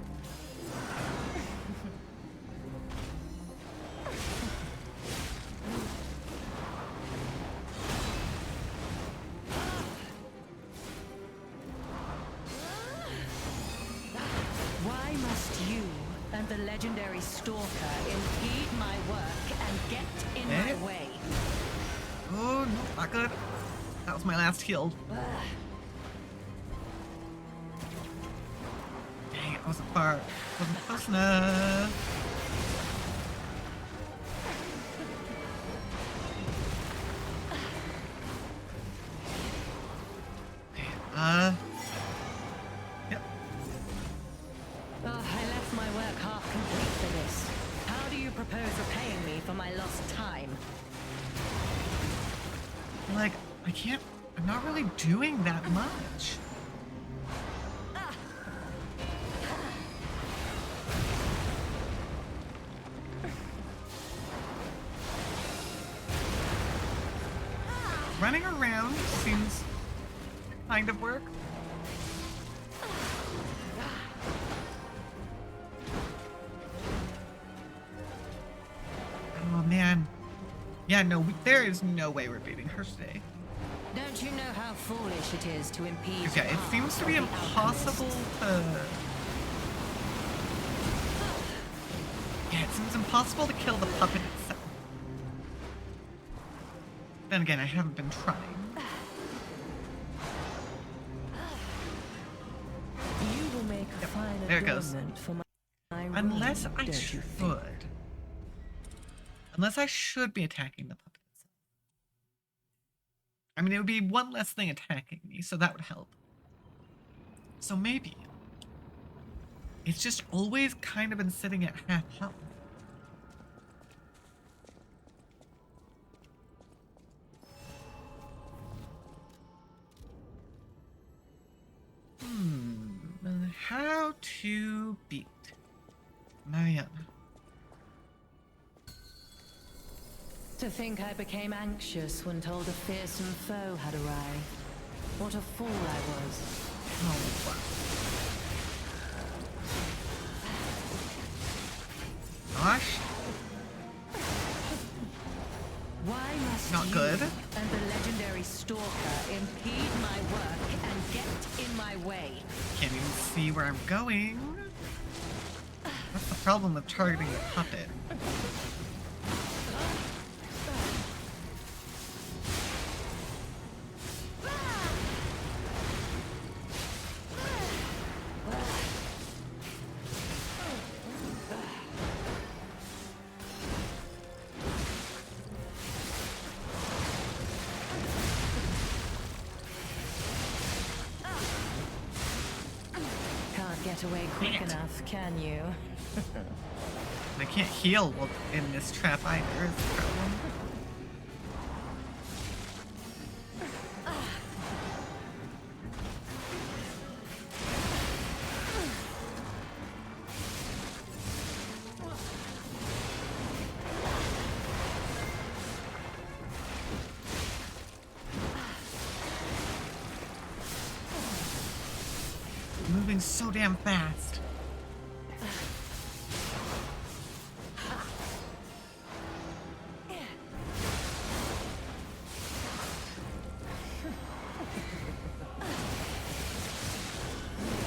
Why must you and the legendary Stalker impede my work and get in Eh? my way? Oh, no, not good. That was my last heal. Dang, it wasn't far. Wasn't close enough. Okay, yep. Oh, I left my work half complete for this. How do you propose repaying me for my lost time? Like, I'm not really doing that much. Running around seems kind of work. Oh man. Yeah, no, there is no way we're beating her today. Don't you know how foolish it is to impede? Okay, it the seems to path be of the impossible alchemist? to... Yeah, it seems impossible to kill the puppet itself. Then again, I haven't been trying. You will make a fine there it goes. adornment for my Unless room, I don't you should. think? Unless I should be attacking the puppet itself. I mean, it would be one less thing attacking me, so that would help. So maybe. It's just always kind of been sitting at half health. How to beat Mariana. To think I became anxious when told a fearsome foe had arrived. What a fool I was. Oh, wow. Gosh, Why must Not you good. and the legendary Stalker impede my work and get in my way? can't even see where I'm going. That's the problem with targeting the puppet. Can't get away quick Dang it. enough, can you? And I can't heal in this trap either, is the problem. moving so damn fast.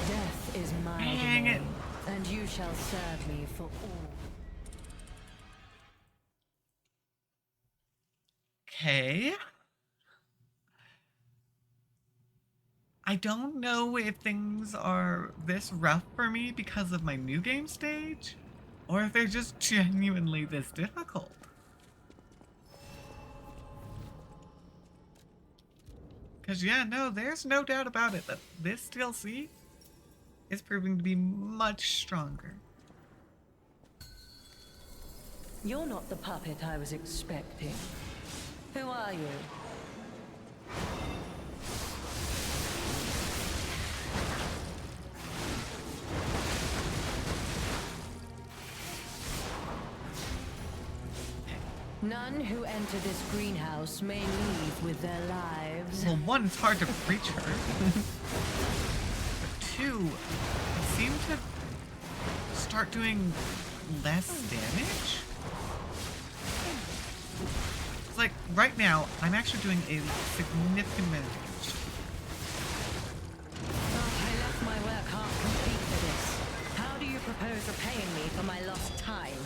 Death is my Dang it. domain, and you shall serve me for all. Okay. I don't know if things are this rough for me because of my new game stage, or if they're just genuinely this difficult. Because, yeah, no, there's no doubt about it that this DLC is proving to be much stronger. You're not the puppet I was expecting. Who are you? None who enter this greenhouse may leave with their lives. Well, one, it's hard to reach her. But two, I seem to start doing less damage. It's like, right now, I'm actually doing a significant amount of damage. Oh, I left my work half complete for this. How do you propose repaying me for my lost time?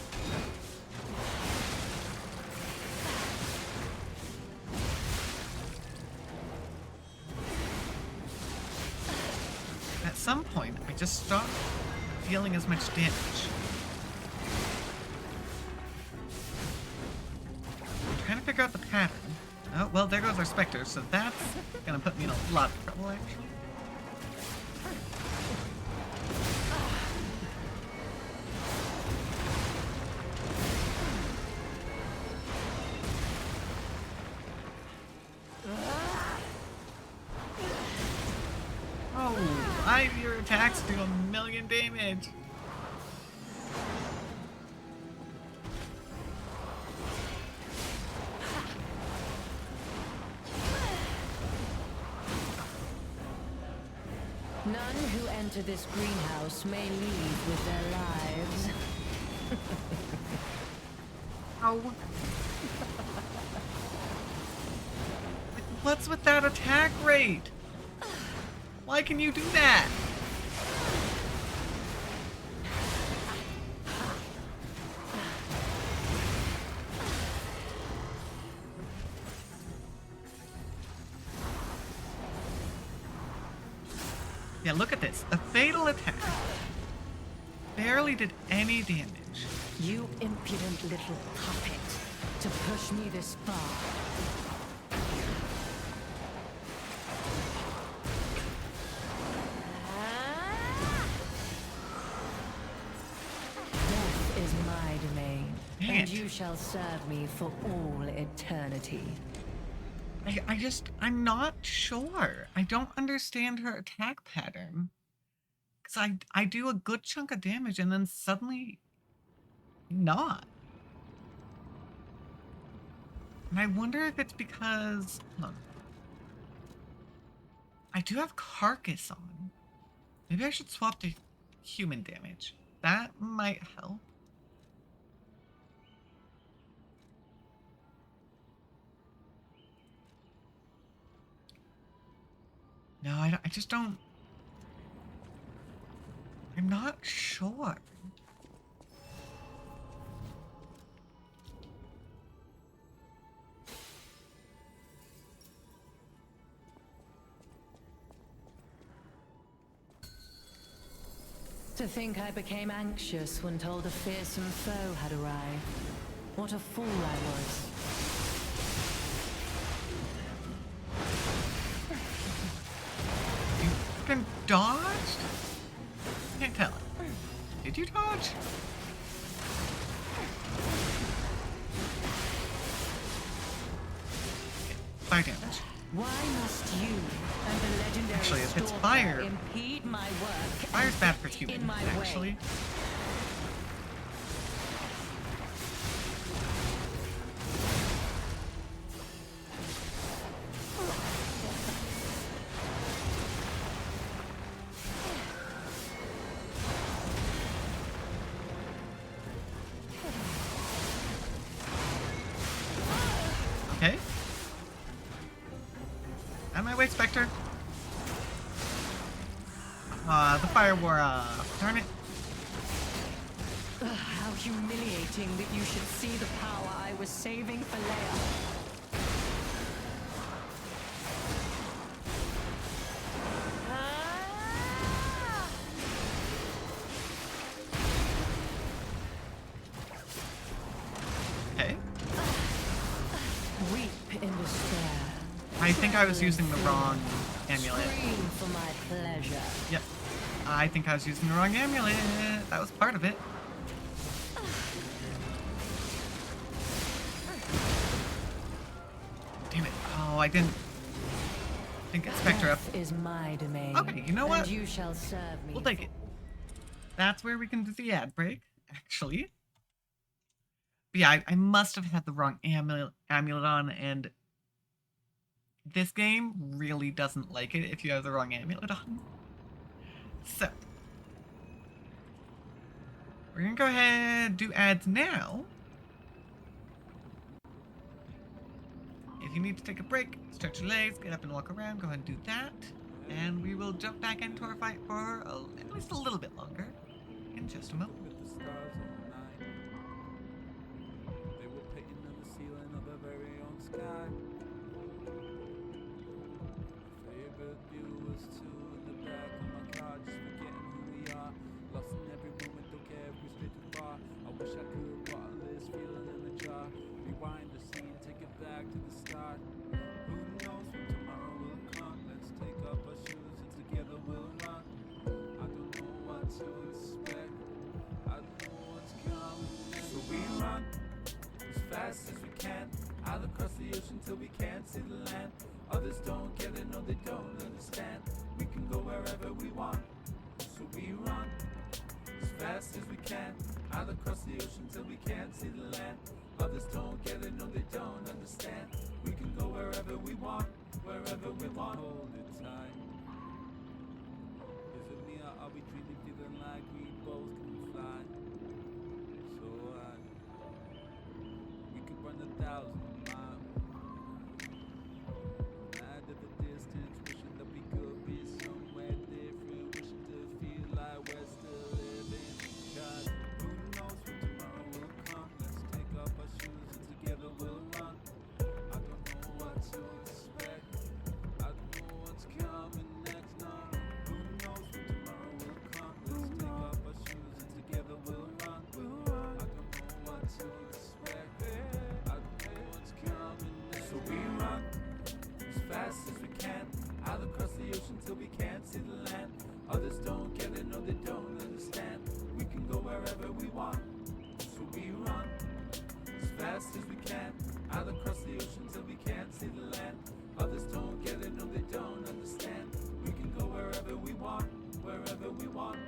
At some point, I just stop dealing as much damage. I'm trying to figure out the pattern. Oh, well, there goes our Spectre, so that's gonna put me in a lot of trouble, actually. Oh, your attacks do 1,000,000 damage. None who enter this greenhouse may leave with their lives. Oh. What's with that attack rate? Why can you do that? Yeah, look at this. A fatal attack. Barely did any damage. You impudent little puppet, to push me this far. Death is my domain, Dang and it. you shall serve me for all eternity. I'm not sure. I don't understand her attack pattern. Because I do a good chunk of damage and then suddenly not. And I wonder if it's because... Hold on. I do have Carcass on. Maybe I should swap to human damage. That might help. No, I just don't... I'm not sure. To think I became anxious when told a fearsome foe had arrived. What a fool I was. You fucking dodged? I can't tell. Did you dodge? Fire damage. Why must you and the legendary Actually, if it's Stalker fire- impede my work? Fire's and bad for get human, in my actually. way? Out of my way, Spectre. The fire wore off. Darn it. Ugh, how humiliating that you should see the power I was saving for Leia. Ah! Okay. Weep in despair. I think I was using the wrong amulet. Scream for my pleasure. Yep. I think I was using the wrong amulet. That was part of it. Damn it. Oh, I didn't get Spectre up. Death is my domain. Okay, you know what? And you shall serve me. We'll take it. That's where we can do the ad break, actually. But yeah, I must have had the wrong amulet on, and this game really doesn't like it if you have the wrong amulet on. So, we're gonna go ahead and do ads now. If you need to take a break, stretch your legs, get up and walk around, go ahead and do that. And we will jump back into our fight for at least a little bit longer in just a moment. With the stars all night, they were painting on the ceiling of their very own sky. My favorite view was two in the back of my car, just forgetting who we are. Lost in every moment, don't care if we stray too far. I wish I could bottle this feeling in the jar. Rewind the scene, take it back to the start. Who knows when tomorrow will come? Let's take up our shoes and together we'll run. I don't know what to expect. I don't know what's coming next. So we run as fast as we can, out across the ocean till we can't see the land. Others don't get it, no they don't understand. We can go wherever we want. So we run as fast as we can, out across the ocean till we can't see the land. Others don't get it, no they don't understand. We can go wherever we want, wherever we want. Hold it tight. Is it me or are we dreaming, feeling like we both can fly? So we could run 1,000 miles. Mad at the distance, wishing that we could be somewhere different, wishing to feel like we're still living. God, who knows when tomorrow will come? Let's take up our shoes and together we'll run. I don't know what to expect. I don't know what's coming next. No, who knows when tomorrow will come? Let's take up our shoes and together we'll run. I don't know what to expect. I don't know what's coming next. So we run as fast as we can, out across the ocean till we can't see the land. Others don't get it, no they don't understand. We can go wherever we want. So we run as fast as we can, out across the ocean till we can't see the land. Others don't get it, no they don't understand. We can go wherever we want, wherever we want.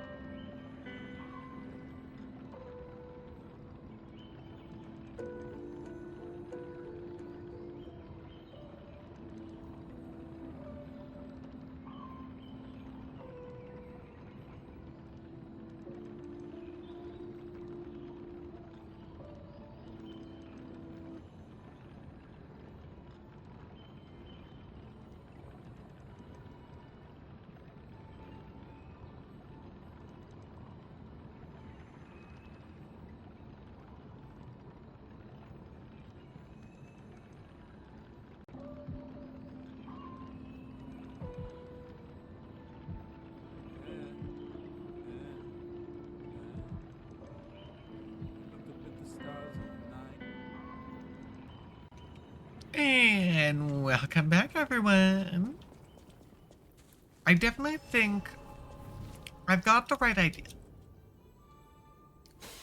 And welcome back, everyone. I definitely think I've got the right idea.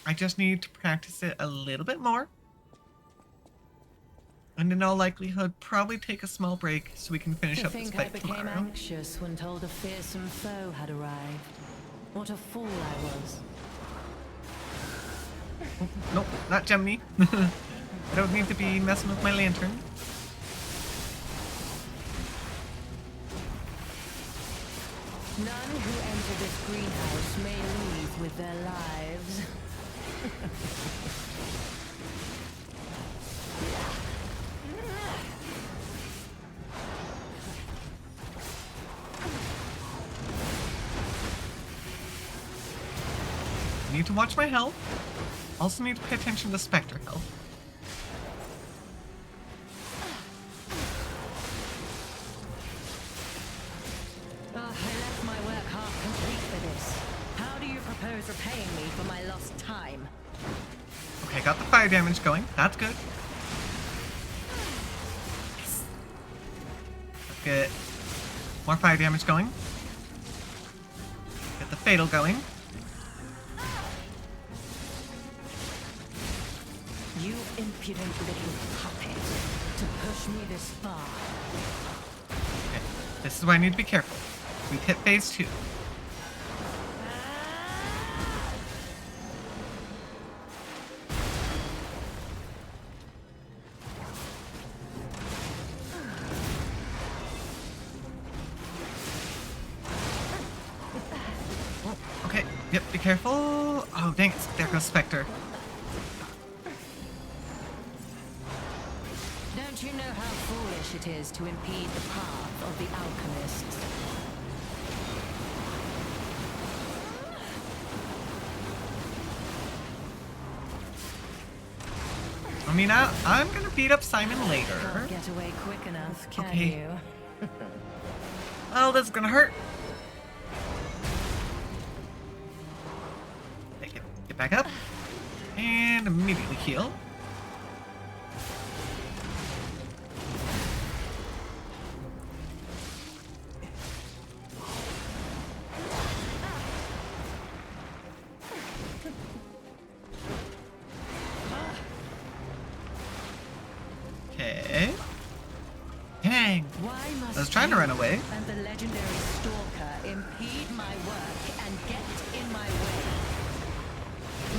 I just need to practice it a little bit more. And in all likelihood, probably take a small break so we can finish To up this think I fight became tomorrow. anxious when told a fearsome foe had arrived. What a fool I was. Oh, nope, not Gemini. I don't need to be messing with my lantern. None who enter this greenhouse may leave with their lives. need to watch my health. Also need to pay attention to Spectre health. I left my work half complete for this. How do you propose repaying me for my lost time? Okay, got the fire damage going. That's good. Let's get more fire damage going. Get the fatal going. You impudent little puppet. To push me this far. Okay, this is where I need to be careful. We've hit phase 2. Okay, yep, be careful. Oh, dang it. There goes Spectre. Don't you know how foolish it is to impede the path of the alchemists? I mean, I'm gonna beat up Simon later. Can't get away quick enough, can Okay. you? Oh, this is gonna hurt. Okay, get back up. And immediately heal. Okay. Dang. Why must I was trying to you run away. and the legendary stalker impede my work and get in my way?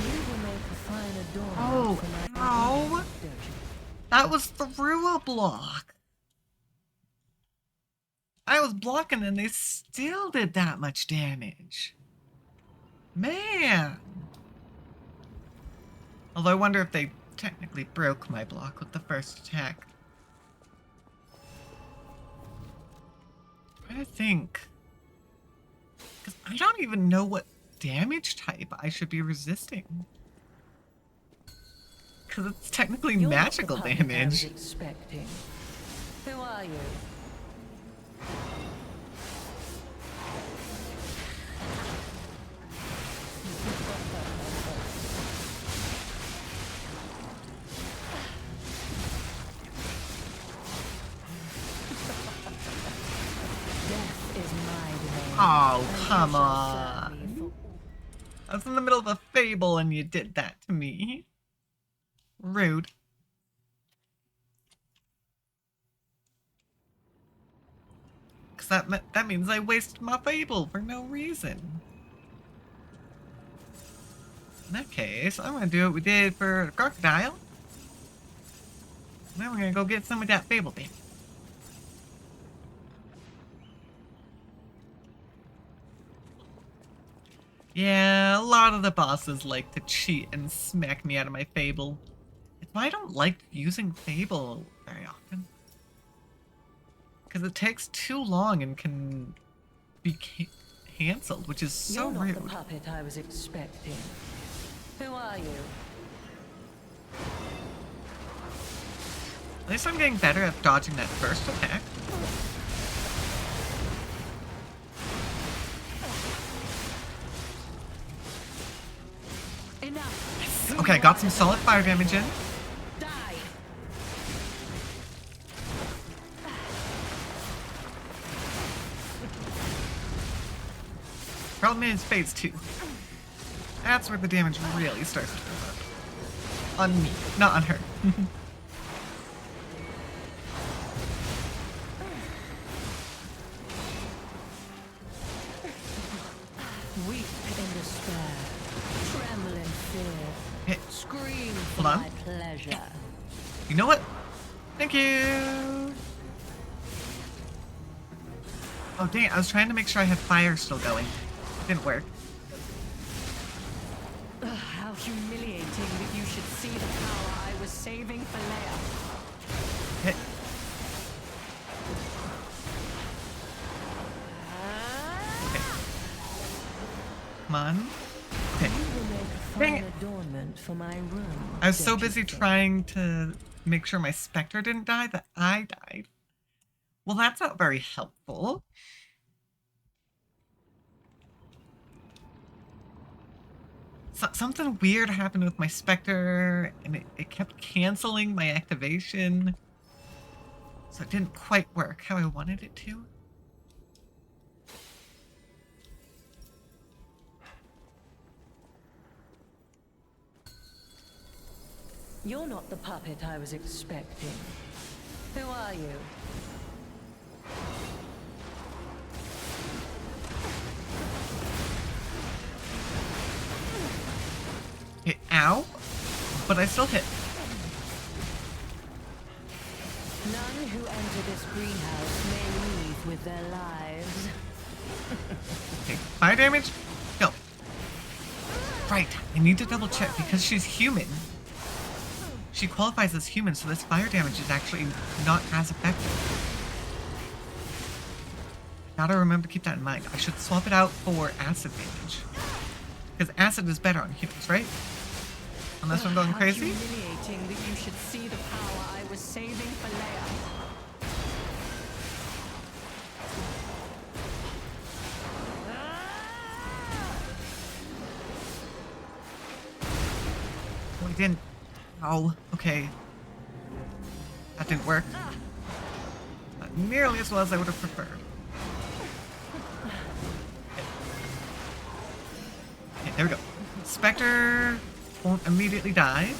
You will make a fine adornment Oh, for my ow. don't you? That was through a block. I was blocking and they still did that much damage. Man. Although I wonder if they technically broke my block with the first attack. I think. Because I don't even know what damage type I should be resisting. Because it's technically You're not the magical puppet I was damage. expecting. Who are you? Death is my domain. Oh, and you come shall on. serve me for- I was in the middle of a fable and you did that to me. Rude. Because that means I wasted my fable for no reason. In that case, I'm going to do what we did for the crocodile. Now we're going to go get some of that fable damage. Yeah, a lot of the bosses like to cheat and smack me out of my Fable. It's why I don't like using Fable very often. Because it takes too long and can be cancelled, which is so You're not rude. the puppet I was expecting. Who are you? At least I'm getting better at dodging that first attack. Enough. Okay, got some solid fire damage in. Die. Problem is phase 2. That's where the damage really starts to build up. On me, not on her. Weep in despair. Tremble in fear. Okay, Scream for hold on. my pleasure. You know what? Thank you! Oh dang it, I was trying to make sure I had fire still going. Didn't work. Ugh, how humiliating that you should see the power I was saving for Leia. Hit. Okay. Come on. Okay. You will make fine adornment for my room. I was so don't you busy think? trying to make sure my Spectre didn't die that I died. Well, that's not very helpful. Something weird happened with my Spectre, and it kept canceling my activation. So it didn't quite work how I wanted it to. You're not the puppet I was expecting. Who are you? Okay, ow. But I still hit. None who enter this greenhouse may leave with their lives. Okay, fire damage? Go. Right, I need to double check because she's human. She qualifies as human, so this fire damage is actually not as effective. Gotta remember to keep that in mind. I should swap it out for acid damage. Because acid is better on humans, right? Unless I'm going How crazy? humiliating that you should see the power I was saving for Leia. Oh, I didn't. Oh, okay. That didn't work. Not nearly as well as I would have preferred. Okay, there we go. Spectre won't immediately die.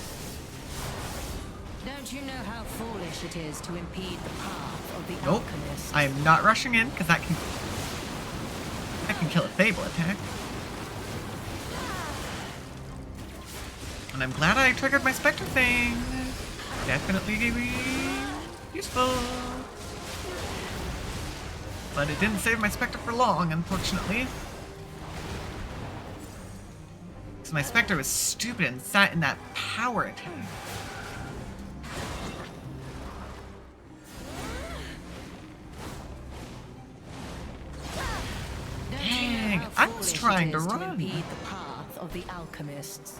Don't you know how foolish it is to impede the path of the Nope. alchemist? I am not rushing in because that can kill a Fable attack. And I'm glad I triggered my Spectre thing. Definitely useful. But it didn't save my Spectre for long, unfortunately. Because my Spectre was stupid and sat in that power attack. Don't you know Dang, how I was foolish it trying to is run. impede the path of the alchemists?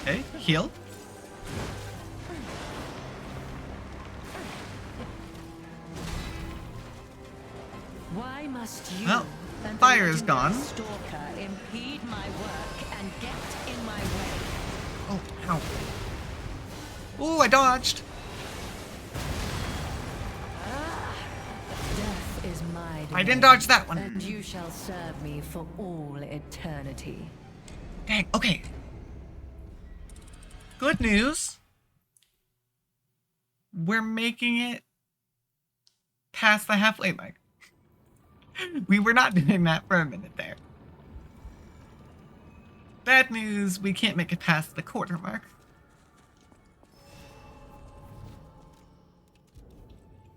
Okay, heal. Why must you, Well, and the fire is legendary gone. Stalker, impede my work and get in my way? Oh, ow. Ooh, I dodged. Death is my I didn't domain, dodge that one. and you shall serve me for all eternity. Dang, okay. Good news. We're making it past the halfway mark. We were not doing that for a minute there. Bad news, we can't make it past the quarter mark.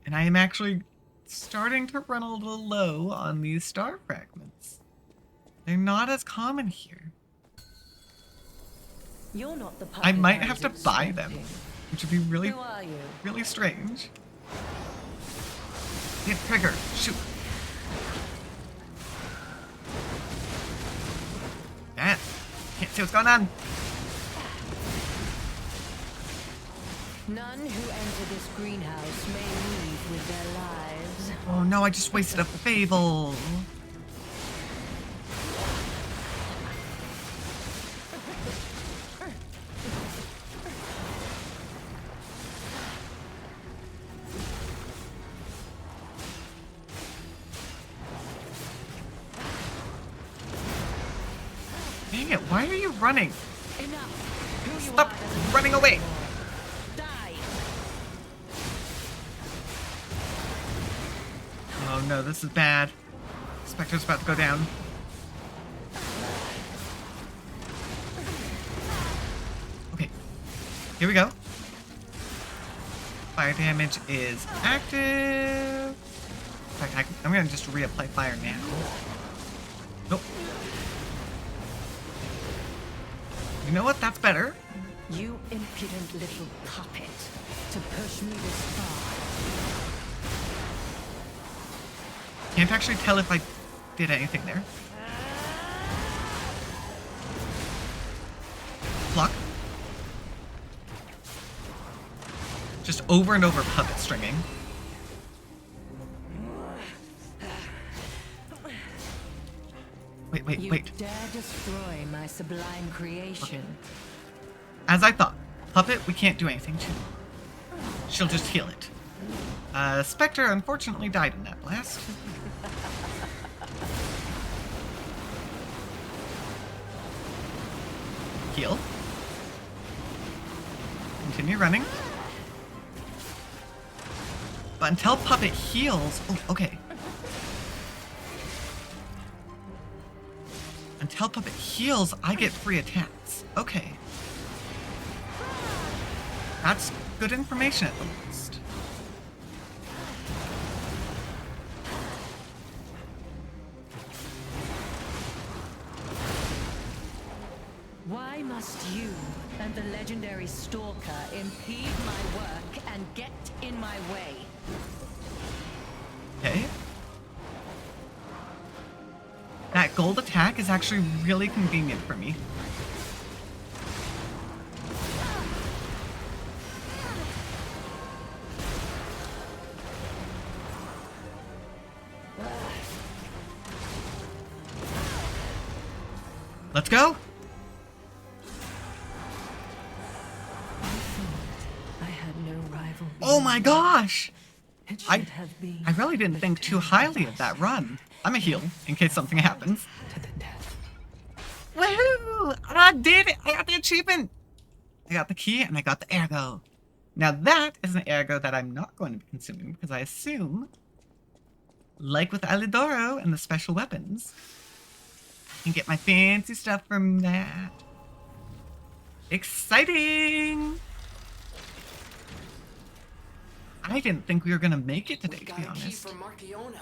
And I am actually starting to run a little low on these star fragments. They're not as common here. You're not the I puppet might have was to buy them, expecting. which would be really, Who are you? really strange. Hit trigger, shoot. Ah, can't see what's going on. None who enter this greenhouse may leave with their lives. Oh no, I just wasted a Fable. Dang it, why are you running? Enough! Who you Stop are doesn't running matter away. anymore. Die! Oh no, this is bad. Spectre's about to go down. Okay, here we go. Fire damage is active. In fact, I'm gonna just reapply fire now. Nope. You know what? That's better. You impudent little puppet. To push me this far, Can't actually tell if I did anything there. Block. Just over and over puppet stringing. Wait, You wait. dare destroy my sublime creation. As I thought. Puppet, we can't do anything to. She'll just heal it. Spectre unfortunately died in that blast. Heal. Continue running. But until Puppet heals... Oh, okay. Until Puppet heals, I get free attacks. Okay. That's good information at the least. Why must you and the legendary Stalker impede my work and get in my way? Okay. That gold attack is actually really convenient for me. Let's go. I had no rival. Oh my gosh! It I should have been I really didn't think too highly of that run. I'm a heal in case something happens. To the death. Woohoo! I did it! I got the achievement! I got the key and I got the ergo. Now that is an ergo that I'm not going to be consuming because I assume, like with Alidoro and the special weapons, I can get my fancy stuff from that. Exciting! I didn't think we were gonna make it today, We to got be a key honest. for Marciona.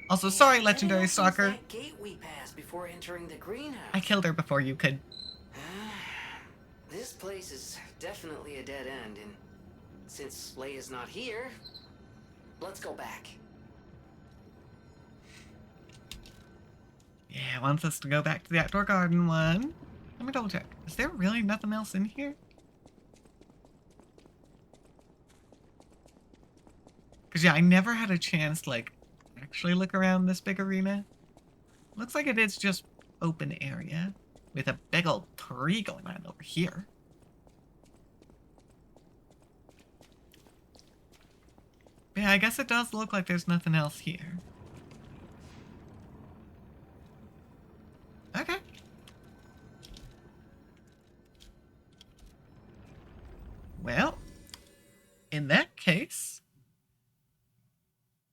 Also, sorry, Anyone Legendary else use Stalker. that gate we passed before entering the greenhouse. I killed her before you could. This place is definitely a dead end, and since Leia's not here, let's go back. Yeah, wants us to go back to the outdoor garden one. Let me double check. Is there really nothing else in here? Because, yeah, I never had a chance to, like, actually look around this big arena. Looks like it is just open area with a big old tree going on over here. But yeah, I guess it does look like there's nothing else here. Okay. Well, in that case,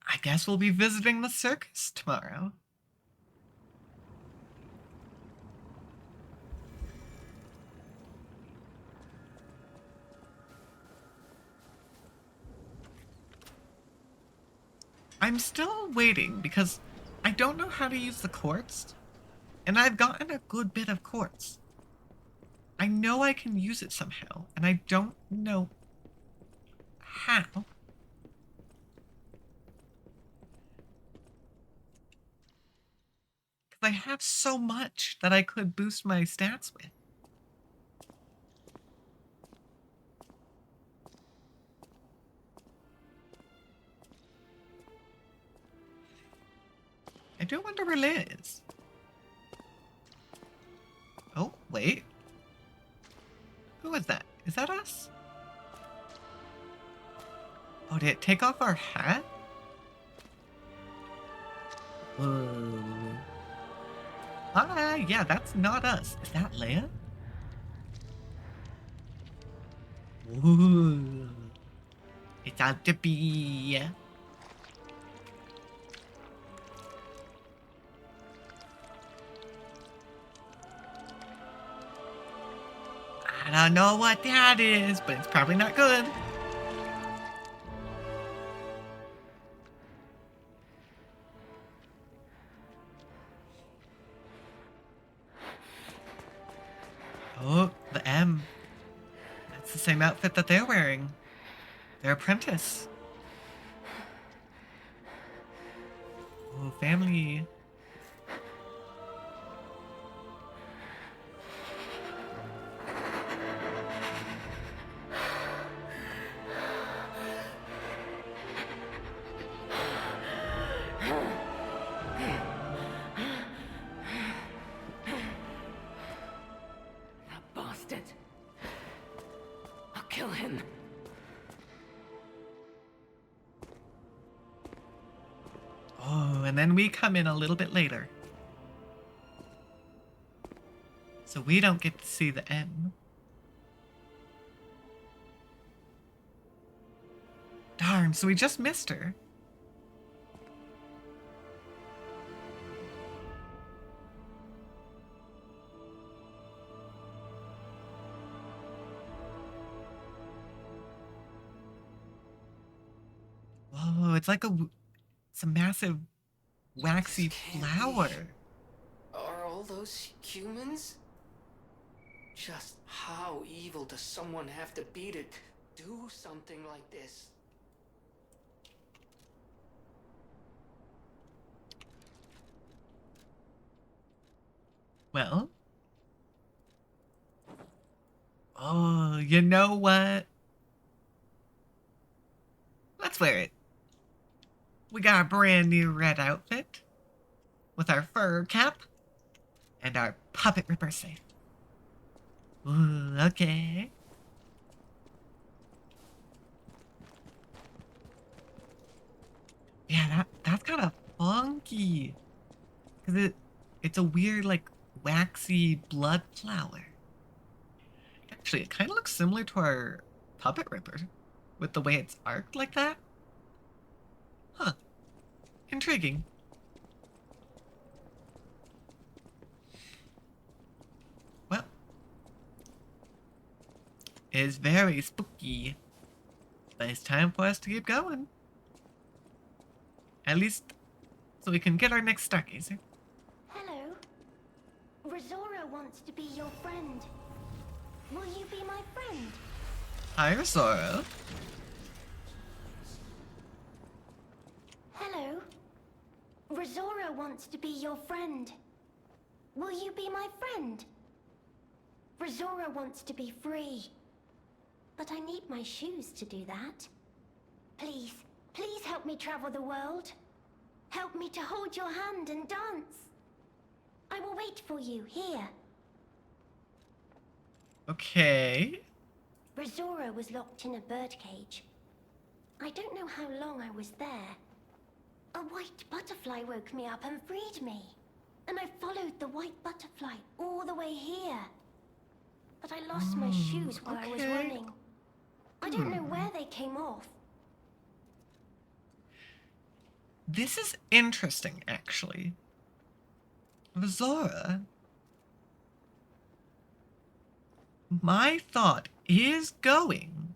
I guess we'll be visiting the circus tomorrow. I'm still waiting because I don't know how to use the quartz, and I've gotten a good bit of quartz. I know I can use it somehow, and I don't know how. Because I have so much that I could boost my stats with. I do wonder where Leia is. Oh, wait. Who is that? Is that us? Oh, did it take off our hat? Whoa. Ah, yeah, that's not us. Is that Leia? Ooh. It's out to be. I don't know what that is, but it's probably not good. Oh, the M. That's the same outfit that they're wearing. Their apprentice. Oh, family. That bastard. I'll kill him. Oh, and then we come in a little bit later. So we don't get to see the end. Darn, so we just missed her. Whoa, it's like it's a massive waxy This can't flower. be. Are all those humans? Just how evil does someone have to be to do something like this? Well. Oh, you know what? Let's wear it. We got a brand new red outfit with our fur cap and our puppet ripper safe. Ooh, okay. Yeah, that's kind of funky. Cause it's a weird like waxy blood flower. Actually, it kind of looks similar to our puppet ripper with the way it's arced like that. Huh. Intriguing. Well, it's very spooky. But it's time for us to keep going. At least so we can get our next Stargazer. Hello. Rosora wants to be your friend. Will you be my friend? Hi, Rosora. Hello. Rosora wants to be your friend. Will you be my friend? Rosora wants to be free. But I need my shoes to do that. Please, please help me travel the world. Help me to hold your hand and dance. I will wait for you here. Okay. Rosora was locked in a birdcage. I don't know how long I was there. A white butterfly woke me up and freed me. And I followed the white butterfly all the way here. But I lost my shoes while I was okay. running. I don't know where they came off. This is interesting, actually. Rosora. My thought is going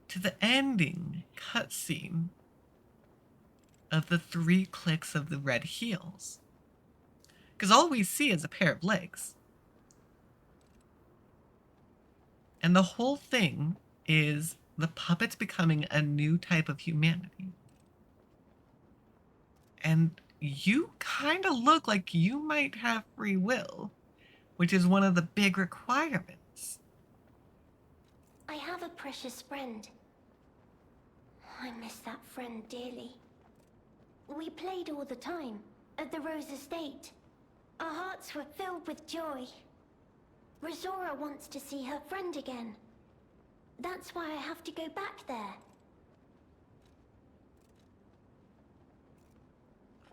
to the ending cutscene of the 3 clicks of the red heels. Because all we see is a pair of legs. And the whole thing is the puppets becoming a new type of humanity. And you kind of look like you might have free will, which is one of the big requirements. I have a precious friend. I miss that friend dearly. We played all the time at the Rose Estate. Our hearts were filled with joy. Rosora wants to see her friend again. That's why I have to go back there.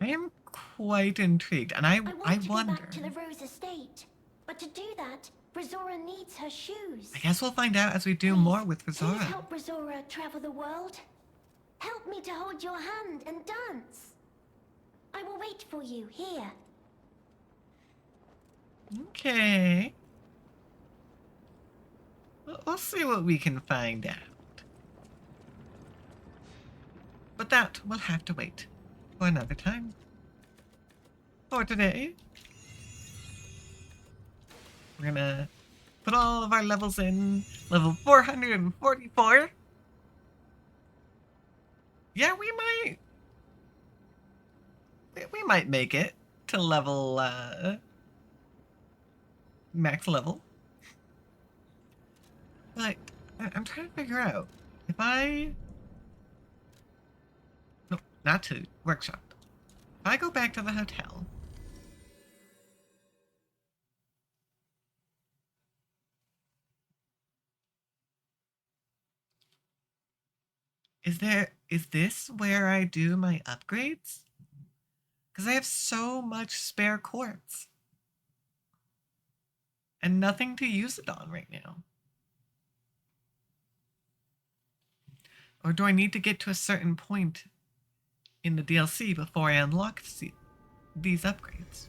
I am quite intrigued, and I want to wonder. go back to the Rose Estate. But to do that, Rosora needs her shoes. I guess we'll find out as we do Please, more with Please Rosora. help Rosora travel the world. Help me to hold your hand and dance. I will wait for you here. Okay. We'll see what we can find out. But that will have to wait for another time. For today, we're gonna put all of our levels in. Level 444. Yeah, we might make it to level, max level. But I'm trying to figure out if I... No, not to workshop. If I go back to the hotel... Is this where I do my upgrades? Because I have so much spare quartz. And nothing to use it on right now. Or do I need to get to a certain point in the DLC before I unlock these upgrades?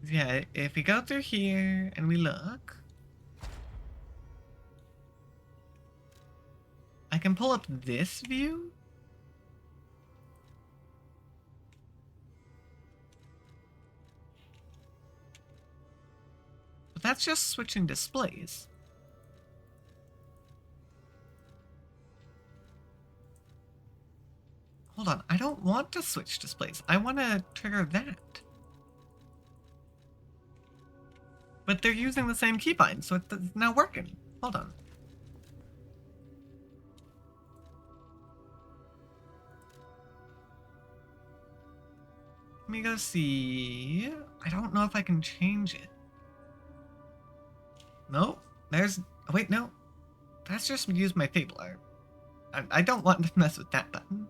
Yeah, if we go through here and we look, I can pull up this view. But that's just switching displays. Hold on, I don't want to switch displays. I want to trigger that. But they're using the same keybind, so it's now working. Hold on. Let me go see. I don't know if I can change it. No, there's... Oh, wait, no. That's just use my Fable art. I don't want to mess with that button.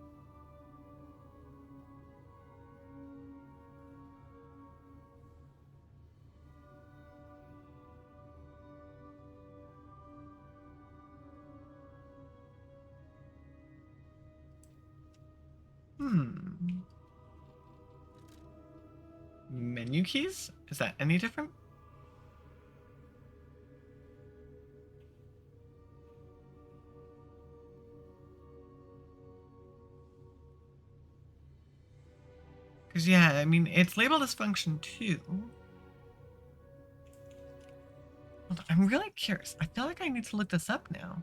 Menu keys? Is that any different? Because, yeah, I mean, it's labeled as function 2. Hold on, I'm really curious. I feel like I need to look this up now.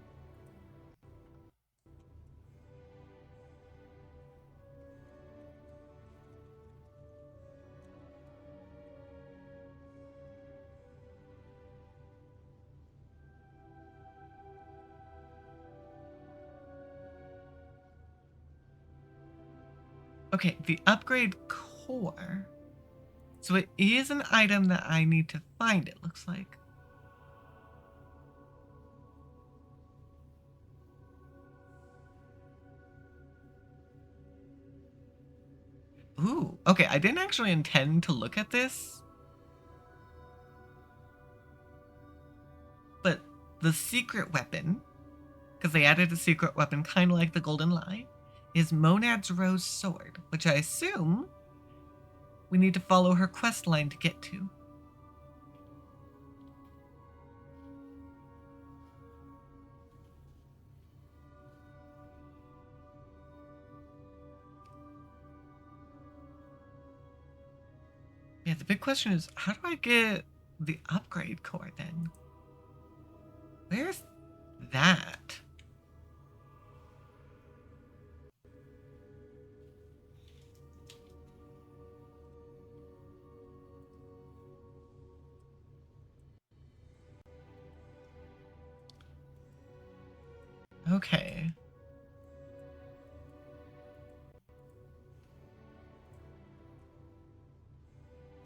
Okay, the upgrade core. So it is an item that I need to find, it looks like. Ooh, okay, I didn't actually intend to look at this. But the secret weapon, because they added a secret weapon kind of like the Golden Lie, is Monad's Rose Sword, which I assume we need to follow her quest line to get to. Yeah, the big question is, how do I get the upgrade core then? Where's that? Okay.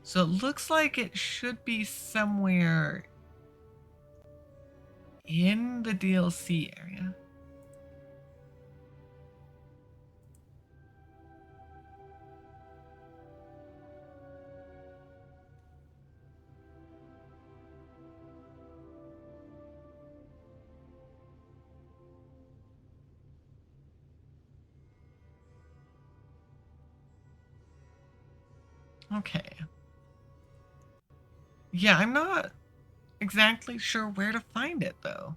So it looks like it should be somewhere in the DLC area. Okay. Yeah, I'm not exactly sure where to find it, though.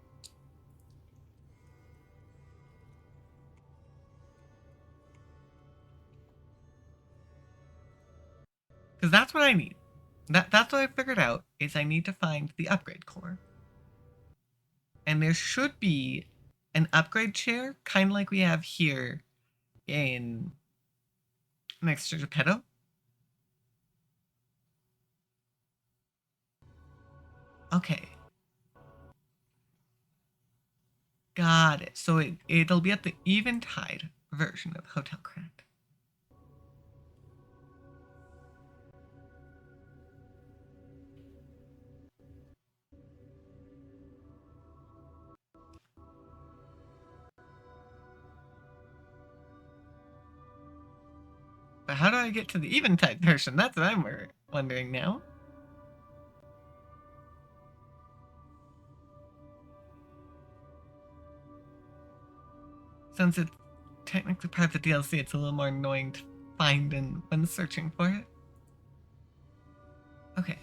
Because that's what I need. That's what I figured out, is I need to find the upgrade core. And there should be an upgrade chair, kind of like we have here in next to Geppetto. Okay. Got it. So it'll be at the Eventide version of Hotel Krat. But how do I get to the Eventide version? That's what I'm wondering now. Since it's technically part of the DLC, it's a little more annoying to find when searching for it. Okay.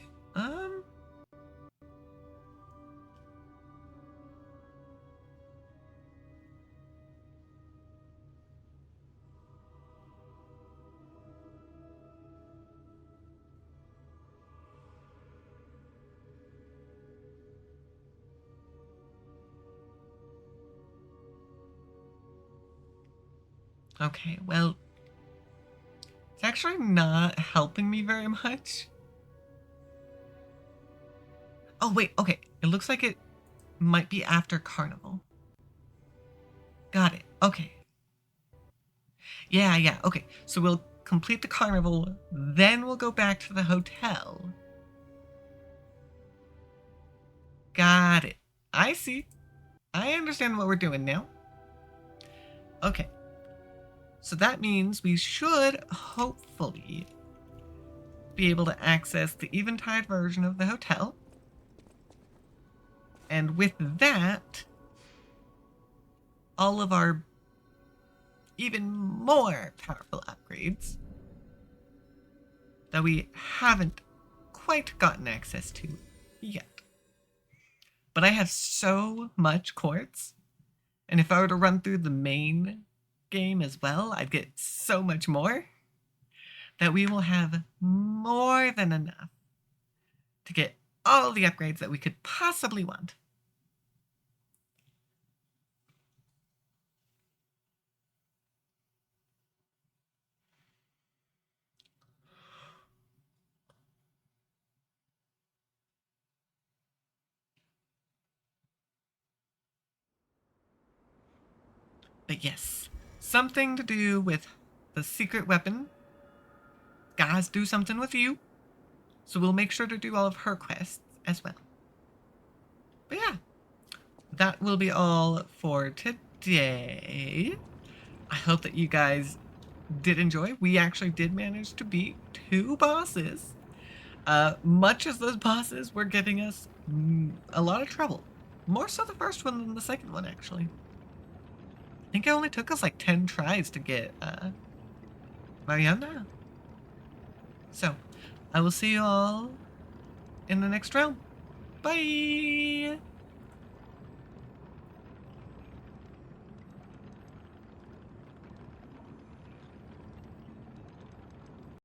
Okay, well, it's actually not helping me very much. Oh, wait, okay. It looks like it might be after Carnival. Got it. Okay. Yeah, okay. So we'll complete the Carnival, then we'll go back to the hotel. Got it. I see. I understand what we're doing now. Okay. So that means we should hopefully be able to access the Eventide version of the hotel. And with that, all of our even more powerful upgrades that we haven't quite gotten access to yet. But I have so much quartz, and if I were to run through the main game as well, I'd get so much more, that we will have more than enough to get all the upgrades that we could possibly want. But yes, something to do with the secret weapon. Guys, do something with you. So we'll make sure to do all of her quests as well. But yeah, that will be all for today. I hope that you guys did enjoy. We actually did manage to beat 2 bosses. Much as those bosses were giving us a lot of trouble. More so the first one than the second one, actually. I think it only took us like 10 tries to get Mariana. So, I will see you all in the next round. Bye!